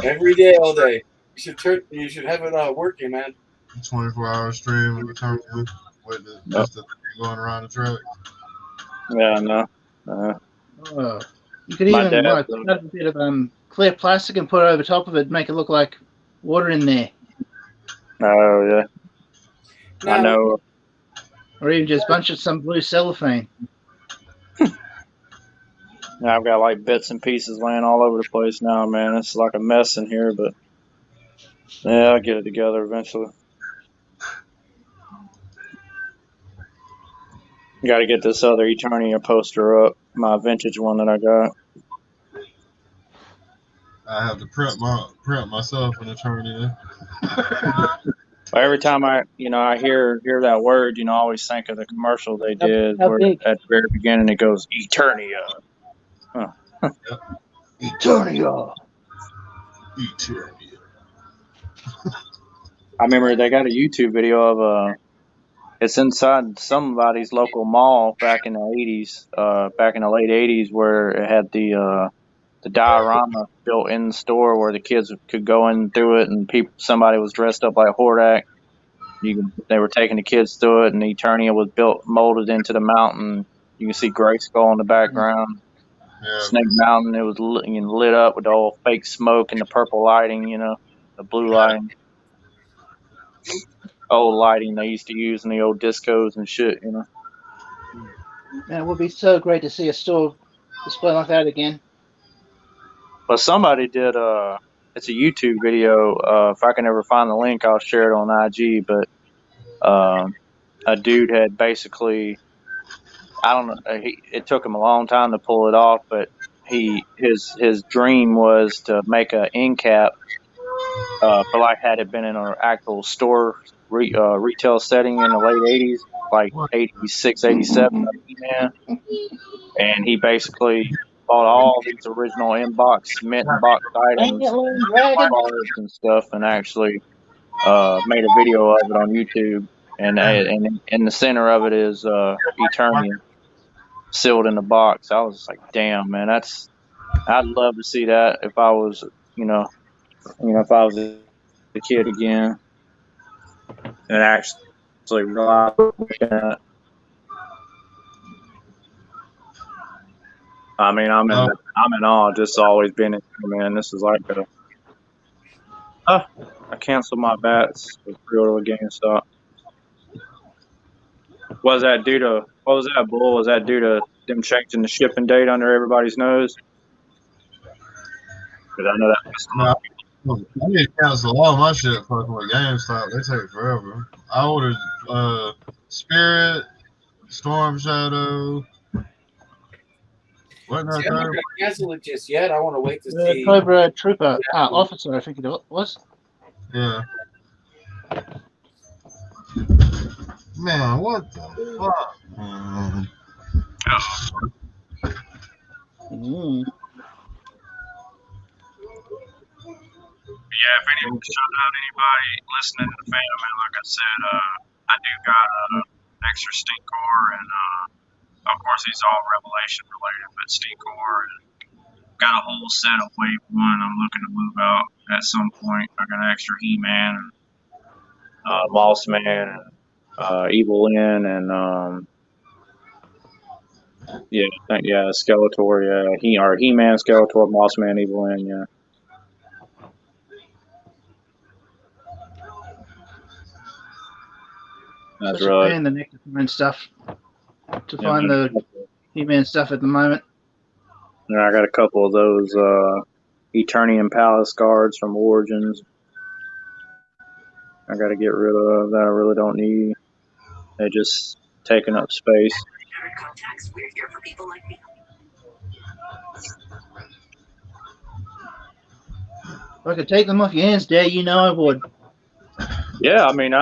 Every day, all day. You should have it working, man. 24-hour stream of Eternia with just the thing going around the track. Yeah, no. You could My even dad, cut a bit of clear plastic and put it over top of it, make it look like water in there. Oh yeah. No. I know. Or even just bunch of some blue cellophane. Yeah, I've got like bits and pieces laying all over the place now, man. It's like a mess in here, but yeah, I'll get it together eventually. Got to get this other Eternia poster up, my vintage one that I got. I have to prep myself an Eternia. But every time I hear that word, I always think of the commercial they did How where big? at the very beginning it goes Eternia. Huh. Eternia. I remember they got a YouTube video of it's inside somebody's local mall back in the 80s, back in the late 80s, where it had the diorama built in the store where the kids could go in through it, and somebody was dressed up like Hordak. They were taking the kids through it, and Eternia was molded into the mountain. You can see Grayskull in the background. Yeah. Snake Mountain, it was lit up with the old fake smoke and the purple lighting, the blue lighting. Old lighting they used to use in the old discos and shit, Man, it would be so great to see a store display like that again. But somebody did it's a YouTube video. If I can ever find the link, I'll share it on IG. But a dude had basically, I don't know, it took him a long time to pull it off, but his dream was to make an end cap for like had it been in an actual store retail setting in the late 80s, like 86, 87, and he basically bought all these original inbox mint and box items and stuff, and actually made a video of it on YouTube. And in the center of it is Eternia sealed in the box. I was like, damn, man, I'd love to see that if I was, if I was a kid again and actually realize that. I mean, I'm in awe. Just always been in, man. This is like I canceled my bats with pre-order with GameStop. Was that due to what was that bull? Was that due to them changing the shipping date under everybody's nose? Because I know that. I need to cancel all my shit fucking with GameStop. They take forever. I ordered Spirit, Storm Shadow. I'm not going to cancel it just yet. I want to wait to see. Cobra Trooper officer, I think it was. Yeah. Man, what the fuck? Yeah, if anyone shout out anybody listening to the fan, man, like I said, I do got extra Stinkor, and of course these all Revelation related, but Stinkor, and got a whole set of Wave 1 I'm looking to move out at some point. I got an extra He-Man, and Moss Man, and Evil Lyn, and Skeletor, yeah, He-Man, Skeletor, Moss Man, Evil Lyn, yeah. That's such a right. pain in the neck to find stuff. To Yeah, find man. the He-Man stuff at the moment. Yeah, I got a couple of those Eternian Palace guards from Origins. I got to get rid of that. I really don't need. They just taking up space. If I could take them off your hands, Dad, you know I would. Yeah, I mean,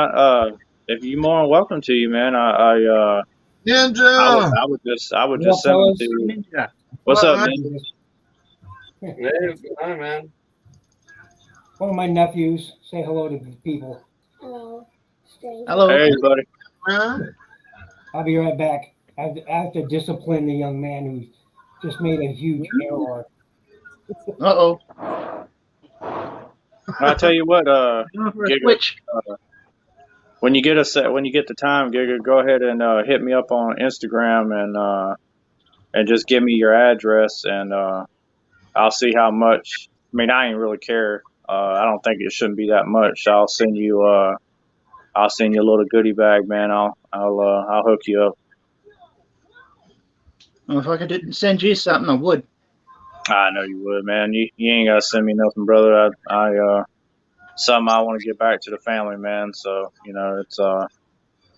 if you more than welcome to you, man. I Ninja! would just What up, send them fellas? to you. Ninja. What's What, up, man? man? Hey, what's going on, man? One of my nephews. Say hello to the people. Hello. Stay. Hello. Hey, buddy. Man? I'll be right back. I have to discipline the young man who just made a huge error. Uh-oh. I tell you what, Going for a Giga, switch. when you get the time, Giga, go ahead and hit me up on Instagram and just give me your address and I'll see how much. I mean, I ain't really care. I don't think it shouldn't be that much. I'll send you a little goodie bag, man. I'll hook you up. Well, if I could send you something, I would. I know you would, man. You ain't gotta send me nothing, brother. I something I want to get back to the family, man. So it's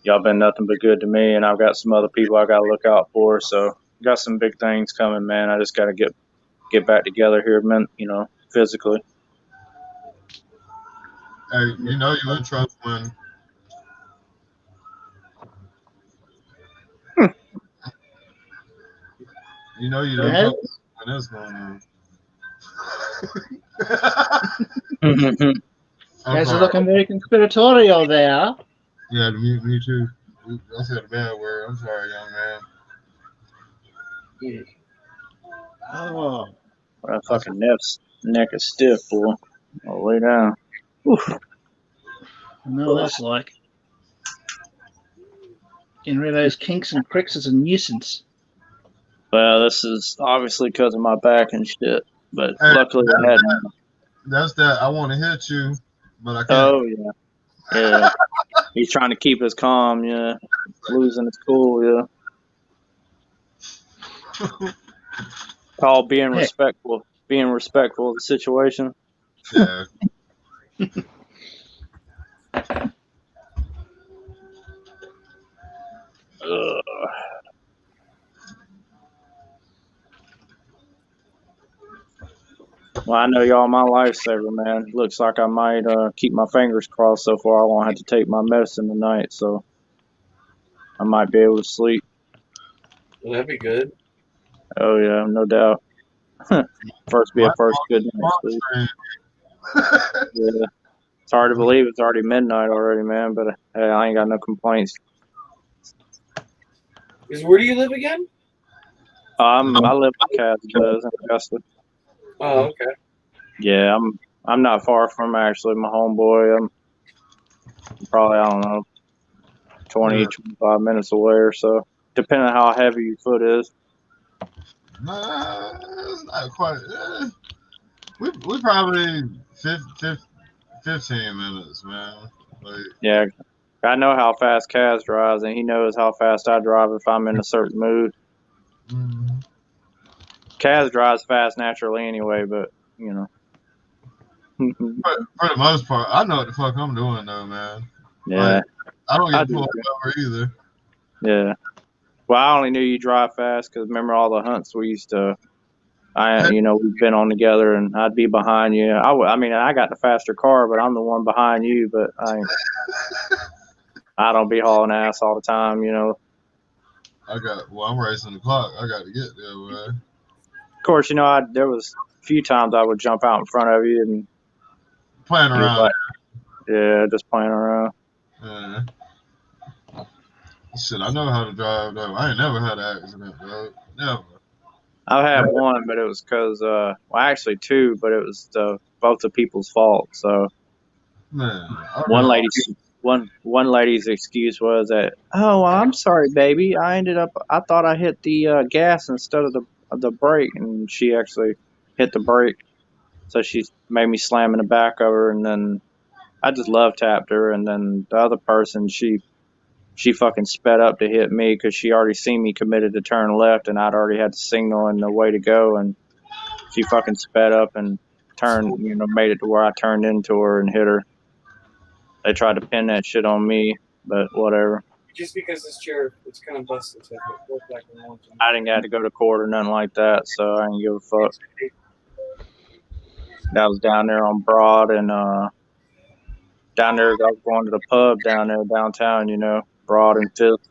y'all been nothing but good to me, and I've got some other people I gotta look out for. So got some big things coming, man. I just gotta get back together here, man. Physically. Hey, you know you're in trouble when you know you're in Yeah. trouble when that's going on. You I'm guys are sorry. looking very conspiratorial there. Yeah, me too. I said a bad word. I'm sorry, young man. Oh. That fucking neck is stiff, boy. I'll lay down. Oof. I know what that's like. Getting rid of those kinks and cricks is a nuisance. Well, this is obviously because of my back and shit, but Hey, luckily I hadn't. That's that. I want to hit you, but I can't. Oh yeah. He's trying to keep us calm, yeah. Losing his cool, yeah. Called being respectful. Being respectful of the situation. Yeah. Well, I know y'all my lifesaver, man. Looks like I might keep my fingers crossed so far I won't have to take my medicine tonight, so I might be able to sleep. Well, that'd be good. Oh yeah, no doubt. First good night's sleep. Yeah. It's hard to believe it's already midnight already, man, but hey, I ain't got no complaints. Where do you live again? I live in Casablanca in Augusta. Oh, okay. Yeah, I'm not far from actually my homeboy. I'm probably, I don't know, 25 minutes away or so, depending on how heavy your foot is. Nah, it's not quite. We probably 15 minutes, man. Like, Yeah, I know how fast Kaz drives, and he knows how fast I drive if I'm in a certain mood. mm-hmm. Kaz drives fast naturally anyway, but For the most part, I know what the fuck I'm doing though, man. Yeah, like, I don't I get do pulled too. over either. Yeah. Well, I only knew you drive fast because remember all the hunts we used to. We've been on together, and I'd be behind you. I mean, I got the faster car, but I'm the one behind you. But I don't be hauling ass all the time, I'm racing the clock. I got to get there, man. Of course, there was a few times I would jump out in front of you and Playing around. Yeah, just playing around. Yeah. Shit, I know how to drive though. I ain't never had an accident, bro. Never. I've had one, but it was because, actually two, but it was both the people's fault. So Man, one lady's excuse was that, oh, well, I'm sorry, baby. I thought I hit the gas instead of the brake, and she actually hit the brake. So she made me slam in the back of her, and then I just love tapped her, and then the other person, she she fucking sped up to hit me because she already seen me committed to turn left, and I'd already had the signal and the way to go, and she fucking sped up and turned, made it to where I turned into her and hit her. They tried to pin that shit on me, but whatever. Just because this chair, it's kind of busted, so if it goes back and forth. I didn't have to go to court or nothing like that, so I didn't give a fuck. That was down there on Broad and down there. I was going to the pub down there downtown, Broad and Fifth.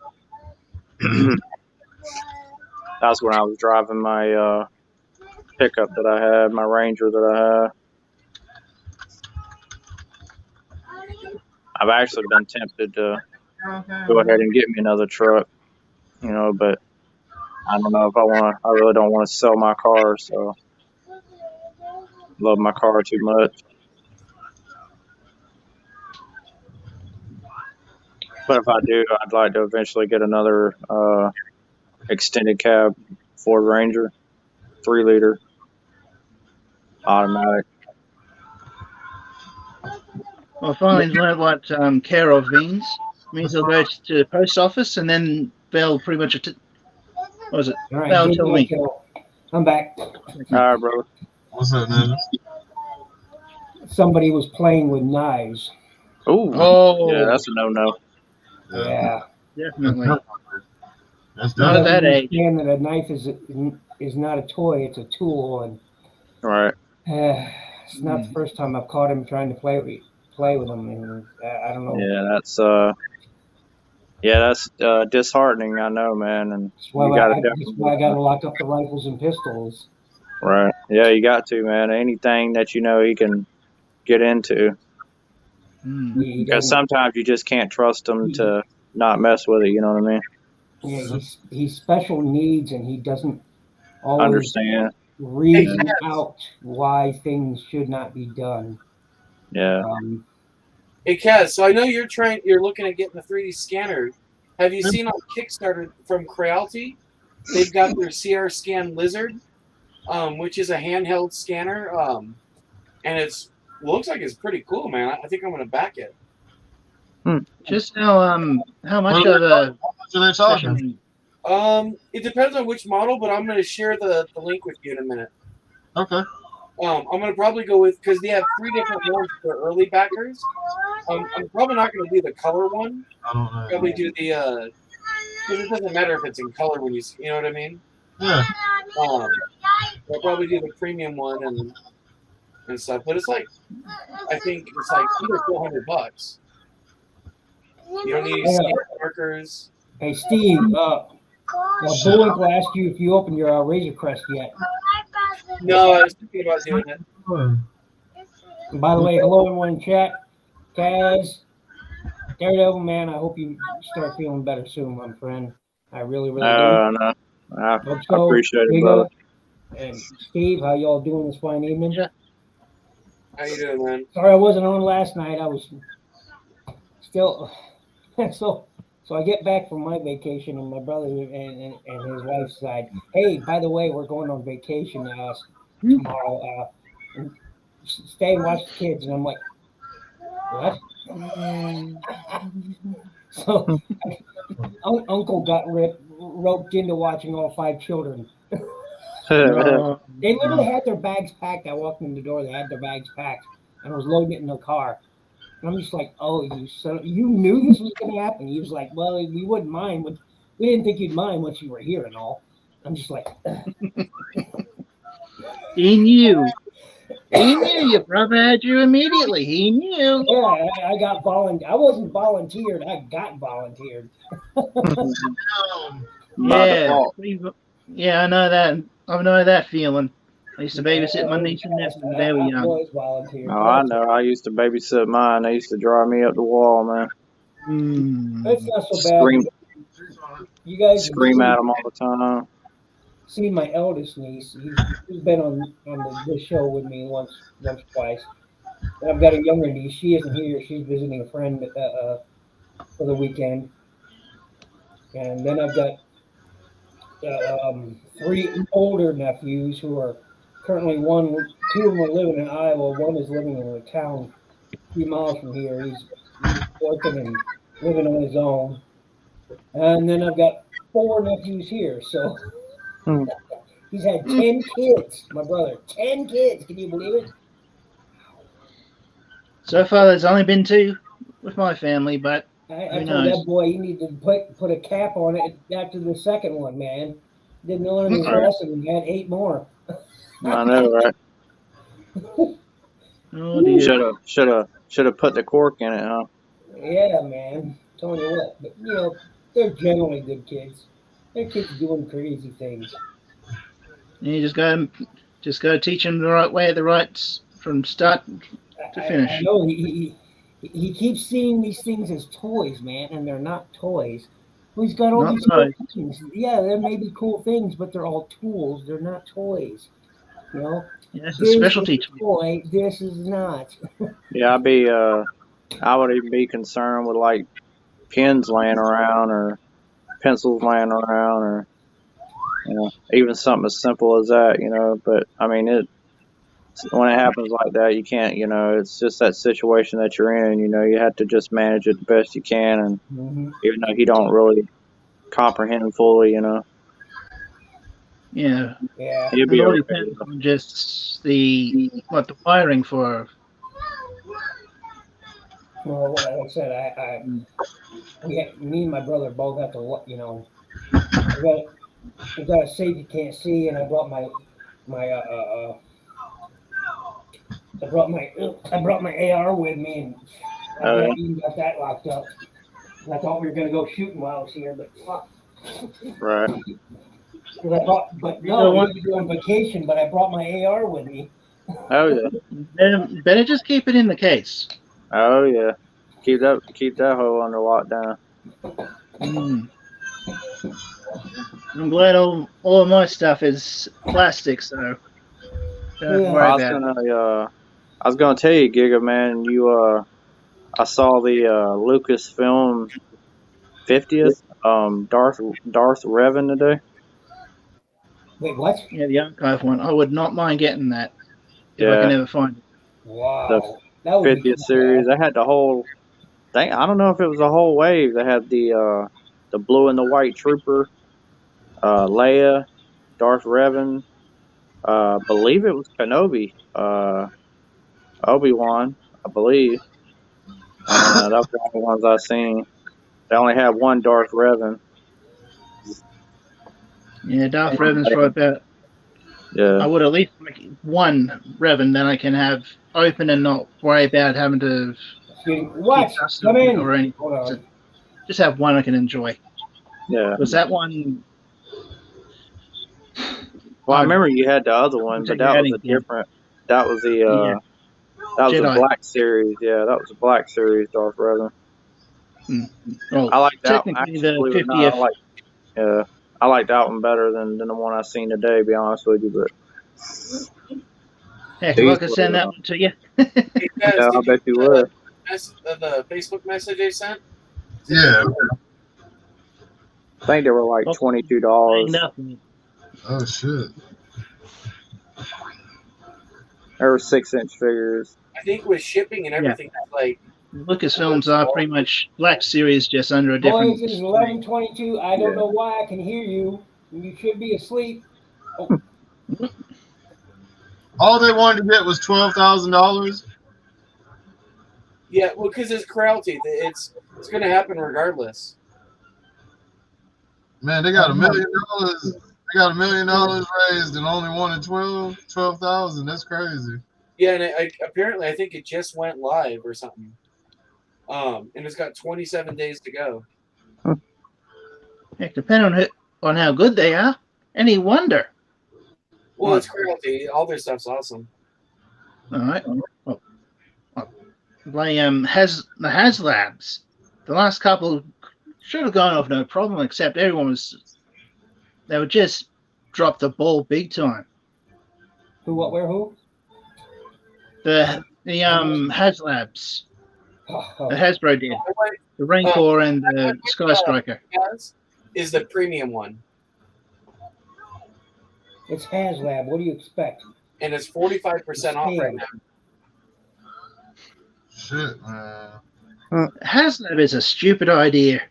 That's when I was driving my pickup that I had, my Ranger that I had. I've actually been tempted to go ahead and get me another truck, but I don't know if I really don't want to sell my car, so I love my car too much. But if I do, I'd like to eventually get another extended cab Ford Ranger, 3-liter, automatic. Well, I finally learned what care of means. It means they'll go to the post office and then they'll pretty much, what was it? All right, They'll good tell deal, me. Carol. I'm back. All right, brother. What's up, man? Somebody was playing with knives. Oh, yeah, that's a no-no. Yeah. Definitely. That's Not at that age. Understand that a knife is not a toy; it's a tool, and Right. it's not the first time I've caught him trying to play with them, and I don't know. Yeah, that's disheartening. I know, man, and That's why you got to that's why I got to lock up the rifles and pistols. Right. Yeah, you got to, man. Anything that he can get into. Because sometimes you just can't trust him to not mess with it. You know what I mean? Yeah, he's special needs, and he doesn't always Understand. reason out why things should not be done. Yeah. Hey, Kaz, so I know you're looking at getting the 3D scanner. Have you seen on Kickstarter from Creality? They've got their CR Scan Lizard, which is a handheld scanner, and looks like it's pretty cool, man. I think I'm gonna back it. Just how much of a talking? It depends on which model, but I'm gonna share the link with you in a minute. Okay. I'm gonna probably go with, because they have 3 different ones for early backers. I'm probably not gonna do the color one. I don't know. Probably do the because it doesn't matter if it's in color when you know what I mean. Yeah. I'll probably do the premium one and stuff, but I think it's like under $400. You don't need any markers. Hey, Steve, Bullwinkle asked you if you opened your Razor Crest yet. No, I was thinking about doing it. And by the way, hello everyone in chat. Kaz, Daredevil, man, I hope you start feeling better soon, my friend. I really, really do. No. I So, appreciate it, Big brother. O and Steve, how y'all doing this fine evening? How you doing, man? Sorry I wasn't on last night. I was still so I get back from my vacation, and my brother and his wife's side, hey, by the way, we're going on vacation tomorrow. Stay and watch the kids. And I'm like, what? So Uncle got roped into watching all 5 children. They literally had their bags packed. I walked in the door, they had their bags packed, and I was loading it in the car. And I'm just like, oh, you knew this was going to happen. He was like, well, we wouldn't mind, but we didn't think you'd mind once you were here and all. I'm just like, he knew. He knew your brother had you immediately. He knew. Yeah, I got volunteered. I wasn't volunteered. I got volunteered. Yeah, I know that. I know that feeling. I used to babysit my niece and nephew when they were young. Oh, I know. I used to babysit mine. They used to drive me up the wall, man. That's not so bad. You guys scream at them all the time. See my eldest niece. He's been on this show with me once, twice. And I've got a younger niece. She isn't here. She's visiting a friend for the weekend. And then I've got 3 older nephews who are currently 2 of them are living in Iowa. One is living in a town 3 miles from here. He's working and living on his own. And then I've got 4 nephews here, so Hmm. he's had 10 kids. My brother, 10 kids. Can you believe it? So far, there's only been 2 with my family, but I who told that knows? boy you need to put a cap on it after the second one, man. Didn't learn his Right. lesson and had 8 more. I know, right? Oh dear. Should have put the cork in it, huh? Yeah, man. Telling you what, but you know, they're generally good kids. They're kids doing crazy things. You just gotta teach them the right way, the rights from start to I finish. know he keeps seeing these things as toys, man, and they're not toys. Well, he's got all Not these cool right. things. Yeah, there may be cool things, but they're all tools. They're not toys. You know, Yeah, it's a this is specialty a toy. This is not. Yeah, I would even be concerned with like pens laying around or pencils laying around or even something as simple as that, But I mean, when it happens like that, you can't, it's just that situation that you're in. You have to just manage it the best you can, and Mhm. even though you don't really comprehend fully, Yeah. Yeah. you'll It be all okay. depends on just the wiring for. Well, like I said, me and my brother both have to, we got a safe you can't see, and I brought my I brought my AR with me, and I Oh, got even got that locked up. And I thought we were gonna go shooting while I was here, but fuck. right. 'Cause I thought, but You know no, what? we were on vacation, but I brought my AR with me. Oh yeah. Better just keep it in the case. Oh yeah. Keep that hole under lockdown. Mm. I'm glad all of my stuff is plastic, so don't have to Yeah. worry I was about it. gonna tell you, Giga man, I saw the Lucasfilm 50th Darth Revan today. Wait, what? Yeah, the archive one. I would not mind getting that if I can Yeah, ever find it. the Wow, that would be 50th cool, series. man. They had the whole thing. I don't know if it was a whole wave. They had the blue and the white trooper, Leia, Darth Revan. Believe it was Kenobi, Obi-Wan, I believe. And that was the only ones I seen. They only had one Darth Revan. Yeah, Darth Revan's for about. Yeah. I would at least like one Revan, then I can have open and not worry about having to What? keep dust Come on it in. or anything. Hold on. Just have one I can enjoy. Yeah. Was that one? Well, I I remember you had the other one, but that was a exaggerating. Yeah, different. That was yeah. that was a Jedi. Black Series. Yeah, that was a Black Series Darth Revan. Well, I like that one. technically Actually, the believe it or not, 50th. I like that one better than the one I seen today. To be honest with you, but Heck, if I these could send were. that one to you. Hey, guys, Yeah, I did you bet you would. the Facebook message I sent? Yeah. I think they were like $22. Oh shit. They were 6-inch figures. I think with shipping and Yeah. everything, that's like Lucasfilms are pretty much Black Series, just under a different. Boys, it is 11:22. I don't know why I can hear you. You should be asleep. Oh. All they wanted to get was $12,000. yeah, well, because it's cruelty. It's going to happen regardless. Man, they got $1 million. They got $1 million raised and only wanted 12,000. That's crazy. Yeah, and apparently I think it just went live or something. And it's got 27 days to go. Heck, depending on how good they are, any wonder. Well, it's cruelty. All their stuff's awesome. All right. Well, they has the HasLabs. The last couple should have gone off no problem, except they would just drop the ball big time. Who, what, where, who? The HasLabs. The Hasbro did. The Rancor and the Sky Striker. Is the premium one. It's HasLab. What do you expect? And it's 45% off right now. Shit, man. HasLab is a stupid idea.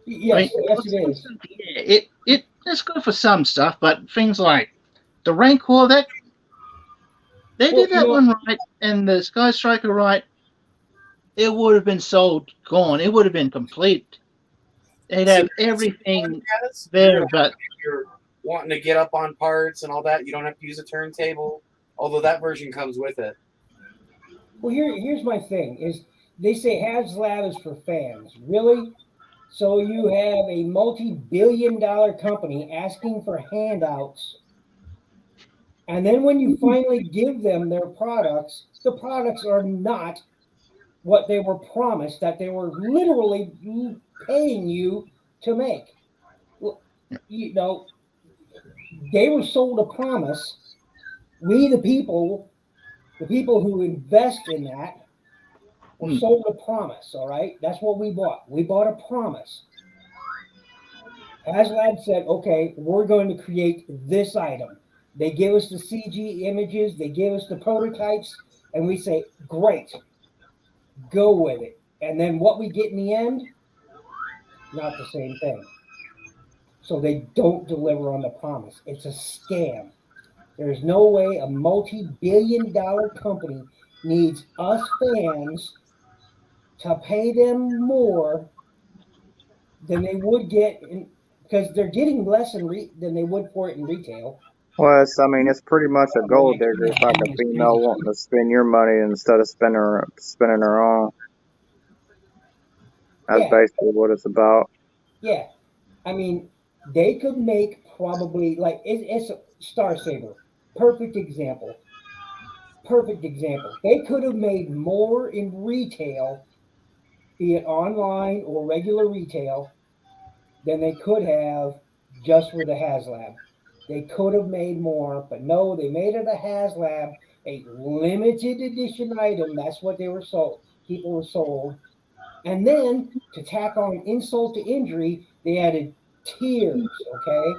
Yes, yes, it is. Yeah, it's good for some stuff, but things like the Rancor, that they Well, did that one right, and the Sky Striker right, it would have been sold, gone. It would have been complete. They'd have everything there, but you're wanting to get up on parts and all that, you don't have to use a turntable. Although that version comes with it. Well, here's my thing: is they say HasLab is for fans, really? So you have a multi-billion-dollar company asking for handouts, and then when you finally give them their products, the products are not what they were promised that they were literally paying you to make. Well, you know, they were sold a promise. We, the people who invest in that, were sold a promise. All right, that's what we bought. We bought a promise. HasLab said, "Okay, we're going to create this item." They give us the CG images, they give us the prototypes, and we say, "Great, go with it." And then what we get in the end, not the same thing. So they don't deliver on the promise. It's a scam. There's no way a multi-billion-dollar company needs us fans to pay them more than they would get because they're getting less than they would for it in retail. Well, it's pretty much a gold digger. It's like a female wanting to spend your money instead of spending her own. That's basically what it's about. Yeah, I mean, they could make probably like it's a Star Saber, perfect example. Perfect example. They could have made more in retail, be it online or regular retail, than they could have just for the HasLab. They could have made more, but no, they made it a HasLab, a limited edition item. That's what they were sold. People were sold. And then to tack on insult to injury, they added tiers, okay?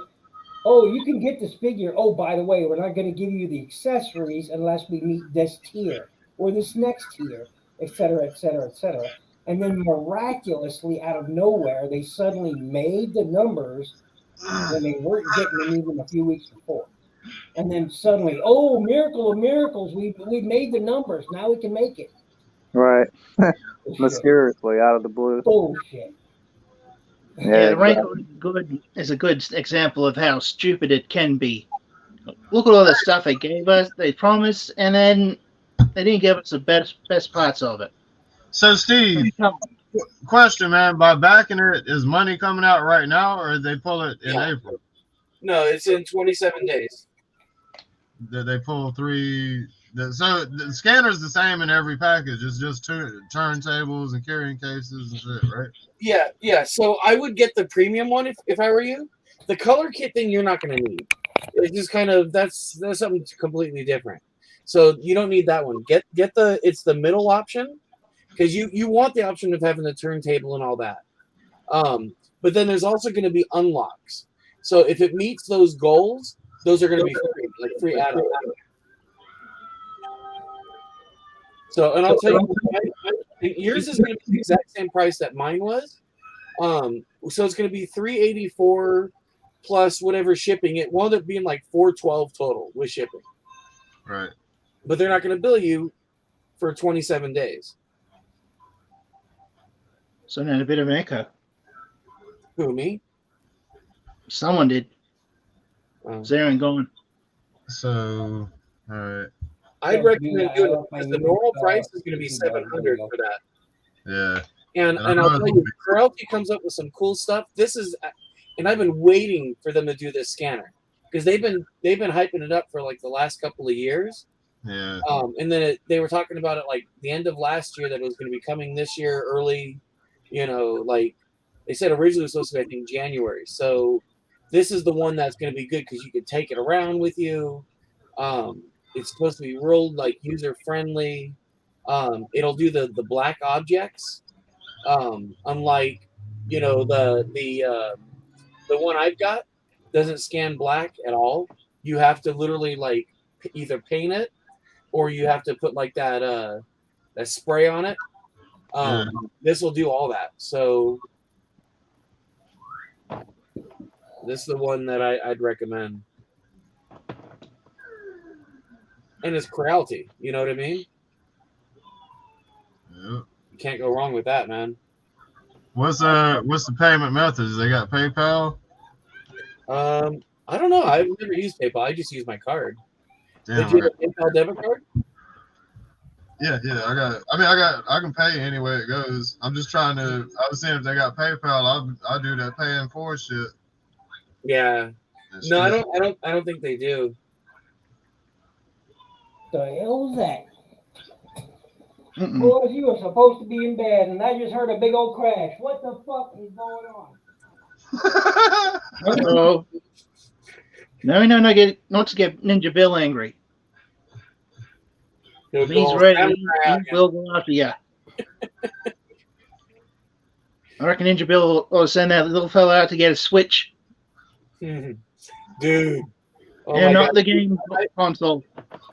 Oh, you can get this figure. Oh, by the way, we're not going to give you the accessories unless we meet this tier or this next tier, et cetera, et cetera, et cetera. And then miraculously, out of nowhere, they suddenly made the numbers when they weren't getting them even a few weeks before. And then suddenly, oh, miracle of miracles, we made the numbers. Now we can make it. Right. Mysteriously, out of the blue. Bullshit. Yeah, the Rancor is a good example of how stupid it can be. Look at all the stuff they gave us, they promised, and then they didn't give us the best parts of it. So, Steve, question, man. By backing it, is money coming out right now, or did they pull it in April? No, it's in 27 days. Did they pull three? So the scanner's the same in every package. It's just two turntables and carrying cases and shit, right? Yeah. So I would get the premium one if I were you. The color kit thing you're not going to need. It's just kind of that's something completely different. So you don't need that one. Get it's the middle option because you want the option of having the turntable and all that. But then there's also going to be unlocks. So if it meets those goals, those are going to be free, like free add-ons. So, and I'll tell you, yours is going to be the exact same price that mine was. So it's going to be $384 plus whatever shipping. It wound up being like $412 total with shipping. Right. But they're not going to bill you for 27 days. So then a bit of an echo. Who, me? Someone did. Zarin going. So, all right. I'd recommend doing it because the normal price is going to be $700 for that. Yeah. And I'll tell you, Corelty comes up with some cool stuff. This is, and I've been waiting for them to do this scanner because they've been hyping it up for like the last couple of years. Yeah. And then they were talking about it like the end of last year that it was going to be coming this year early. Like they said originally it was supposed to be I think January. So this is the one that's going to be good because you can take it around with you. It's supposed to be real like user friendly. It'll do the black objects. Unlike the one I've got doesn't scan black at all. You have to literally like either paint it or you have to put like that spray on it. This will do all that. So This is the one that I'd recommend. And it's Creality. You know what I mean? Yeah. You can't go wrong with that, man. What's the payment methods? They got PayPal? I don't know. I've never used PayPal. I just use my card. Damn, Did you have a PayPal debit card? yeah. I can pay any way it goes. I'm just trying to. I was saying if they got PayPal, I'll do that paying for shit. Yeah. That's No, good. I don't think they do. The hell was that? Mm-mm. Boys, you were supposed to be in bed, and I just heard a big old crash. What the fuck is going on? Uh-oh. No, not to get Ninja Bill angry. He'll If go he's all ready, samurai he again. will go after you. I reckon Ninja Bill will send that little fella out to get a Switch. Dude. Oh and my not God. the game console.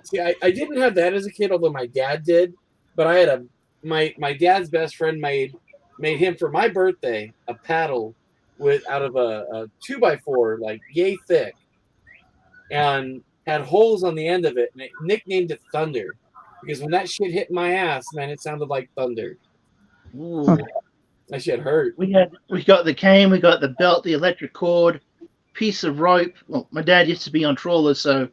See, I didn't have that as a kid, although my dad did. But I had my dad's best friend made him for my birthday a paddle out of a 2x4, like yay thick, and had holes on the end of it, and it nicknamed it Thunder, because when that shit hit my ass, man, it sounded like thunder. Ooh. That shit hurt. We got the cane, we got the belt, the electric cord, piece of rope. Well, my dad used to be on trawlers, so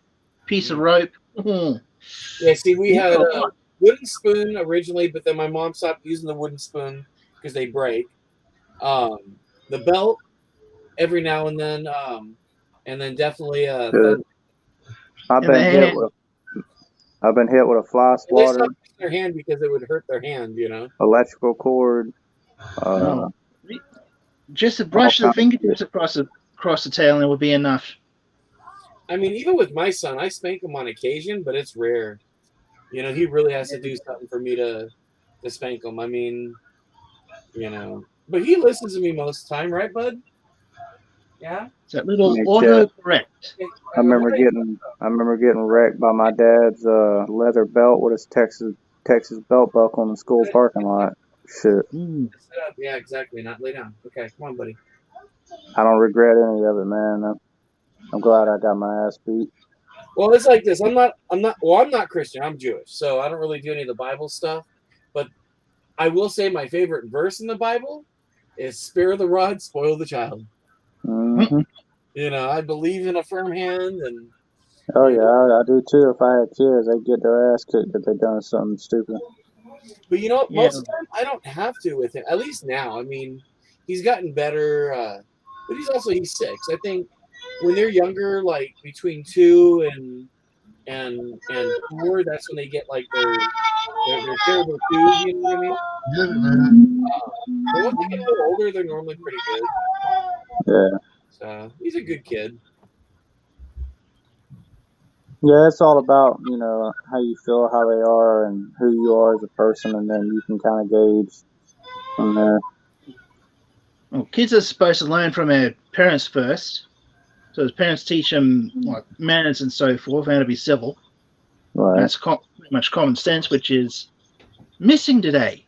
piece of rope. Yeah, see, we had a wooden spoon originally, but then my mom stopped using the wooden spoon because they break. The belt every now and then definitely Dude, I've been hit with a fly they swatter, stopped using their hand because it would hurt their hand, you know. electrical cord. Just a brush of the fingertips across the tail, and it would be enough. I mean, even with my son, I spank him on occasion, but it's rare. You know, he really has to do something for me to spank him. I mean, you know, but he listens to me most of the time, right, bud? Yeah. It's that little autocorrect. I remember getting wrecked by my dad's leather belt with his Texas belt buckle in the school parking lot. Shit. Yeah, exactly. Not lay down. Okay, come on, buddy. I don't regret any of it, man. I'm glad I got my ass beat. Well, it's like this. I'm not Christian. I'm Jewish, so I don't really do any of the Bible stuff. But I will say my favorite verse in the Bible is "Spare the rod, spoil the child." Mm-hmm. You know, I believe in a firm hand, and oh yeah, I do too. If I had kids, they'd get their ass kicked if they done something stupid. But you know, most of the time I don't have to with him. At least now. I mean, he's gotten better, but he's 6. I think when they're younger, like between 2 and 4, that's when they get like their terrible twos. You know what I mean? Get it, man. But once they get a little older, they're normally pretty good. Yeah. So he's a good kid. Yeah, it's all about, how you feel, how they are, and who you are as a person, and then you can kind of gauge from there. Well, kids are supposed to learn from their parents first. So his parents teach them manners and so forth, and how to be civil. Right. That's pretty much common sense, which is missing today.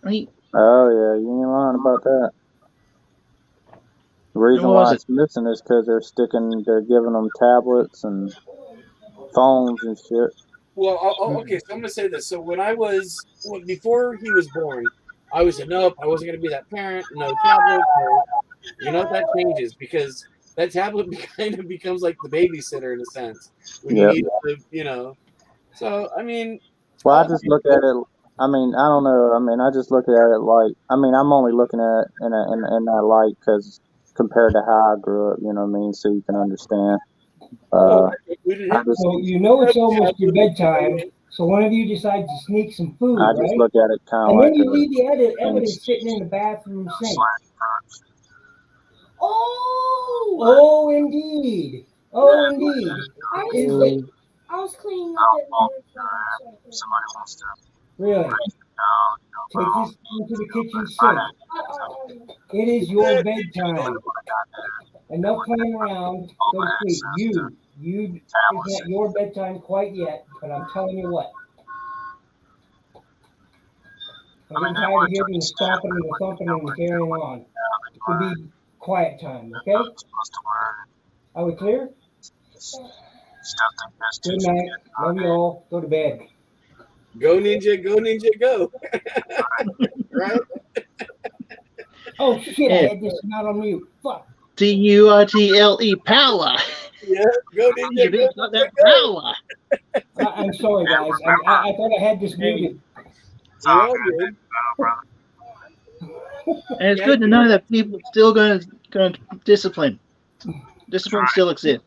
Oh yeah, you ain't lying about that. The reason why it's missing is because they're giving them tablets and phones and shit. Well, okay, so I'm gonna say this. So before he was born, I was nope, I wasn't gonna be that parent. No tablet. You know that changes because that tablet kind of becomes like the babysitter in a sense. When you need to, So I mean. Well, I just look at it. I mean, I don't know. I mean, I just look at it like. I mean, I'm only looking at it in that light because compared to how I grew up, you know what I mean. So you can understand. So it's almost your bedtime. So one of you decides to sneak some food, I just look at it kind of and like. then you leave the evidence sitting in the bathroom sink. Oh, indeed. Oh, indeed. I was cleaning up Really? Take this into the kitchen sink. It is your bedtime. Enough playing around. Go to sleep. It's not your bedtime quite yet, but I'm telling you what. I'm getting tired of hearing the stomping and the thumping and the carrying on. It could be quiet time. Okay. Are we clear? Good night. Love you all. Go to bed. Go ninja, go. Right? Oh shit! I Yeah. had this not on mute. Fuck. Turtle power. Yeah, go You ninja, got that power. I'm sorry, guys. I thought I had this muted. You're all good. And it's Yeah, good to know that people still going to discipline. Discipline still exists.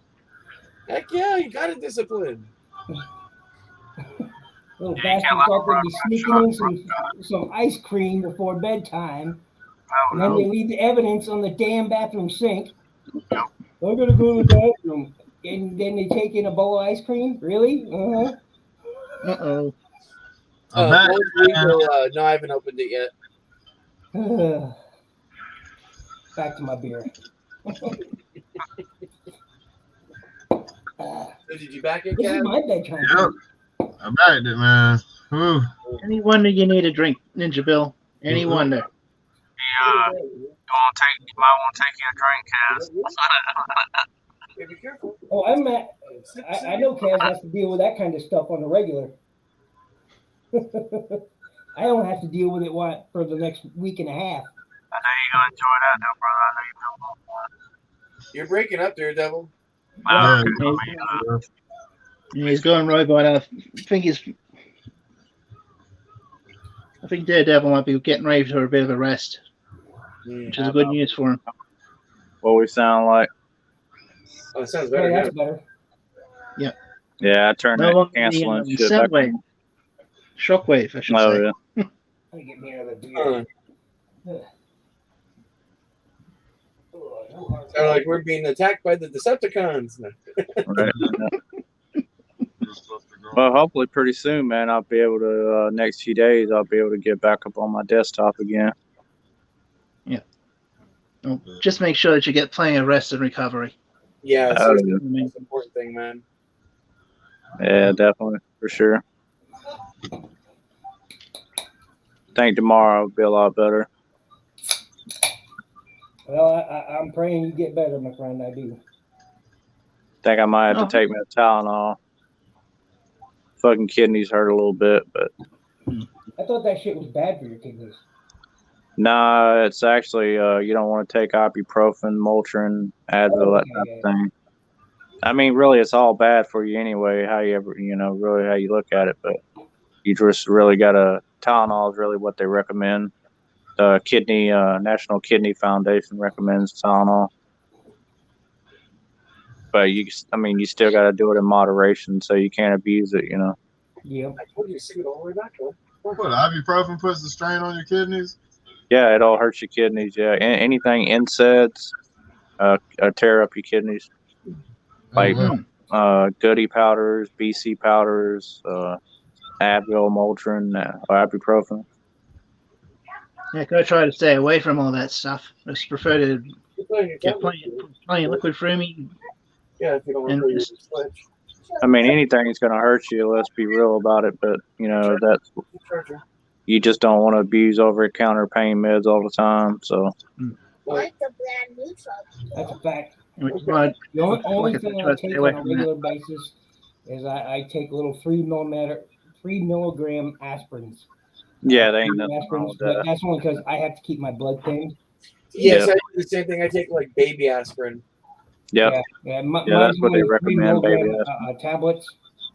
Heck yeah, you got to discipline. Little bastard thought they'd be sneaking in some ice cream before bedtime. And then they leave the evidence on the damn bathroom sink. I gotta go to the bathroom. And then they take in a bowl of ice cream? Really? Uh-huh. Uh-oh. No, I haven't opened it yet. Back to my beer. So did you back it, This is Cat? my bedtime. Yep. I backed it, man. Whew. Any wonder you need a drink, Ninja Bill. Any wonder. You might want to take you a drink, Kaz. Hey, be careful. Oh, I know Kaz has to deal with that kind of stuff on the regular. I don't have to deal with it for the next week and a half. I know you're going to enjoy that, though, brother. I know You're breaking up there, Devil. Yeah. He's going robot. I think Daredevil might be getting ready for a bit of a rest, which is good news for him. what we sound like. Oh, it sounds better. Yeah, that's better. Yep. Yeah, I turned No that longer canceling the shit back Soundwave. on. Shockwave, I should say. Oh, yeah. Let me get me another beer. Sound like we're being attacked by the Decepticons. Right. Well, hopefully pretty soon, man, I'll be able to, next few days, I'll be able to get back up on my desktop again. Yeah. Well, just make sure that you get plenty of rest and recovery. Yeah, Oh, that's yeah. the most important thing, man. Yeah, definitely, for sure. I think tomorrow will be a lot better. Well, I'm praying you get better, my friend. I do. Think I might have to take me a Tylenol. Fucking kidneys hurt a little bit, but I thought that shit was bad for your kidneys. no, it's actually you don't want to take ibuprofen, Motrin, Advil, that type of thing. I mean, really, it's all bad for you anyway. How you ever, really how you look at it, but you just really got Tylenol is really what they recommend. The National Kidney Foundation recommends Tylenol. But you still got to do it in moderation, so you can't abuse it, Yeah. I told you to see it all the way back, though. What, ibuprofen puts the strain on your kidneys? Yeah, it all hurts your kidneys. Yeah, anything NSAIDs tear up your kidneys. Like Goody powders, BC powders, Advil, Motrin, ibuprofen. Yeah, gotta try to stay away from all that stuff. Just prefer to get plenty of liquid through me. Yeah, if you don't want to switch. I mean, anything's going to hurt you. Let's be real about it. But that's you just don't want to abuse over-the-counter pain meds all the time. So. Like the brand new truck. That's a fact. The only thing I take on a regular basis is I take little 3 milligram aspirins. Yeah, they ain't nothing wrong with that. But that's only because I have to keep my blood thinned. Yes, I do the same thing. I take like baby aspirin. Yep. Yeah, that's what they recommend, baby aspirin. Tablets.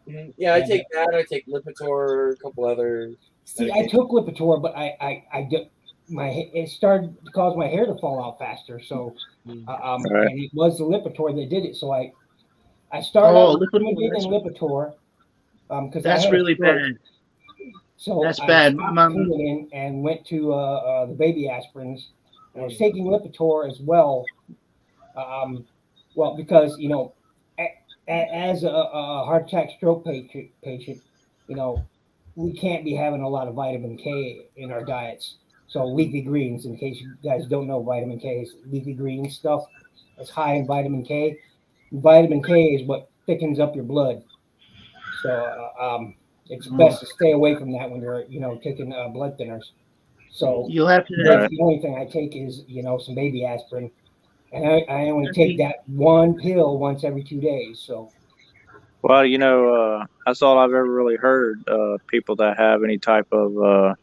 Mm-hmm. Yeah, I take that. I take Lipitor, a couple others. See, I took Lipitor, but it started to cause my hair to fall out faster. So, and it was the Lipitor that did it. So I started out with Lipitor because that's really bad. So that's bad. And went to the baby aspirins. And I was taking Lipitor as well. Because as a heart attack stroke patient, we can't be having a lot of vitamin K in our diets. So leafy greens, in case you guys don't know, vitamin K is leafy green stuff. It's high in vitamin K. Vitamin K is what thickens up your blood. So it's best to stay away from that when you're, taking blood thinners. So you'll have to. That's the only thing I take is, some baby aspirin. And I only take that one pill once every 2 days. So Well, that's all I've ever really heard. People that have any type of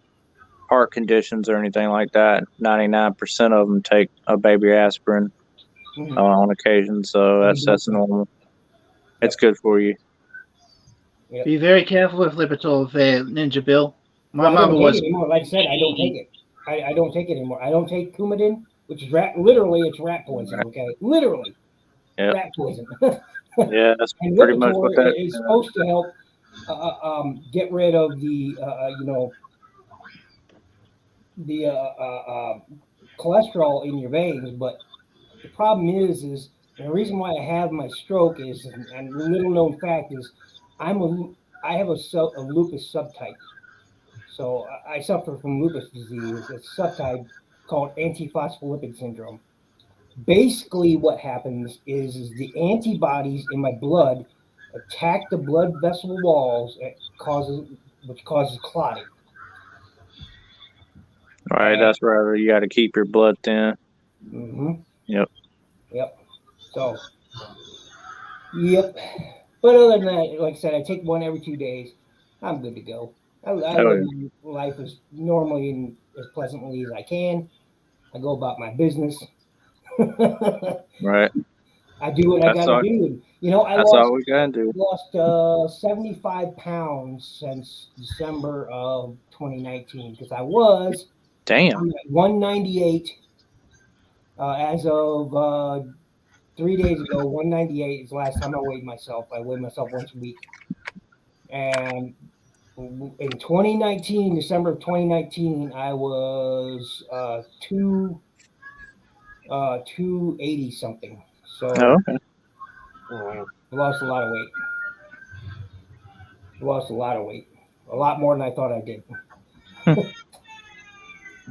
heart conditions or anything like that, 99% of them take a baby aspirin on occasion. So that's normal. It's good for you. Yep. Be very careful with Lipitor there, Ninja Bill. My Well, I mama don't was. take it anymore. Like I said, I don't take it. I don't take it anymore. I don't take Coumadin, which is literally it's rat poison. Okay, literally rat poison. Yeah, that's And pretty much what Lipitor that is supposed to help get rid of the cholesterol in your veins. But the problem is and the reason why I have my stroke is, and little known fact is, I have a lupus subtype. So I suffer from lupus disease. It's a subtype called antiphospholipid syndrome. Basically, what happens is the antibodies in my blood attack the blood vessel walls, which causes clotting. Right, that's where you got to keep your blood thin. Mm-hmm. Yep. So, yep. But other than that, like I said, I take one every 2 days. I'm good to go. I live my life as normally and as pleasantly as I can. I go about my business. Right. I do what I got to do. I that's all we can do. lost 75 pounds since December of 2019 because I was 198 as of 3 days ago. 198 is the last time I weighed myself. I weigh myself once a week. And in 2019, December of 2019, I was 280 something. So I lost a lot of weight. A lot more than I thought I did.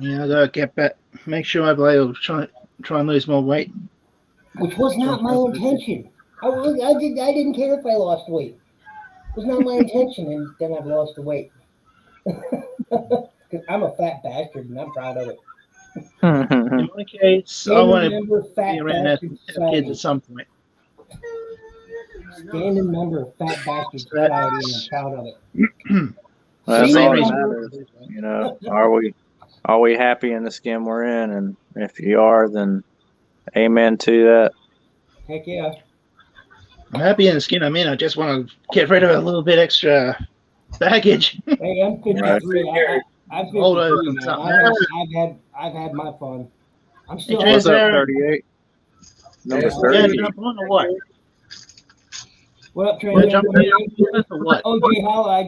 Yeah, I gotta get back. Make sure my body will try and lose more weight. Which was not my intention. I didn't care if I lost weight. It was not my intention, and then I've lost the weight. Because I'm a fat bastard, and I'm proud of it. In my case, I want to be around have kids at some point. Standing member of Fat Bastard Society, and I'm proud of it. Well, that's all that matters. Are we happy in the skin we're in? And if you are, then amen to that. Heck yeah. I'm happy in the skin I'm in. I just want to get rid of a little bit extra baggage. Hey, I'm 53. I'm 53, man. I've had my fun. I'm still. What's up, 38? Number 30. Jump on or what? What up, Trey? Oh, Jay Hall, I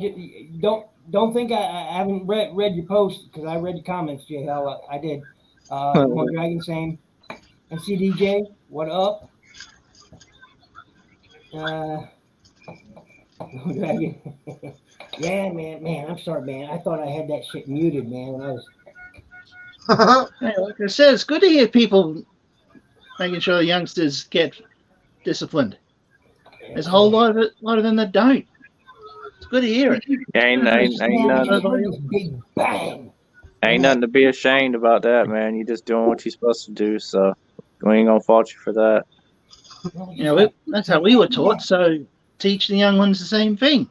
don't think I haven't read your post because I read your comments, Jay Hall. I did. Dragon saying, MCDJ, what up? Dragon. Yeah, man. I'm sorry, man. I thought I had that shit muted, man. When I was. Hey, like I said, it's good to hear people making sure the youngsters get disciplined. There's a whole lot of them that don't. It's good to hear it. Ain't nothing to be ashamed about that, man. You're just doing what you're supposed to do, so we ain't gonna fault you for that. That's how we were taught. So teach the young ones the same thing.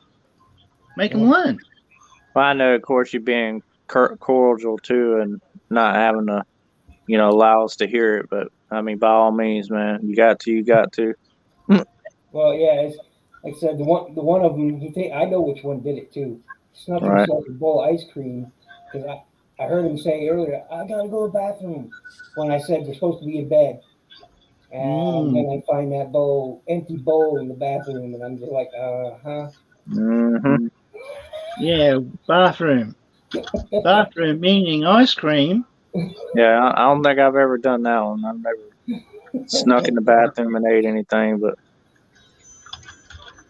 Make them learn. Well, I know, of course, you're being cordial too, and not having to, allow us to hear it. But I mean, by all means, man, you got to. Well, yeah, it's, like I said, the one of them. I know which one did it too. Snuck himself a bowl of ice cream because I heard him say earlier, "I gotta go to the bathroom." When I said they're supposed to be in bed, and then I find that empty bowl in the bathroom, and I'm just like, Mm-hmm. Yeah, bathroom. Bathroom meaning ice cream. Yeah, I don't think I've ever done that one. I've never snuck in the bathroom and ate anything, but.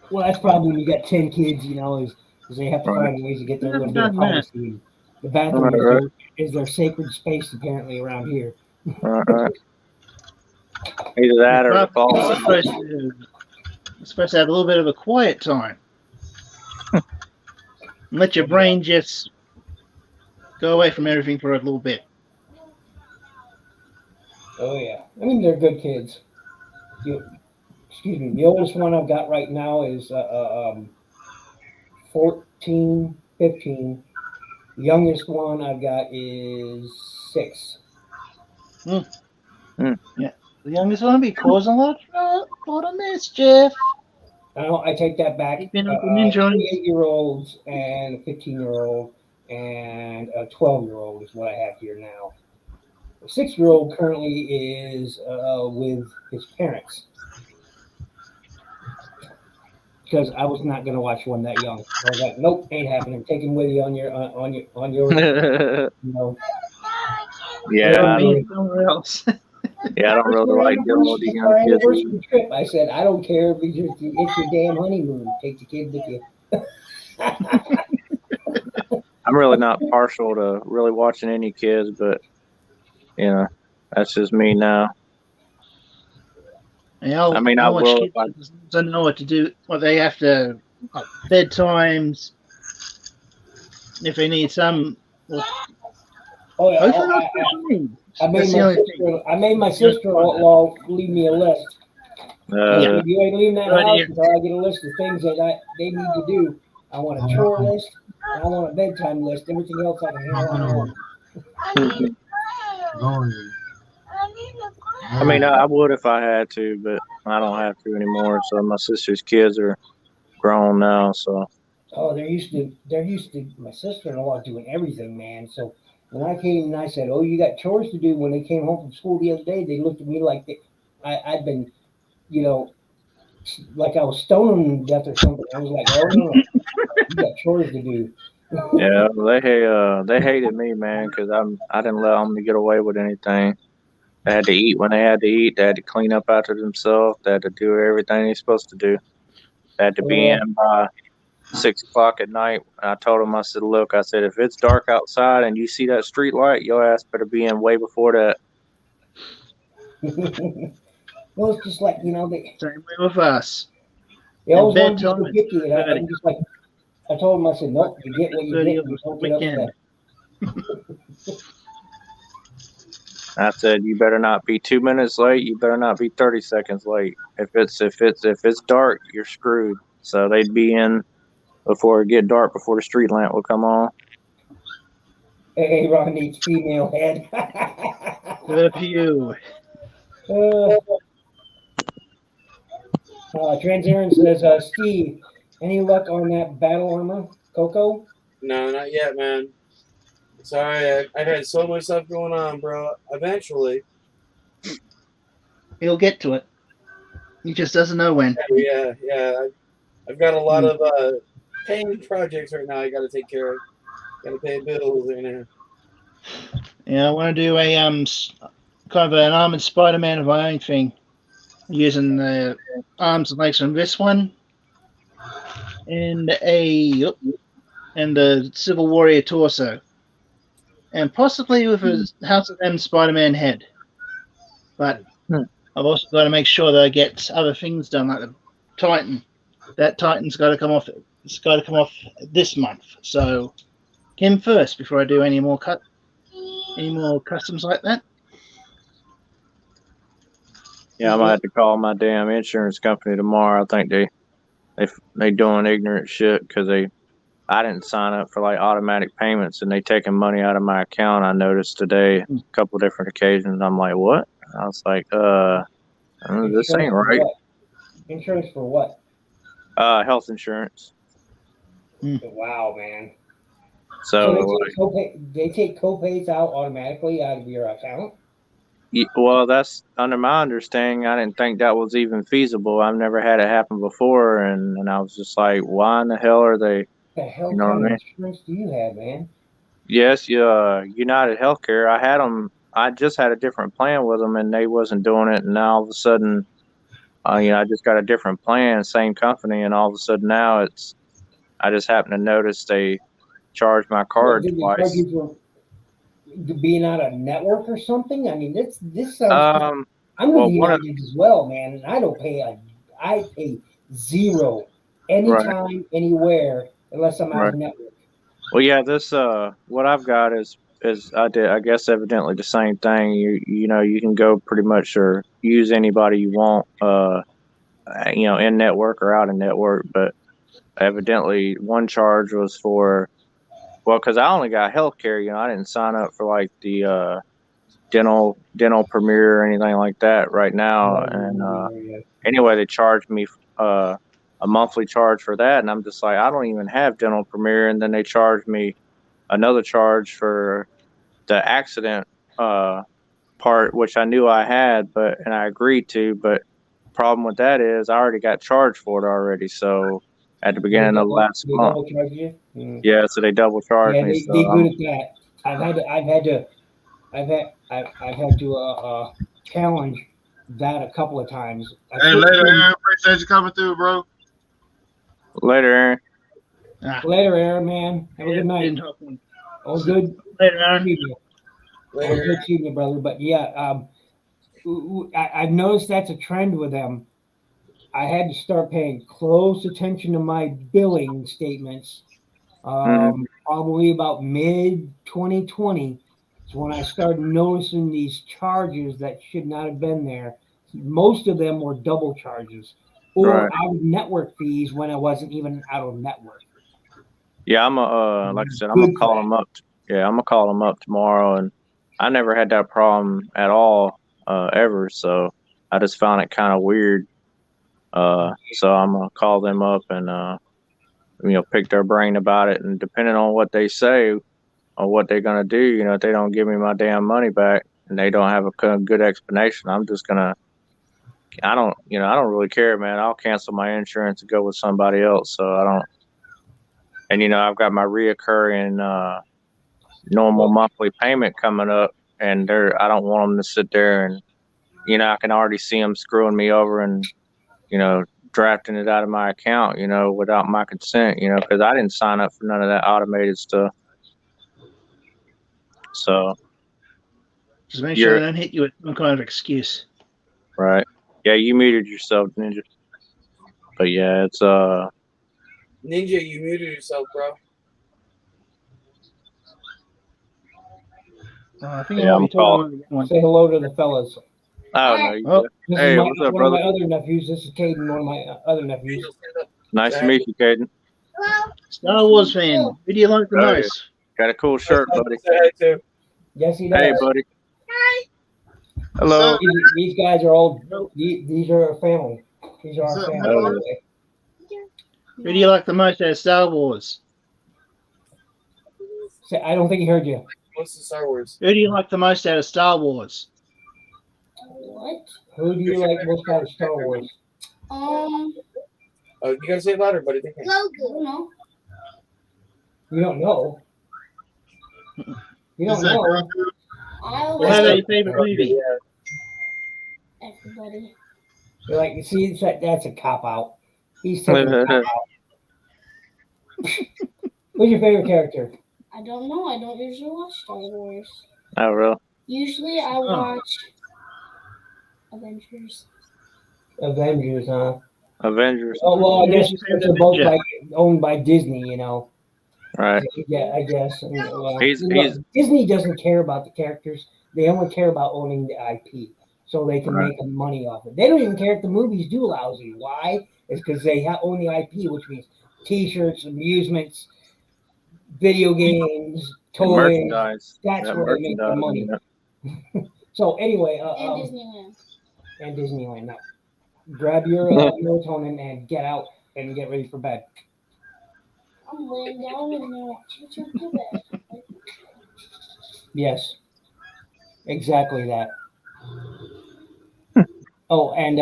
Well, that's probably when you got 10 kids, is they have to find ways to get their little bit of privacy. The bathroom is their sacred space, apparently, around here. Right. Either that or You're supposed to have a little bit of a quiet time. Let your brain just go away from everything for a little bit. Oh yeah. I mean, they're good kids. Excuse me. The oldest one I've got right now is 14, 15. The youngest one I've got is 6. Yeah, the youngest one be causing a lot of mischief. I take that back. Keeping up the ninja. 8-year-olds and a 15-year-old and a 12-year-old is what I have here now. The 6-year-old currently is with his parents because I was not going to watch one that young. I was like, nope, ain't happening. Take him with you on your you know. Yeah, Somewhere else. yeah, I don't really like dealing with the young kids. Anniversary trip. I said, I don't care if it's your damn honeymoon. Take the kid with you. I'm really not partial to really watching any kids, but that's just me now. Yeah, I mean, I I'll watch will. kids don't know what to do. What they have to bedtimes. If they need some. Oh yeah. I made my sister-in-law leave me a list. If you ain't leaving that house until I get a list of things that they need to do. I want a chore list. And I want a bedtime list. Everything else I can handle on my own. I mean, I would if I had to, but I don't have to anymore. So my sister's kids are grown now, so. Oh, they're used to my sister-in-law doing everything, man. So when I came and I said, "Oh, you got chores to do," when they came home from school the other day, they looked at me like I'd been, like I was stoning them to death or something. I was like, "Oh no, you got chores to do." Yeah, they hated me, man, because I didn't let them get away with anything. They had to eat when they had to eat. They had to clean up after themselves. They had to do everything they're supposed to do. They had to be in by 6 o'clock at night. And I told them, I said, look, I said, if it's dark outside and you see that street light, your ass better be in way before that. Well, it's just like, same way with us. They always want to be so picky. And I'm just like, I told them, I said, nope, you get what you get. You don't get upset. I said, you better not be 2 minutes late. You better not be 30 seconds late. If it's dark, you're screwed. So they'd be in before it get dark, before the street lamp will come on. Hey, Ron needs female head. Good for you. Trans-Aaron says, Steve, any luck on that battle armor, Coco? No, not yet, man. Sorry, I've had so much stuff going on, bro. Eventually. He'll get to it. He just doesn't know when. Yeah. I've got a lot of paying projects right now I got to take care of. Got to pay bills and Yeah, I want to do a kind of an armored Spider-Man of my own thing, using the arms and legs from this one, and the Civil Warrior torso, and possibly with a House of M Spider-Man head. But I've also got to make sure that I get other things done, like the Titan. That Titan's got to come off. It's got to come off this month. So him first before I do any more customs like that. Yeah, I might have to call my damn insurance company tomorrow. I think they doing ignorant shit because I didn't sign up for like automatic payments and they taking money out of my account. I noticed today a couple of different occasions. I'm like, what? I was like, this ain't right. Insurance for what? Health insurance. Wow, man. So they take copays out automatically out of your account? Well, that's under my understanding. I didn't think that was even feasible. I've never had it happen before, and I was just like, why in the hell are they? The hell kind of insurance do you have, man? Yes, United Healthcare. I had them. I just had a different plan with them, and they wasn't doing it. And now all of a sudden, I just got a different plan, same company, and all of a sudden now I just happened to notice they charged my card twice. Charge you for being out of network or something? I mean, this sounds. I'm with United as well, man, and I don't pay I pay zero anytime, anywhere, unless I'm out of network. Well, yeah, this what I've got is I did. I guess evidently the same thing. You know you can go pretty much or use anybody you want. You know, in network or out of network, but evidently one charge was for because I only got healthcare. You know, I didn't sign up for like the dental premier or anything like that right now. And anyway, they charged me a monthly charge for that, and I'm just like, I don't even have dental premier. And then they charged me another charge for the accident part, which I knew I had, and I agreed to. But problem with that is I already got charged for it already. So at the beginning of last They month, double charge you? Mm. yeah, so they double charged Yeah, me. they good at that. I've had to challenge that a couple of times. Hey, later, Aaron. Appreciate you coming through, bro. Later, Aaron. Later, Aaron, man. Have a good night. Oh, good. Later, Aaron. Later, good seeing you, brother. But yeah, I've noticed that's a trend with them. I had to start paying close attention to my billing statements. Probably about mid 2020 is when I started noticing these charges that should not have been there. Most of them were double charges or out of network fees when I wasn't even out of network. Yeah, I'm like I said, I'm gonna call them up. Yeah, I'm gonna call them up tomorrow, and I never had that problem at all ever. So I just found it kind of weird. So I'm gonna call them up and pick their brain about it. And depending on what they say or what they're gonna do, you know, if they don't give me my damn money back and they don't have a good explanation, I'm just gonna. I don't really care, man. I'll cancel my insurance and go with somebody else. So I don't. And, you know, I've got my reoccurring normal monthly payment coming up, and I don't want them to sit there and, you know, I can already see them screwing me over and, you know, drafting it out of my account, you know, without my consent, you know, because I didn't sign up for none of that automated stuff. So. Just make sure they don't hit you with some kind of excuse. Right. Yeah, you muted yourself, Ninja. But yeah, it's Ninja, you muted yourself, bro. I think I'm calling. Say hello to the fellas. Oh, no. Hey, what's up, brother? One of my other nephews. This is Caden, one of my other nephews. Nice to meet you, Caden. Star Wars fan. Who do you like the most? Got a cool shirt, buddy. Yes, he does. Hey, buddy. Hi. Hello. These guys are all. These are our family. These are our family. Who do you like the most out of Star Wars? I don't think he heard you. What's the Star Wars? Who do you like the most out of Star Wars? What? Who do you like most out of Star Wars? You gotta say it louder, buddy. Grogu. No. You don't know. You don't know. What about your favorite movie? Everybody. You're like, you see, that's a cop out. He's taking a cop out. Who's your favorite character? I don't know. I don't usually watch Star Wars. Oh, really? Usually I watch Avengers. Avengers, huh? Avengers. Oh, well, I guess they're both owned by Disney, you know. Right. Yeah, I guess. And, He's Disney doesn't care about the characters. They only care about owning the IP, so they can make money off it. They don't even care if the movies do lousy. Why? It's because they own the IP, which means T-shirts, amusements, video games, toys. Merchandise. That's where they make the money. Yeah. So anyway, and Disneyland. And Disneyland. Now, grab your melatonin and get out and get ready for bed. I'm laying down and then watching to bed. Yes, exactly that. Oh, and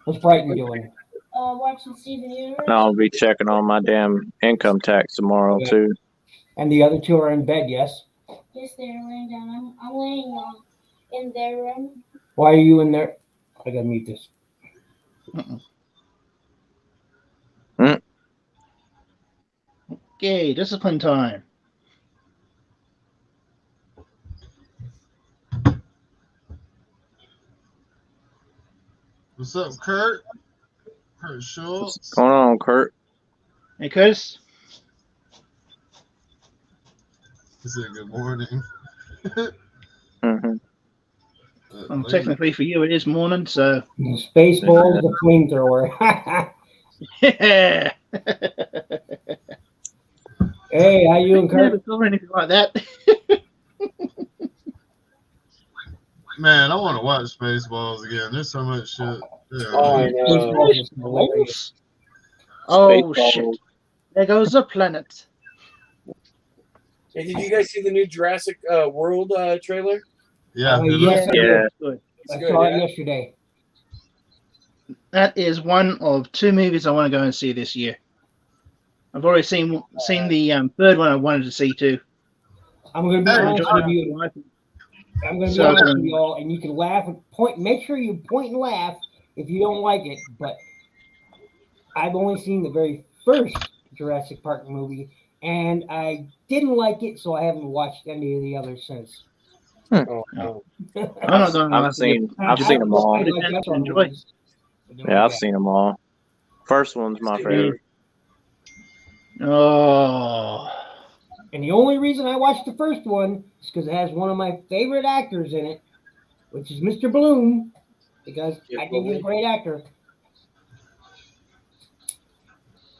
what's Brighton doing? Watching Steven Universe. I'll be checking on my damn income tax tomorrow too. And the other two are in bed, yes? Yes, they're laying down. I'm laying in their room. Why are you in there? I gotta mute this. Okay, discipline time. What's up, Kurt? Kurt Schultz. What's going on, Kurt? Hey, Curtis. He said good morning. Mhm. Well, technically for you, it is morning, so. Spaceball is the flamethrower. Yeah. Hey, how you doing, Never Kurt? saw anything like that. Man, I want to watch Spaceballs again. There's so much shit. Yeah. Oh, I know. Spaceball is hilarious. Oh, Spaceballs. shit. There goes the planet. Hey, did you guys see the new Jurassic World trailer? Yeah. Oh, it yes, looks- I Yeah. did. Good. It's I good, saw yeah? it yesterday. That is one of 2 movies I want to go and see this year. I've already seen the third one I wanted to see too. I'm going to be Hey, honest enjoyed with it. you. I'm going to be So, honest with y'all, and you can laugh and point. Make sure you point and laugh if you don't like it. But I've only seen the very first Jurassic Park movie, and I didn't like it, so I haven't watched any of the others since. Oh, no. I'm not going to I've seen them all. I like to other enjoy. movies. Yeah, I've seen them all. First one's my favorite. Oh, And the only reason I watched the first one is because it has one of my favorite actors in it, which is Mr. Bloom, because I think he's a great actor.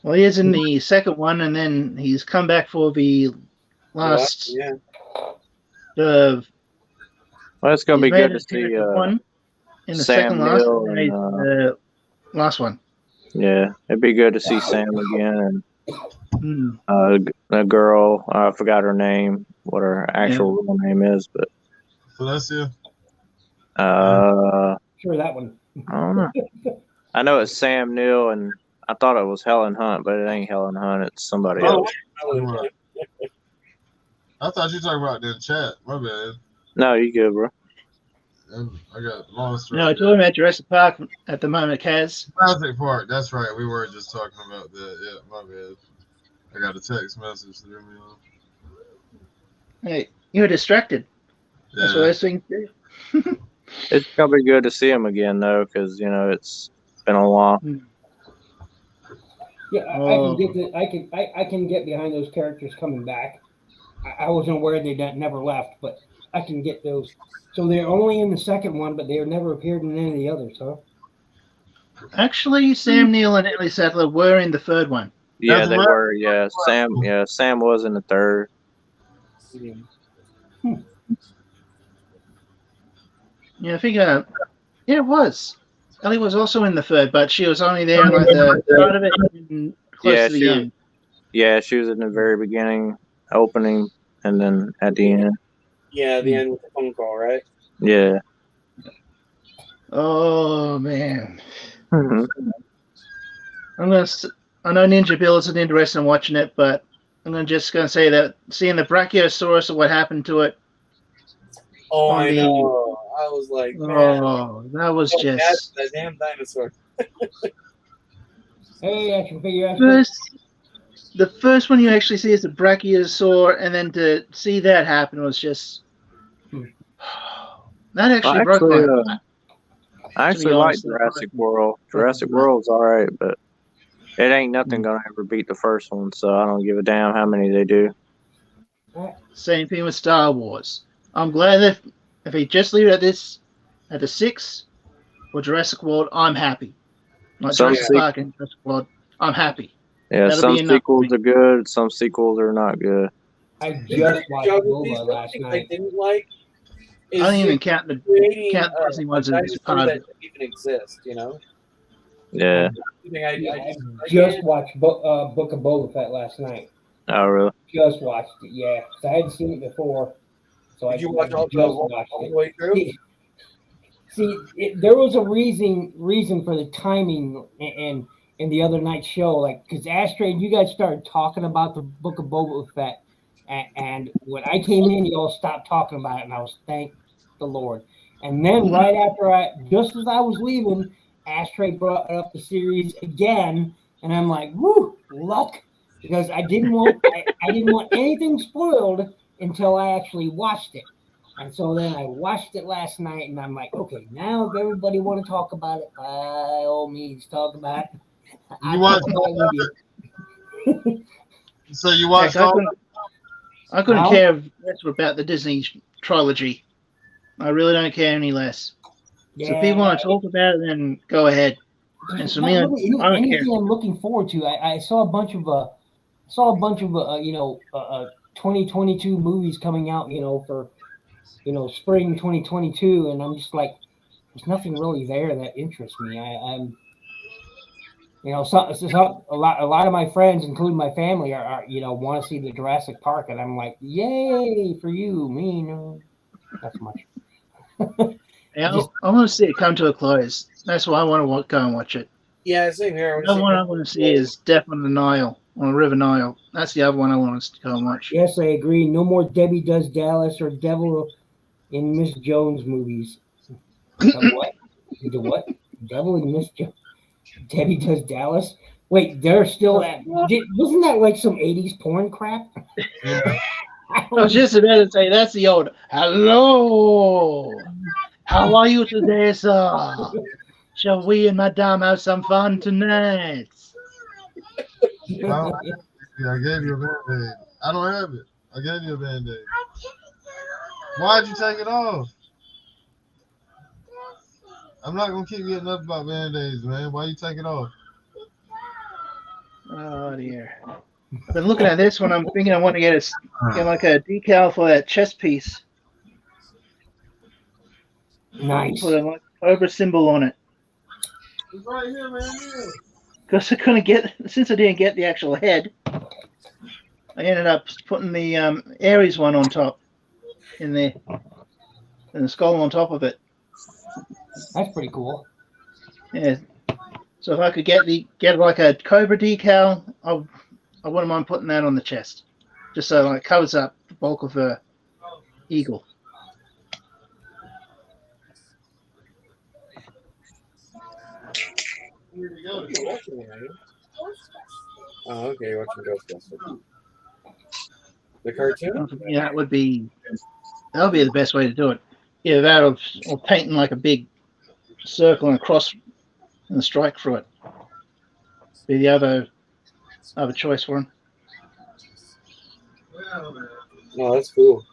well, he is in the second one, and then he's come back for the last. Yeah. The Well, it's gonna he's be made good to an appearance see in one in the Sam second last, Neill and and the last one. yeah, it'd be good to see Sam again Hmm. and the girl. I forgot her name, what her actual real name is, but Felicia. Sure, that one. I don't know. I know it's Sam Neill, and I thought it was Helen Hunt, but it ain't Helen Hunt. It's somebody else. I thought you were talking about the chat. My bad. No, you good, bro. I got lost. No, we're talking about Jurassic Park at the moment, Kaz. Jurassic Park. That's right. We were just talking about that. Yeah, my bad. I got a text message through me off. Hey, you were distracted. That's what I was thinking too. It's gonna be good to see him again, though, because it's been a while. Yeah, I can get behind those characters coming back. I wasn't aware they never left, but I can get those. So they're only in the second one, but they never appeared in any of the others, huh? Actually, Sam Neill and Ellie Sattler were in the third one. Yeah, they were. Yeah, Sam was in the third. Yeah, I think. Yeah, it was. Ellie was also in the third, but she was only there in like the start of it and close to the end. Yeah, she was in the very beginning, opening, and then at the end. Yeah, the end with the phone call, right? Yeah. Oh man. Mhm. I know Ninja Bill isn't interested in watching it, but I'm just gonna say that seeing the Brachiosaurus and what happened to it. Oh, I know. I was like, man. Oh, that was so just bad for that damn dinosaur. Hey, action figure. The first one you actually see is the Brachiosaur, and then to see that happen was just that actually broke my heart. I actually like Jurassic World. Jurassic World's all right, but it ain't nothing gonna ever beat the first one, so I don't give a damn how many they do. Same thing with Star Wars. I'm glad that if they just leave it at the 6 for Jurassic World, I'm happy. Not Jurassic Park and Jurassic World, I'm happy. Yeah, That'll some be enough sequels are good, some sequels are not good. I just watched Boba last I night. didn't like. I don't even count the creating Disney ones a as dinosaur part of that it. didn't even exist, Yeah. I just watched Book of Boba Fett last night. Oh, really? Just watched it, yeah. 'Cause I hadn't seen it before. So Did I you watch all the way through? There was a reason for the timing and the other night show, like because Ashtray, you guys started talking about the Book of Boba Fett, and when I came in, you all stopped talking about it, and I was thank the Lord. And then right after just as I was leaving, Ashtray brought up the series again, and I'm like, woo, luck, because I didn't want anything spoiled until I actually watched it. And so then I watched it last night, and I'm like, okay, now if everybody want to talk about it, by all means, talk about it. You watched? So you watched all? I couldn't Now? care less about the Disney trilogy. I really don't care any less. So if people want to talk about it, then go ahead. And so me, I don't care. Anything I'm looking forward to. I saw a bunch of 2022 movies coming out, for spring 2022, and I'm just like, there's nothing really there that interests me. I'm a lot of my friends, including my family, are want to see the Jurassic Park, and I'm like, yay for you, me, no, not so much. Yeah, I want to see it come to a close. That's why I want to go and watch it. Yeah, same here. The other one I want to see is Death on the Nile, on the River Nile. That's the other one I want us to go and watch. Yes, I agree. No more Debbie Does Dallas or Devil in Miss Jones movies. What? The what? Devil in Miss Jones. Debbie Does Dallas. Wait, they're still at. Wasn't that like some 80s porn crap? I was just about to say that's the old hello. How are you today, sir? Shall we and Madame have some fun tonight? Yeah, I gave you a band-aid. I don't have it. I gave you a band-aid. Why'd you take it off? I'm not gonna keep getting up about band-aids, man. Why you take it off? Oh dear. I've been looking at this one. I'm thinking I want to get like a decal for that chest piece. Nice. Put a cobra symbol on it. It's right here, man. Because I couldn't get, since I didn't get the actual head, I ended up putting the Ares one on top in there, and the skull on top of it. That's pretty cool. Yeah. So if I could get like a cobra decal, I wouldn't mind putting that on the chest, just so it covers up the bulk of the eagle. Oh, okay, you're watching Ghostbusters. The cartoon? Yeah, that would be the best way to do it. Yeah, that or painting like a big circle and a cross and a strike through it. Be the other choice for him. No, that's cool.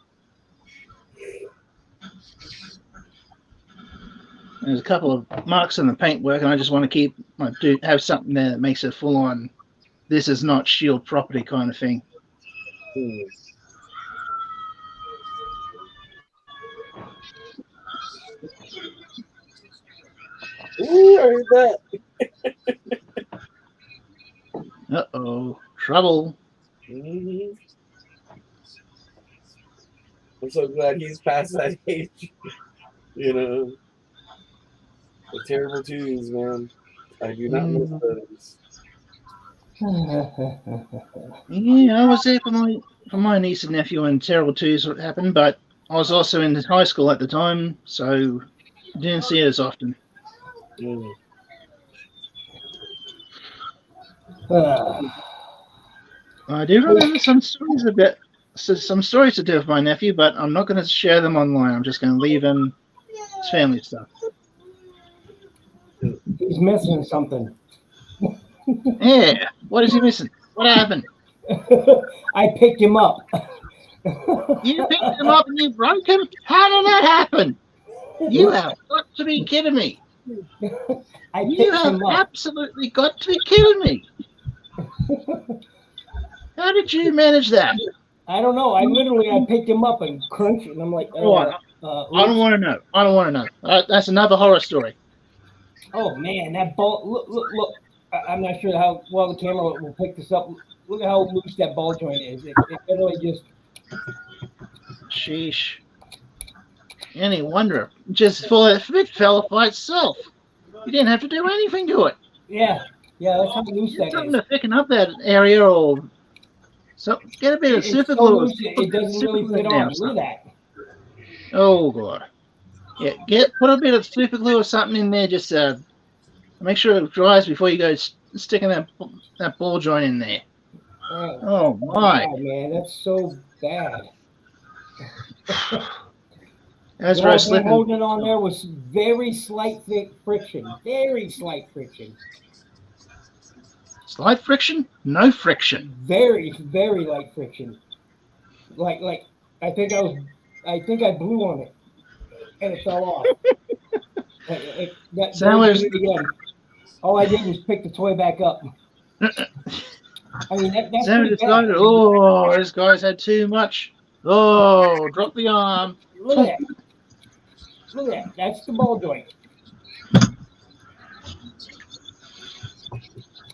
There's a couple of marks in the paintwork, and I just want to have something there that makes it full on. This is not Shield property kind of thing. Ooh, I heard that. Uh-oh, trouble. Mm-hmm. I'm so glad he's past that age. You know, the terrible twos, man. I do not miss those. Yeah, I was there for my niece and nephew and terrible twos what happened, but I was also in high school at the time, so I didn't see it as often. I do remember some stories to do with my nephew, but I'm not going to share them online. I'm just going to leave him his family stuff. He's missing something. Yeah, what is he missing? What happened? I picked him up. You picked him up and you broke him? How did that happen? You have got to be kidding me. You have absolutely got to be kidding me. How did you manage that? I don't know. I picked him up and crunched it, and I'm like, I don't want to know. I don't want to know. That's another horror story. Oh man, that ball! Look! I'm not sure how well the camera will pick this up. Look at how loose that ball joint is. It literally just. Sheesh. Any wonder? It fell off by itself. You didn't have to do anything to it. Yeah, that's how loose that is. Something to thicken up that area, or so get a bit of super glue. It doesn't really fit on. Look at that. Oh god. Yeah, put a bit of super glue or something in there. Just make sure it dries before you go sticking that ball joint in there. Oh my! God, man, that's so bad. That's very slippery. Holding on there was very slight friction. Very slight friction. Slight friction? No friction. Very, very light friction. Like I think I blew on it and it fell off. Don't Sandwich. do it again. All I did was pick the toy back up. I mean that's Sandwich pretty bad. decided, oh, this guy's had too much. Oh, drop the arm. Look at that. Look at that. That's the ball joint.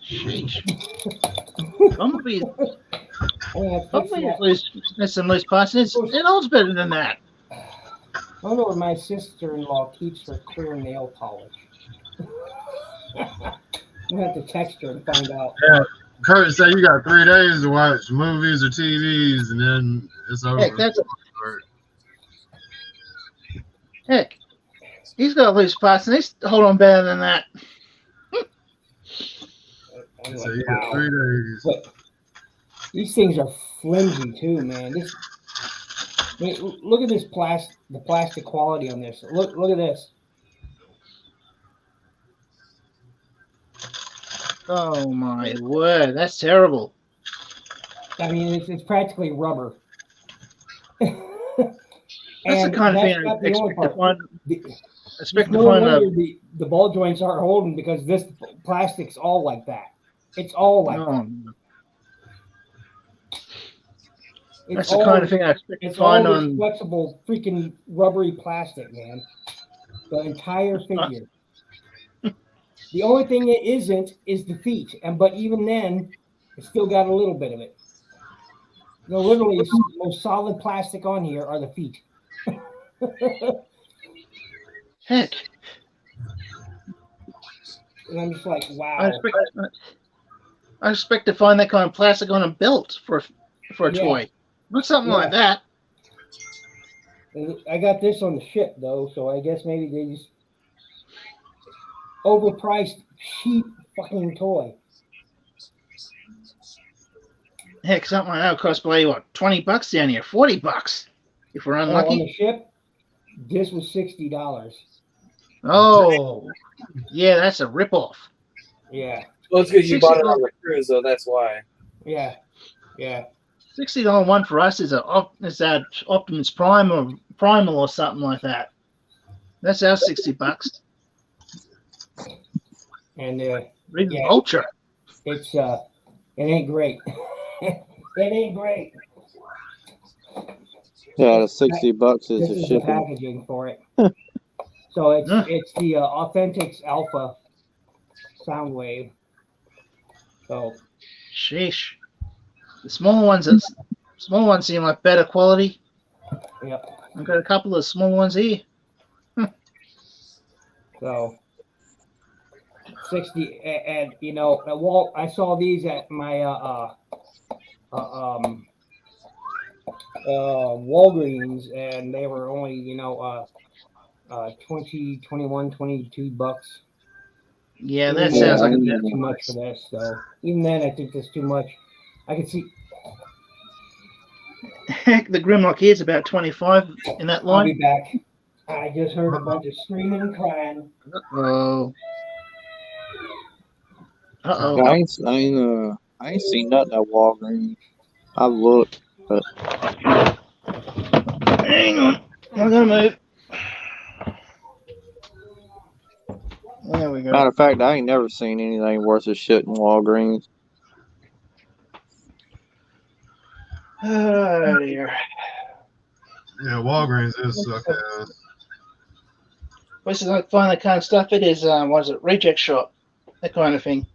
Sheesh. I'm gonna be. I mean, There's some loose parts. It holds better than that. I don't know where my sister-in-law keeps her clear nail polish. I'm gonna have to text her and find out. Yeah, Kurt said you got 3 days to watch movies or TVs, and then it's over. Heck, he's got loose parts, and he's hold on better than that. So you got 3 days. But these things are flimsy too, man. Look at this the plastic quality on this. Look at this. Oh my word, that's terrible. I mean, it's practically rubber. That's the kind of thing I expect to find. The ball joints aren't holding because this plastic's all like that. It's all like that. That's the kind of thing I expect to find on flexible, freaking rubbery plastic, man. The entire figure. The only thing it isn't is the feet, but even then, it's still got a little bit of it. Literally, the most solid plastic on here are the feet. Heck. And I'm just like, wow. I expect to find that kind of plastic on a belt for a toy. Not something like that. I got this on the ship, though, so I guess maybe they just overpriced, cheap fucking toy. Heck, something like that costs probably, what, $20 down here, $40 if we're unlucky. On the ship, this was $60. Oh, yeah, that's a ripoff. Yeah. Well, it's because you bought it on the cruise, though. That's why. Yeah. $60 one for us is that Optimus Prime or Primal or something like that. That's our $60. And Ultra. It's it ain't great. It ain't great. Yeah, the $60 is this the is shipping. The packaging for it. So it's the Authentics Alpha Soundwave. So, sheesh. The small ones seem like better quality. Yep. I've got a couple of small ones here. So 60, and Walt, I saw these at my Walgreens, and they were only $20, $21, $22. Yeah, that sounds like that's too much for this. So even then, I think that's too much. I can see. Heck, the Grimlock here is about 25 in that line. I'll be back. I just heard a bunch of screaming and crying. Uh-oh. I ain't seen nothing at Walgreens. I looked, but hang on. I'm gonna move. There we go. Matter of fact, I ain't never seen anything worth a shit in Walgreens. Oh dear. Yeah, Walgreens is suck ass. Places I find that kind of stuff, it is what is it, reject shop, that kind of thing.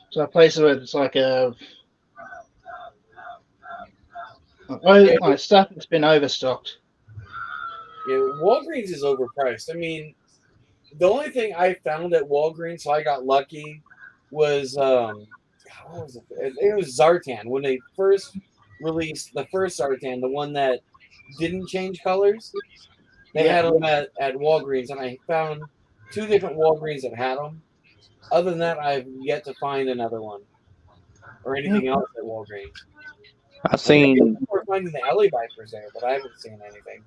So a place where it's like like stuff that's been overstocked. Yeah, Walgreens is overpriced. I mean, the only thing I found at Walgreens, so I got lucky, was what was it? It was Zartan when they first released the first Zartan, the one that didn't change colors. They had them at Walgreens, and I found 2 different Walgreens that had them. Other than that, I've yet to find another one or anything else at Walgreens. I've seen. We're finding the Ellie Vipers there, but I haven't seen anything.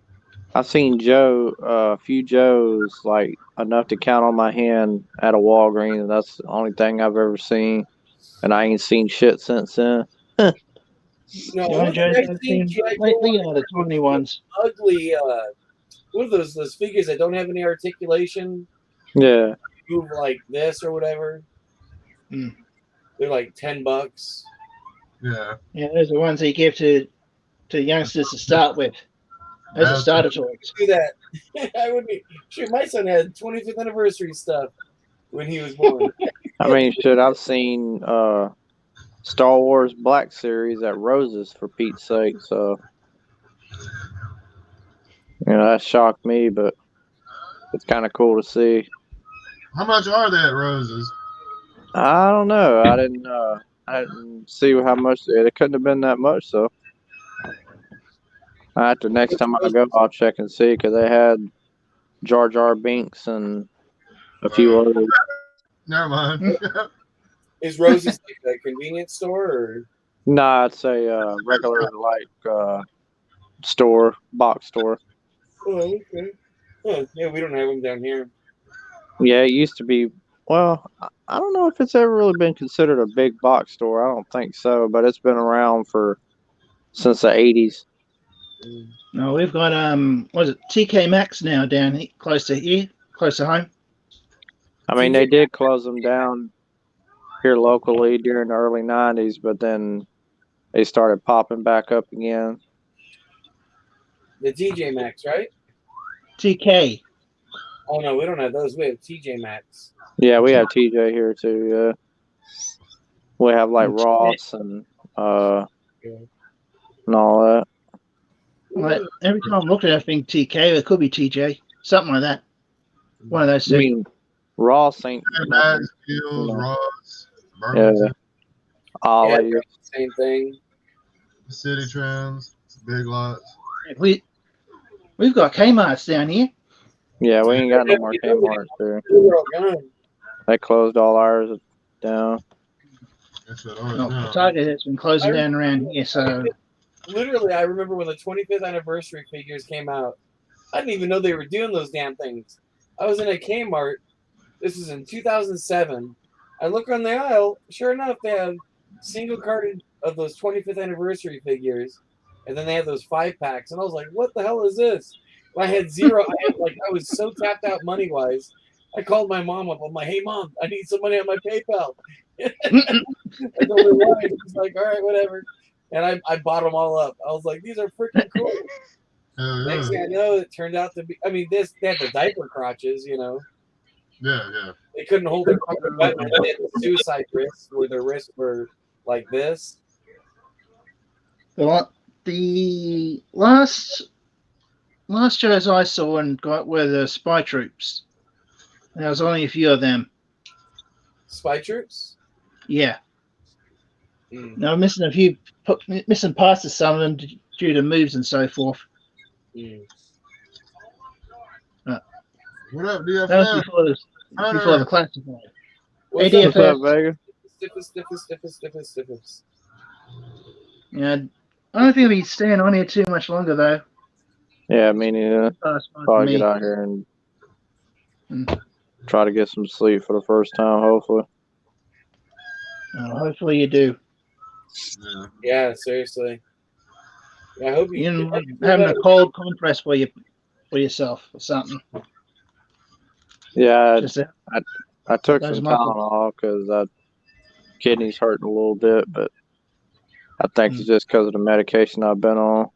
I've seen a few Joes, like enough to count on my hand at a Walgreens. That's the only thing I've ever seen, and I ain't seen shit since then. No, The one only thing Joes I've I've seen seen G.I. Joe lately are the tiny ones. ugly. What are those figures that don't have any articulation? Yeah. Move like this or whatever. Mm. They're like $10. Yeah. Yeah, those are the ones they give to youngsters to start with. Those are starter toys. Do that. I would be. Shoot, my son had 25th anniversary stuff when he was born. I mean, shit, I've seen Star Wars Black Series at Rose's for Pete's sake, so that shocked me, but it's kind of cool to see. How much are they at Roses? I don't know. I didn't see how much it couldn't have been that much, so after next time I go, I'll check and see because they had Jar Jar Binks and a few others. Never mind. Is Rose's like a convenience store or? Nah, it's a regular store, box store. Oh, okay. Huh. Yeah, we don't have them down here. Yeah, it used to be. Well, I don't know if it's ever really been considered a big box store. I don't think so, but it's been around since the 80s. No, we've got what is it, TK Maxx now down here, close to home. I mean, they did close them down here locally during the early 90s, but then they started popping back up again. The TJ Maxx, right? TK. Oh no, we don't have those. We have TJ Maxx. Yeah, we have TJ here too. Yeah, we have like Ross and all that. Like, every time I'm looking at it, I think TK. It could be TJ, something like that. One of those two. I mean, Ross ain't Max, Hills, Ross, yeah. Burlington, Ollie. Yeah, same thing. City Trends, Big Lots. We've got Kmart's down here. Yeah, we ain't got no more Kmart's there. They closed all ours down. No, Target has been closing down around here, so Literally, I remember when the 25th anniversary figures came out. I didn't even know they were doing those damn things. I was in a Kmart. This was in 2007. I look on the aisle. Sure enough, they have single carded of those 25th anniversary figures, and then they have those 5-packs. And I was like, "What the hell is this?" I had zero. I was so tapped out money wise. I called my mom up. I'm like, "Hey, mom, I need some money on my PayPal." I told her why. She's like, "All right, whatever." And I bought them all up. I was like, "These are freaking cool." Next thing I know, it turned out to be. I mean, they had the diaper crotches, Yeah. They couldn't hold their fucking butt. They had the suicide wrists, where their wrists were like this. The last shows I saw and got were the Spy Troops. There was only a few of them. Spy Troops? Yeah. No, I'm missing a few, missing past some of them due to moves and so forth. What up, DFF? That was before the classified. Hey, What's up, DFF? Vega? Stiffest. Yeah, I don't think I'll be staying on here too much longer, though. Yeah, me neither. Probably get out here and try to get some sleep for the first time, hopefully. Hopefully you do. Yeah, seriously. Yeah, I hope you having a cold compress for yourself or something. Yeah, I took some Tylenol because kidneys hurting a little bit, but I think it's just because of the medication I've been on.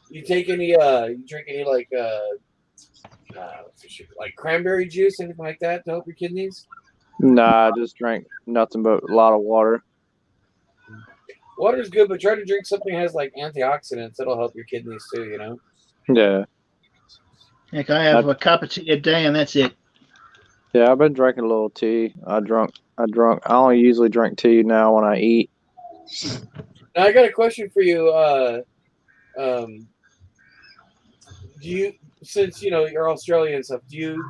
You take any? You drink any like cranberry juice, anything like that to help your kidneys? Nah, I just drank nothing but a lot of water. Water's good, but try to drink something that has like antioxidants. That'll help your kidneys too. Yeah. Like I have a cup of tea a day, and that's it. Yeah, I've been drinking a little tea. I only usually drink tea now when I eat. Now I got a question for you. Do you, since you're Australian and stuff, do you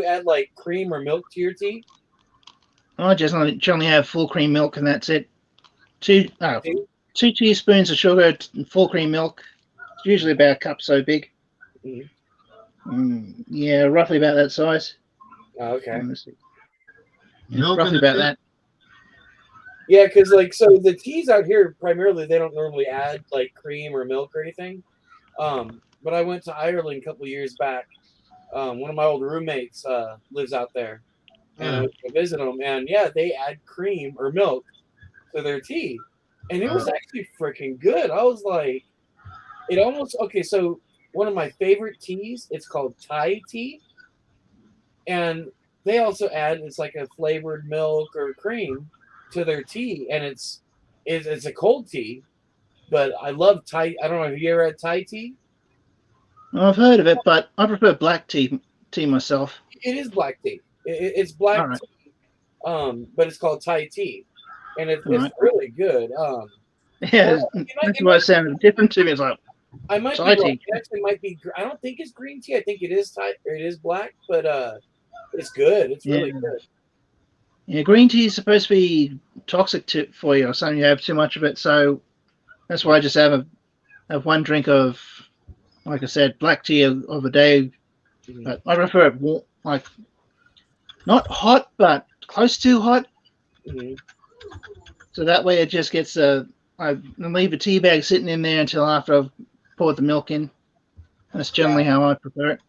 add like cream or milk to your tea? I just generally have full cream milk, and that's it. 2 teaspoons of sugar, full cream milk. It's usually about a cup so big. Yeah, roughly about that size. Oh, okay. Roughly about that. Yeah, because like so the teas out here primarily they don't normally add like cream or milk or anything. But I went to Ireland a couple years back. One of my old roommates lives out there, and I went to visit them. And yeah, they add cream or milk to their tea, and it was actually freaking good. I was like, it almost okay. So one of my favorite teas, it's called Thai tea, and they also add it's like a flavored milk or cream to their tea, and it's a cold tea. But I love Thai. I don't know. Have you ever had Thai tea? I've heard of it, but I prefer black tea myself. It is black tea. It's black All right. tea, but it's called Thai tea, and All it's right. really good. Yeah, Or that's why it sounded different to me. It's like I might be Thai wrong. tea. It actually might be. I don't think it's green tea. I think it is Thai or it is black, but it's good. It's Yeah. really good. Yeah, green tea is supposed to be toxic for you or something. You have too much of it, so that's why I just have one drink of, like I said, black tea of a day. But I prefer it warm, like not hot, but close to hot. Mm-hmm. So that way it just gets I leave a tea bag sitting in there until after I've poured the milk in. That's generally how I prefer it.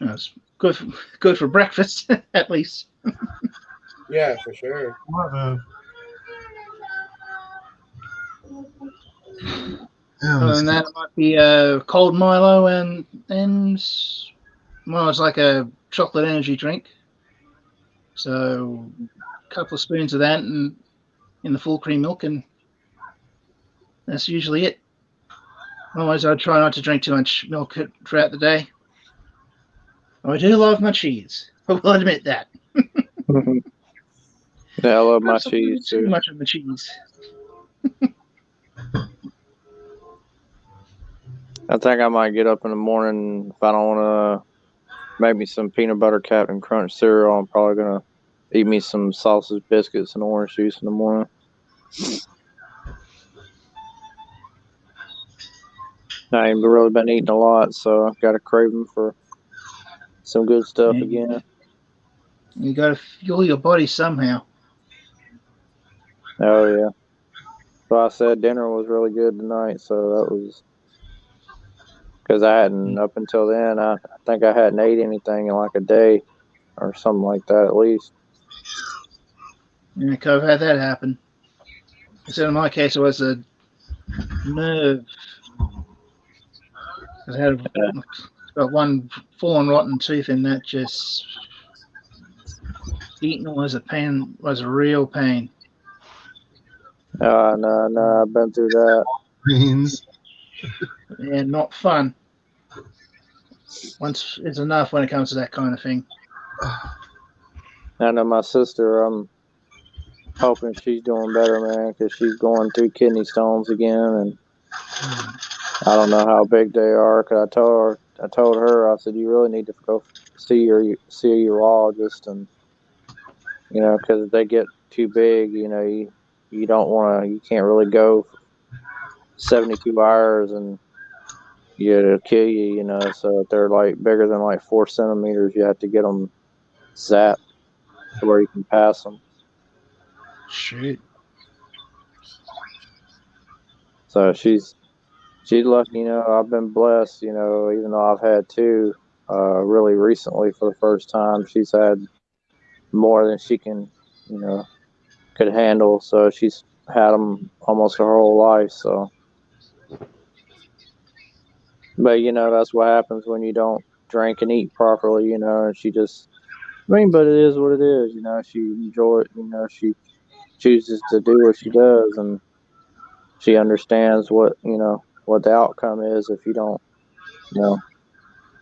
It's good for breakfast at least. Yeah, for sure. Other than that, it might be a cold Milo and well, it's like a chocolate energy drink. So a couple of spoons of that and in the full cream milk, and that's usually it. Otherwise, I try not to drink too much milk throughout the day. I do love my cheese. I will admit that. Yeah, I love my Perhaps a little cheese bit too too. much of the cheese. I think I might get up in the morning if I don't want to make me some peanut butter Captain Crunch cereal. I'm probably gonna eat me some sausage biscuits and orange juice in the morning. I ain't really been eating a lot, so I've got a craving for some good stuff Yeah. again. You got to fuel your body somehow. Oh yeah. So I said dinner was really good tonight, so that was because I hadn't up until then. I think I hadn't ate anything in like a day or something like that at least. Yeah, I've had that happen. So in my case, it was a nerve. I had got one full-on rotten tooth, and that just eating was a real pain. No, I've been through that. Beans. And not fun. Once is enough when it comes to that kind of thing. I know my sister. I'm hoping she's doing better, man, because she's going through kidney stones again, and I don't know how big they are. Cause I told her, I said, you really need to go see a urologist, and because if they get too big, you don't want to, you can't really go 72 hours and it'll kill you, So if they're like bigger than like 4 centimeters, you have to get them zapped to where you can pass them. Shoot. So she's lucky, I've been blessed, even though I've had two, really recently for the first time. She's had more than she can, could handle. So she's had them almost her whole life. So, but that's what happens when you don't drink and eat properly, and she just, but it is what it is, she enjoy it, she chooses to do what she does, and she understands what the outcome is if you don't,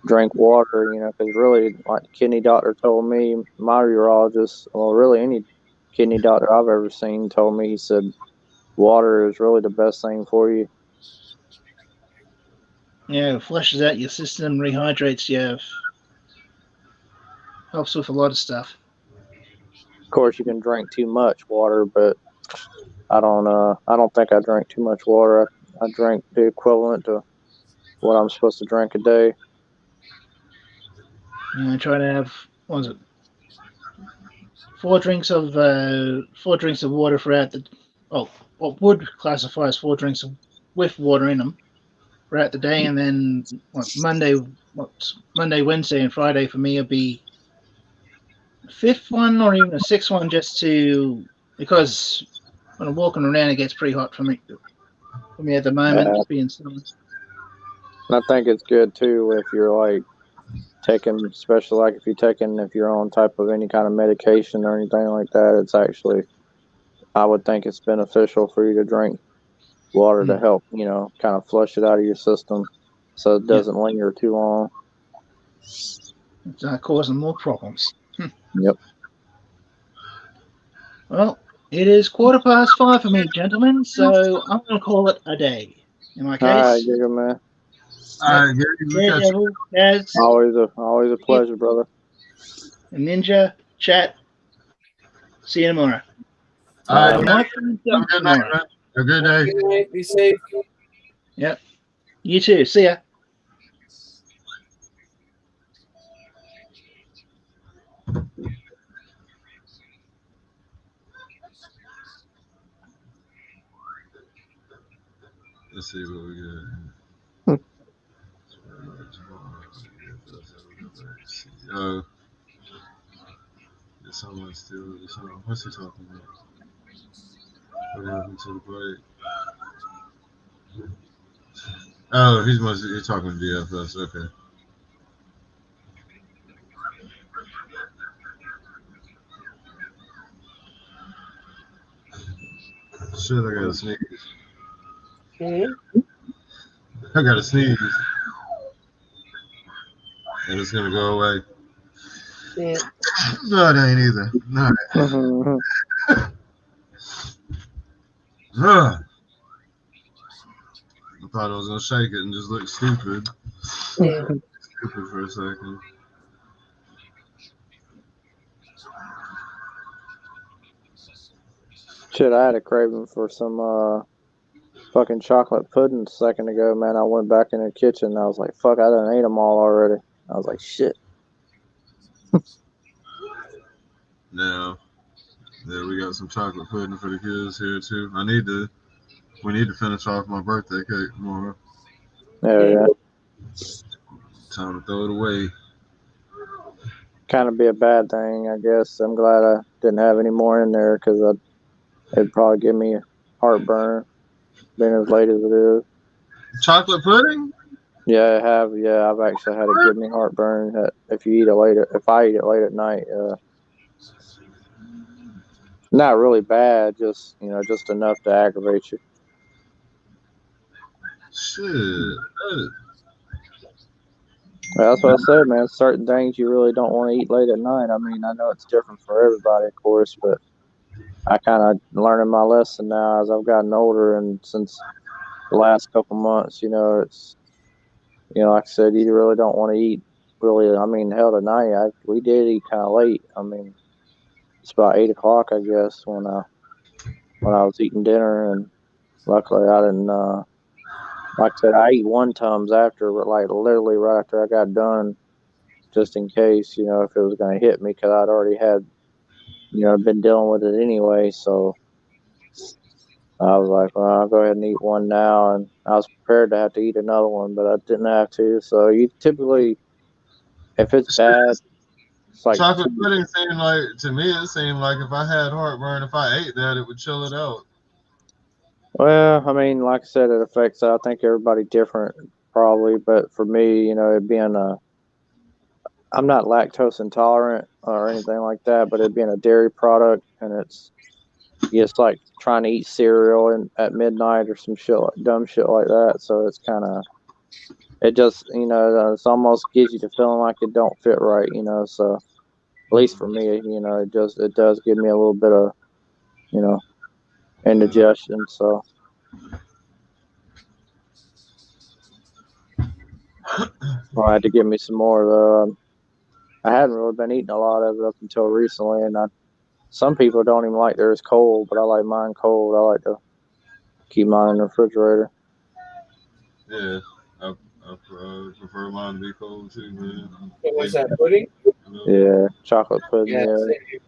drink water, because really, like the kidney doctor told me, my urologist, well, really any kidney doctor I've ever seen told me, he said, water is really the best thing for you. Yeah, it flushes out your system, rehydrates you, helps with a lot of stuff. Of course, you can drink too much water, but I don't think I drink too much water. I drink the equivalent to what I'm supposed to drink a day. I try to have, what was it, 4 drinks of water throughout the. Oh, what would classify as 4 drinks with water in them throughout the day, and then Monday, Wednesday, and Friday for me will be a 5th one or even a 6th one, just because when I'm walking around, it gets pretty hot for me at the moment, being summer. I think it's good too if you're like taking, especially like if you're on type of any kind of medication or anything like that. It's actually, I would think it's beneficial for you to drink water to help, kind of flush it out of your system so it doesn't linger too long. It's causing more problems. Yep. Well, it is 5:15 for me, gentlemen, so I'm going to call it a day. In my case. All right, Giga man. All right, Gary, Devil, Kaz, always a pleasure, brother. And Ninja, chat. See you tomorrow. All right, Have a good night, man. A good day. Good night. Be safe. Yep. You too. See ya. Let's see what we got. There's someone still. What's he talking about? What happened to the break? Oh, he's talking to DFS. Okay. Shit, I gotta sneeze. I gotta sneeze. And it's gonna go away. No, it ain't either. No. I thought I was gonna shake it and just look stupid. Stupid for a second. Shit, I had a craving for some fucking chocolate pudding a second ago, man. I went back in the kitchen and I was like, fuck, I done ate them all already. I was like, shit. Now, yeah, we got some chocolate pudding for the kids here too. We need to finish off my birthday cake tomorrow. Yeah. Time to throw it away. Kind of be a bad thing, I guess. I'm glad I didn't have any more in there because it'd probably give me heartburn being as late as it is. Chocolate pudding? Yeah, I have. Yeah, I've actually had it give me heartburn if I eat it late at night. Not really bad, just just enough to aggravate you. Shit. That's what I said, man. Certain things you really don't want to eat late at night. I mean, I know it's different for everybody, of course, but I kind of learning my lesson now as I've gotten older, and since the last couple months, it's like I said, you really don't want to eat. Really, I mean, hell, tonight we did eat kind of late. I mean, it's about 8 o'clock, I guess, when I was eating dinner, and luckily I didn't. Like I said, I eat one Tums after, but like literally right after I got done, just in case, if it was going to hit me, because I'd already had, been dealing with it anyway. So I was like, well, I'll go ahead and eat one now, and I was prepared to have to eat another one, but I didn't have to. So you typically, if it's bad, it's like chocolate pudding it seemed like if I had heartburn, if I ate that, it would chill it out. Well, I mean, like I said, it affects, I think everybody different probably, but for me, it being I'm not lactose intolerant or anything like that, but it being a dairy product, and it's like trying to eat cereal at midnight or some dumb shit like that. So it's kind of, it just, it's almost gives you the feeling like it don't fit right, so at least for me, it does give me a little bit of, indigestion. So I had to get me some more though. I hadn't really been eating a lot of it up until recently, and some people don't even like theirs cold, but I like mine cold. I like to keep mine in the refrigerator. Yeah, I prefer mine to be cold too, man. What's that, pudding? Yeah, chocolate pudding. Yeah.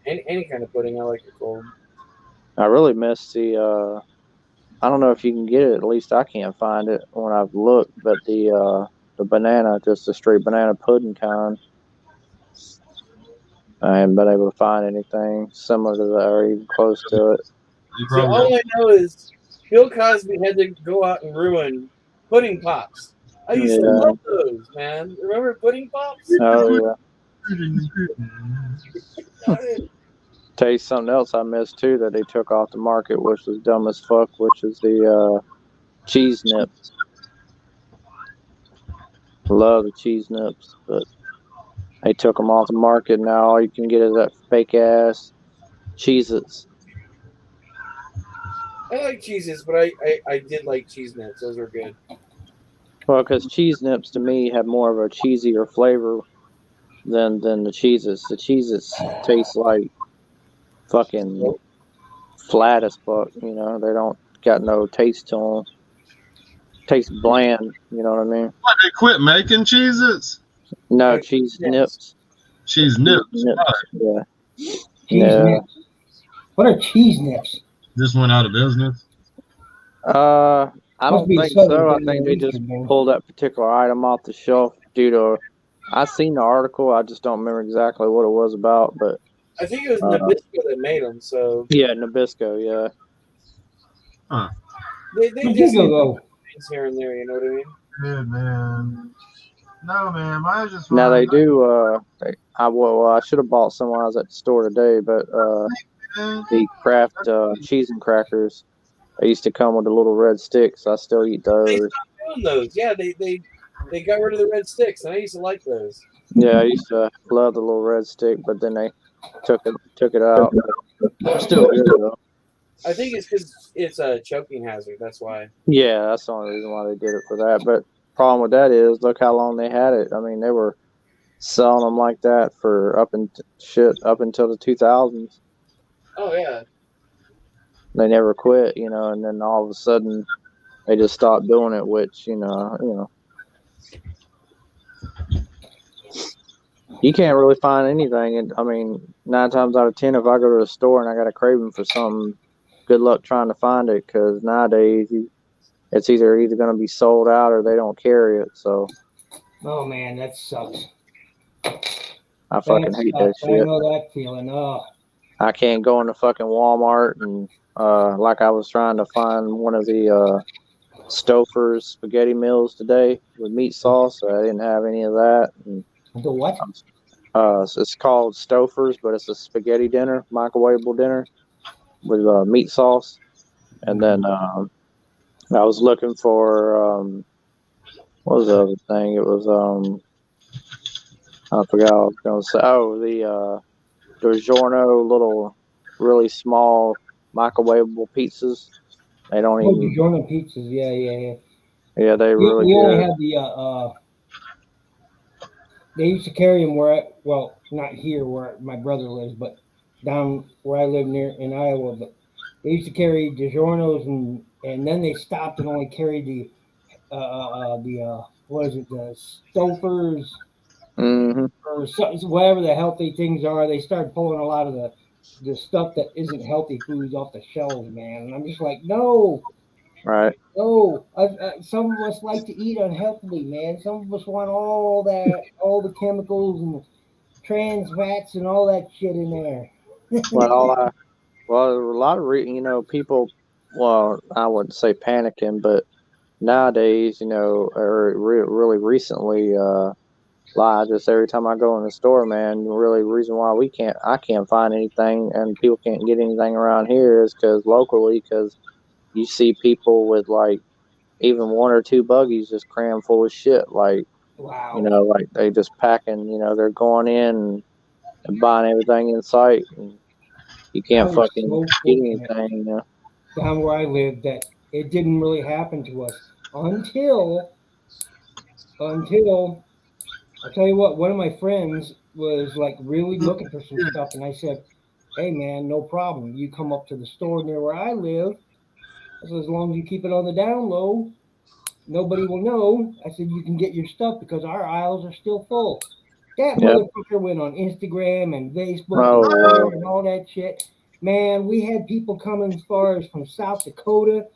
Any kind of pudding, I like it cold. I really miss the. I don't know if you can get it. At least I can't find it when I've looked. But the banana, just the straight banana pudding kind. I haven't been able to find anything similar to that or even close to it. You See, probably all I know is Bill Cosby had to go out and ruin pudding pops. I used to Yeah. love those, man. Remember pudding pops? Oh yeah. Tell you something else I missed too that they took off the market, which was dumb as fuck, which is the cheese nips. Love the cheese nips, but they took them off the market. Now all you can get is that fake ass Cheez-Its. I like cheeses, but I did like cheese nuts. Those were good. Well, because cheese nips to me have more of a cheesier flavor than the Cheez-Its. The Cheez-Its taste like fucking flat as fuck. You know, they don't got no taste to them. Taste bland. You know what I mean? What, they quit making Cheez-Its? No, cheese nips. Cheese nips. Yeah. Cheese Yeah. nips. What are cheese nips? Just went out of business. I Must don't be think Southern so. I thing think or they just Eastern thing. pulled that particular item off the shelf due to. I seen the article. I just don't remember exactly what it was about, but I think it was Nabisco that made them. So yeah, Nabisco. Yeah. they Where'd just you go? things here and there. You know what I mean? Good man. No man, mine's just Now they fine. do. I should have bought some when I was at the store today, but the Kraft cheese and crackers. They used to come with the little red sticks. I still eat They those. stopped doing those. Yeah, they got rid of the red sticks, and I used to like those. Yeah, I used to love the little red stick, but then they took it out. Still good though. I think it's because it's a choking hazard. That's why. Yeah, that's the only reason why they did it for that. But problem with that is, look how long they had it. I mean, they were selling them like that for up until the 2000s. Oh yeah. They never quit, you know, and then all of a sudden they just stopped doing it, which you know. You can't really find anything. And I mean, 9 times out of 10, if I go to the store and I got a craving for something, good luck trying to find it because nowadays it's either going to be sold out or they don't carry it. So Oh man, that sucks. I fucking hate that I shit. know that feeling. Oh. I can't go into fucking Walmart and like I was trying to find one of the Stouffer's spaghetti meals today with meat sauce. I didn't have any of that. And, The what? so it's called Stouffer's, but it's a spaghetti dinner, microwavable dinner with meat sauce. And then I was looking for what was the other thing? It was I forgot what I was going to say. Oh, the DiGiorno little, really small microwavable pizzas. They don't Oh, even. DiGiorno pizzas. Yeah. Yeah, they really We only good. had the they used to carry them well, not here where my brother lives, but down where I live near in Iowa. But they used to carry DiGiorno's, and then they stopped and only carried the what is it, the Stouffer's Mm-hmm. or whatever the healthy things are. They started pulling a lot of the stuff that isn't healthy foods off the shelves, man. And I'm just like, no. Right. Oh, some of us like to eat unhealthily, man. Some of us want all the chemicals and trans fats and all that shit in there. Well, a lot of people. Well, I wouldn't say panicking, but nowadays, or really recently, just every time I go in the store, man, really the reason why I can't find anything and people can't get anything around here is because you see people with like even 1 or 2 buggies just crammed full of shit. Like, Wow. like they just packing, they're going in and buying everything in sight. And you can't fucking get anything, Down where I lived, that it didn't really happen to us until I'll tell you what, one of my friends was like really looking for some stuff, and I said, "Hey man, no problem. You come up to the store near where I live. I said, as long as you keep it on the down low, nobody will know." I said, "You can get your stuff because our aisles are still full." That Yeah. motherfucker went on Instagram and Facebook Oh, and wow. Twitter and all that shit. Man, we had people coming as far as from South Dakota,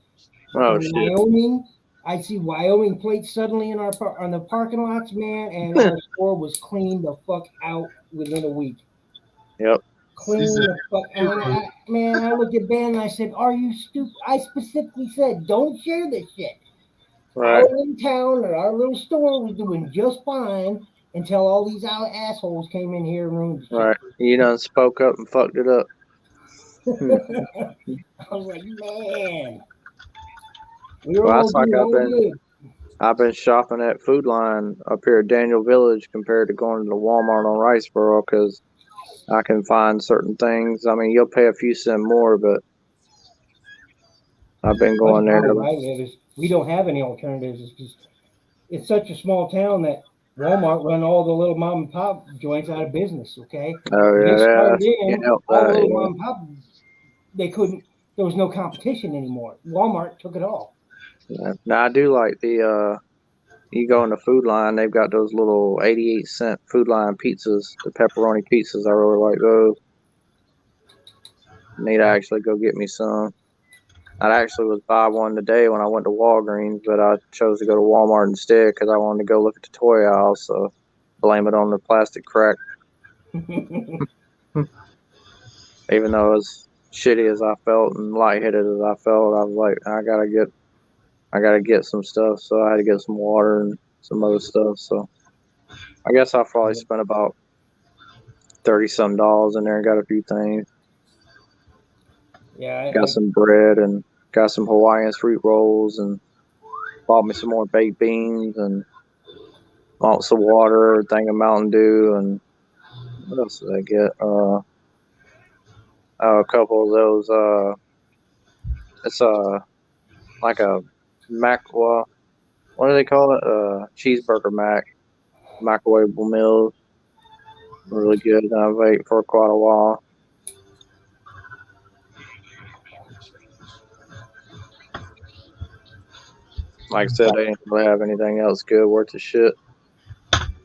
Oh, from shit. Wyoming. I see Wyoming plates suddenly in on the parking lots, man, and our store was cleaned the fuck out within a week. Yep. Clean the fuck out. Man, I looked at Ben and I said, "Are you stupid?" I specifically said, "Don't share this shit." Right. Our little town or our little store was doing just fine until all these assholes came in here and ruined the shit. Right. You done spoke up and fucked it up. I was like, man, we were Well, all that's like doing all good. I've been shopping at Food Line up here at Daniel Village compared to going to the Walmart on Riceboro because I can find certain things. I mean, you'll pay a few cents more, but I've been Well, going the there. problem where I live is we don't have any alternatives. It's just it's such a small town that Walmart run all the little mom and pop joints out of business. Okay, Oh, when yeah, they yeah. started Can't in, help all the that, little yeah. mom and pop they couldn't. There was no competition anymore. Walmart took it all. Yeah. Now, I do like you go in the Food Line, they've got those little 88-cent Food Line pizzas, the pepperoni pizzas. I really like those. Need to actually go get me some. I actually was buy one today when I went to Walgreens, but I chose to go to Walmart instead because I wanted to go look at the toy aisle. So blame it on the plastic crack. Even though as shitty as I felt and lightheaded as I felt, I was like, I gotta get some stuff. So I had to get some water and some other stuff. So I guess I probably spent about $30-some in there and got a few things. Yeah, Got some bread and got some Hawaiian fruit rolls and bought me some more baked beans and bought some water, a thing of Mountain Dew, and what else did I get? A couple of those. It's like a mac. Well, what do they call it? Cheeseburger mac, microwavable meals. Really good. I've ate for quite a while. Like I said, they didn't really have anything else good worth the shit.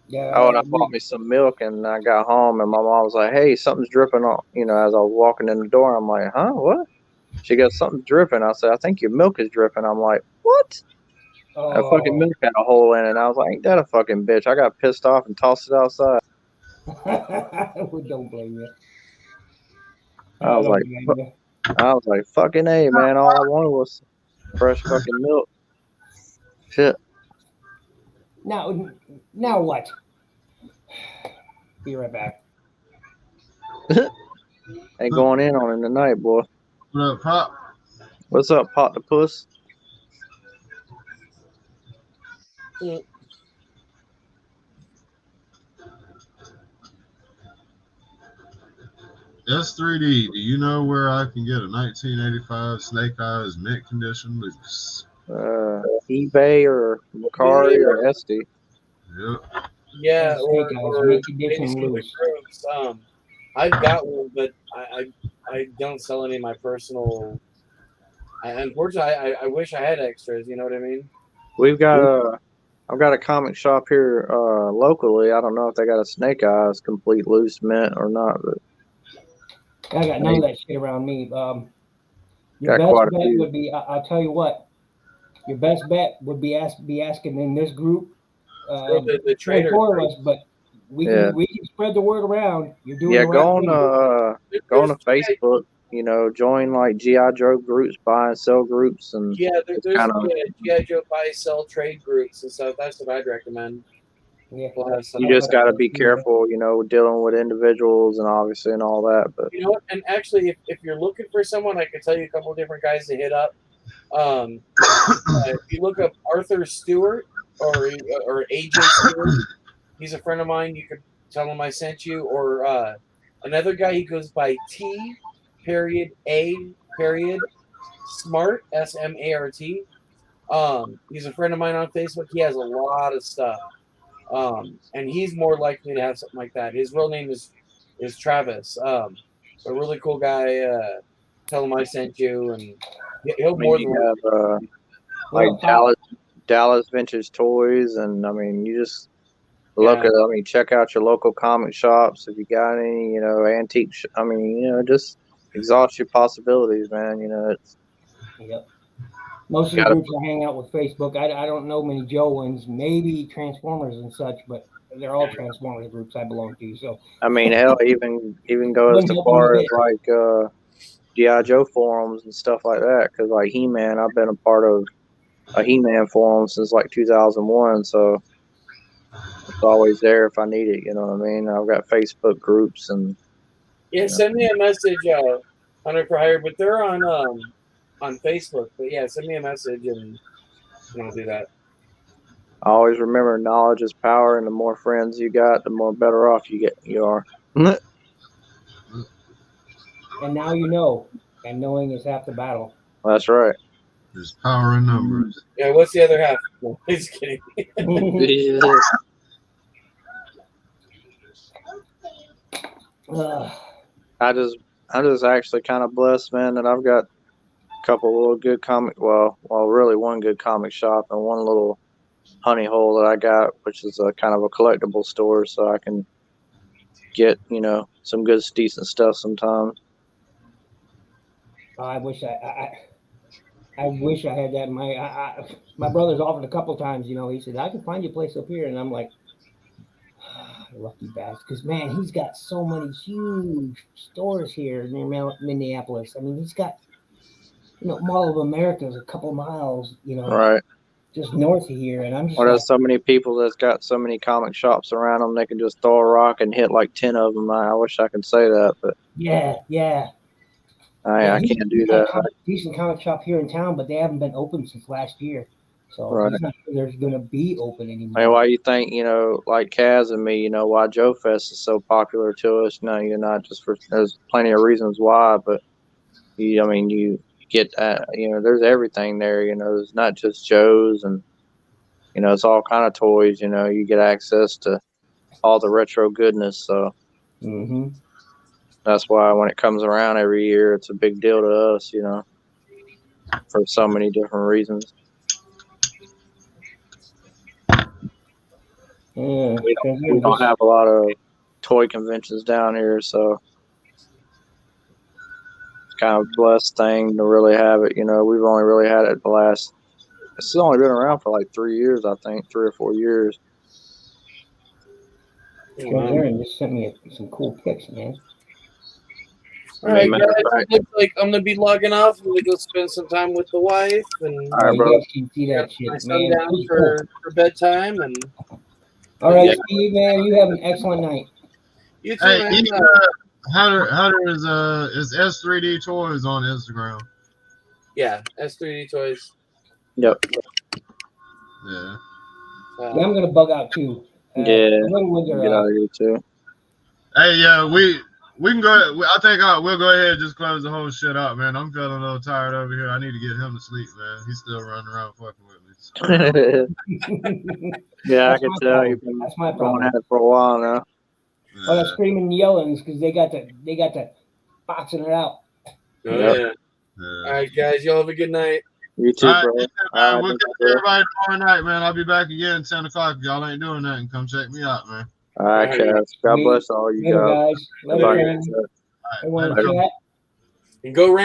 yeah. Oh, and I bought me some milk, and I got home, and my mom was like, "Hey, something's dripping on." You know, as I was walking in the door, I'm like, "Huh? What?" She goes, "Something's dripping." I said, "I think your milk is dripping." I'm like, "What?" A fucking milk had a hole in it. And I was like, "Ain't that a fucking bitch?" I got pissed off and tossed it outside. Don't blame you. I was like, blame you. "Fucking A, man! All I wanted was fresh fucking milk." Shit. Now what? Be right back. Ain't going in on it tonight, boy. What up, Pop? What's up, Pot the Puss? S3D, do you know where I can get a 1985 Snake Eyes mint condition loose? eBay or Macari or Esty. Yep. Yeah, Snake Eyes, or mint maybe condition some of the loose. groups. I've got one, but I don't sell any of my personal. Unfortunately, I wish I had extras. You know what I mean? I've got a comic shop here locally. I don't know if they got a Snake Eyes complete loose mint or not, but I got none of that shit around me. Your got best quite a bet few. would be, I'll tell you what, your best bet would be asking in this group. The trader. Four of us, but we Yeah. can spread the word around. You're doing Yeah, the right thing. go on to Facebook. You know, join like GI Joe groups, buy and sell groups, and Yeah, there's kinda, GI Joe buy sell trade groups and stuff. That's what I'd recommend. Yeah. We'll have some. you just got to be careful. You know, dealing with individuals and obviously and all that. But You know what? And actually, if you're looking for someone, I can tell you a couple of different guys to hit up. If you look up Arthur Stewart or AJ Stewart, he's a friend of mine. You could tell him I sent you. Or another guy, he goes by T.A. Smart, SMART. He's a friend of mine on Facebook. He has a lot of stuff. And he's more likely to have something like that. His real name is Travis. A really cool guy. Tell him I sent you, and he'll more than you have like Dallas Vintage Toys, and I mean, you just Check out your local comic shops if you got any, antique. Just exhaust your possibilities, man. It's Yep. Most of the groups I hang out with Facebook, I don't know many Joe ones, maybe Transformers and such, but they're all Transformers groups I belong to. So hell, even go as Wouldn't help far one as bit. like G.I. Joe forums and stuff like that. Because like He-Man, I've been a part of a He-Man forum since like 2001, so it's always there if I need it. You know what I mean? I've got Facebook groups and Yeah, send me a message, Hunter for Hire, but they're on Facebook. But yeah, send me a message and I'll do that. I always remember knowledge is power, and the more friends you got, the more better off you are. And now you know, and knowing is half the battle. That's right. There's power in numbers. Yeah, what's the other half? No, just kidding. I'm just actually kind of blessed, man, that I've got a couple little good really one good comic shop and one little honey hole that I got, which is a kind of a collectible store, so I can get some good decent stuff sometimes. I wish I wish I had that. My brother's offered a couple times. He said I can find you a place up here, and I'm like, lucky bastard, because man, he's got so many huge stores here near Minneapolis. I mean, he's got Mall of America is a couple miles, Right. just north of here, and I'm just there's so many people that's got so many comic shops around them, they can just throw a rock and hit like 10 of them. I wish I could say that, but yeah. I can't do that. A decent comic shop here in town, but they haven't been open since last year, so Right. he's not sure there's going to be open anymore. Hey, why you think like Kaz and me, why Joe Fest is so popular to us? No, you're not just for. There's plenty of reasons why, but you get there's everything there. There's not just Joe's, and it's all kind of toys. You get access to all the retro goodness. So that's why when it comes around every year, it's a big deal to us. For so many different reasons. We don't have a lot of toy conventions down here, so it's kind of a blessed thing to really have it. We've only really had it it's only been around for like 3 years, I think, 3 or 4 years. Aaron just sent me some cool pics, man. All right, guys. It looks like I'm gonna be logging off. I'm gonna go spend some time with the wife, and all right, bro. You can see that shit, my man. son down for bedtime, and all right, Steve, man, you have an excellent night. You too, Hey, man. Hunter is S3D Toys on Instagram. Yeah, S3D Toys. Yep. Yeah. Yeah, I'm gonna bug out too. Get Get out of here too. Hey, yeah, we can go. I think we'll go ahead and just close the whole shit out, man. I'm feeling a little tired over here. I need to get him to sleep, man. He's still running around fucking with me. Yeah, I can tell you've been going at it for a while now. Well, they're screaming and yelling because they got to boxing it out. Oh, yeah. All right, guys, y'all have a good night. You too, bro. We'll catch everybody tomorrow night, man. I'll be back again 10 o'clock. If y'all ain't doing nothing, come check me out, man. All right, Cass. God bless all you Later, guys. guys. Later, Bye. Everyone in chat. And go around.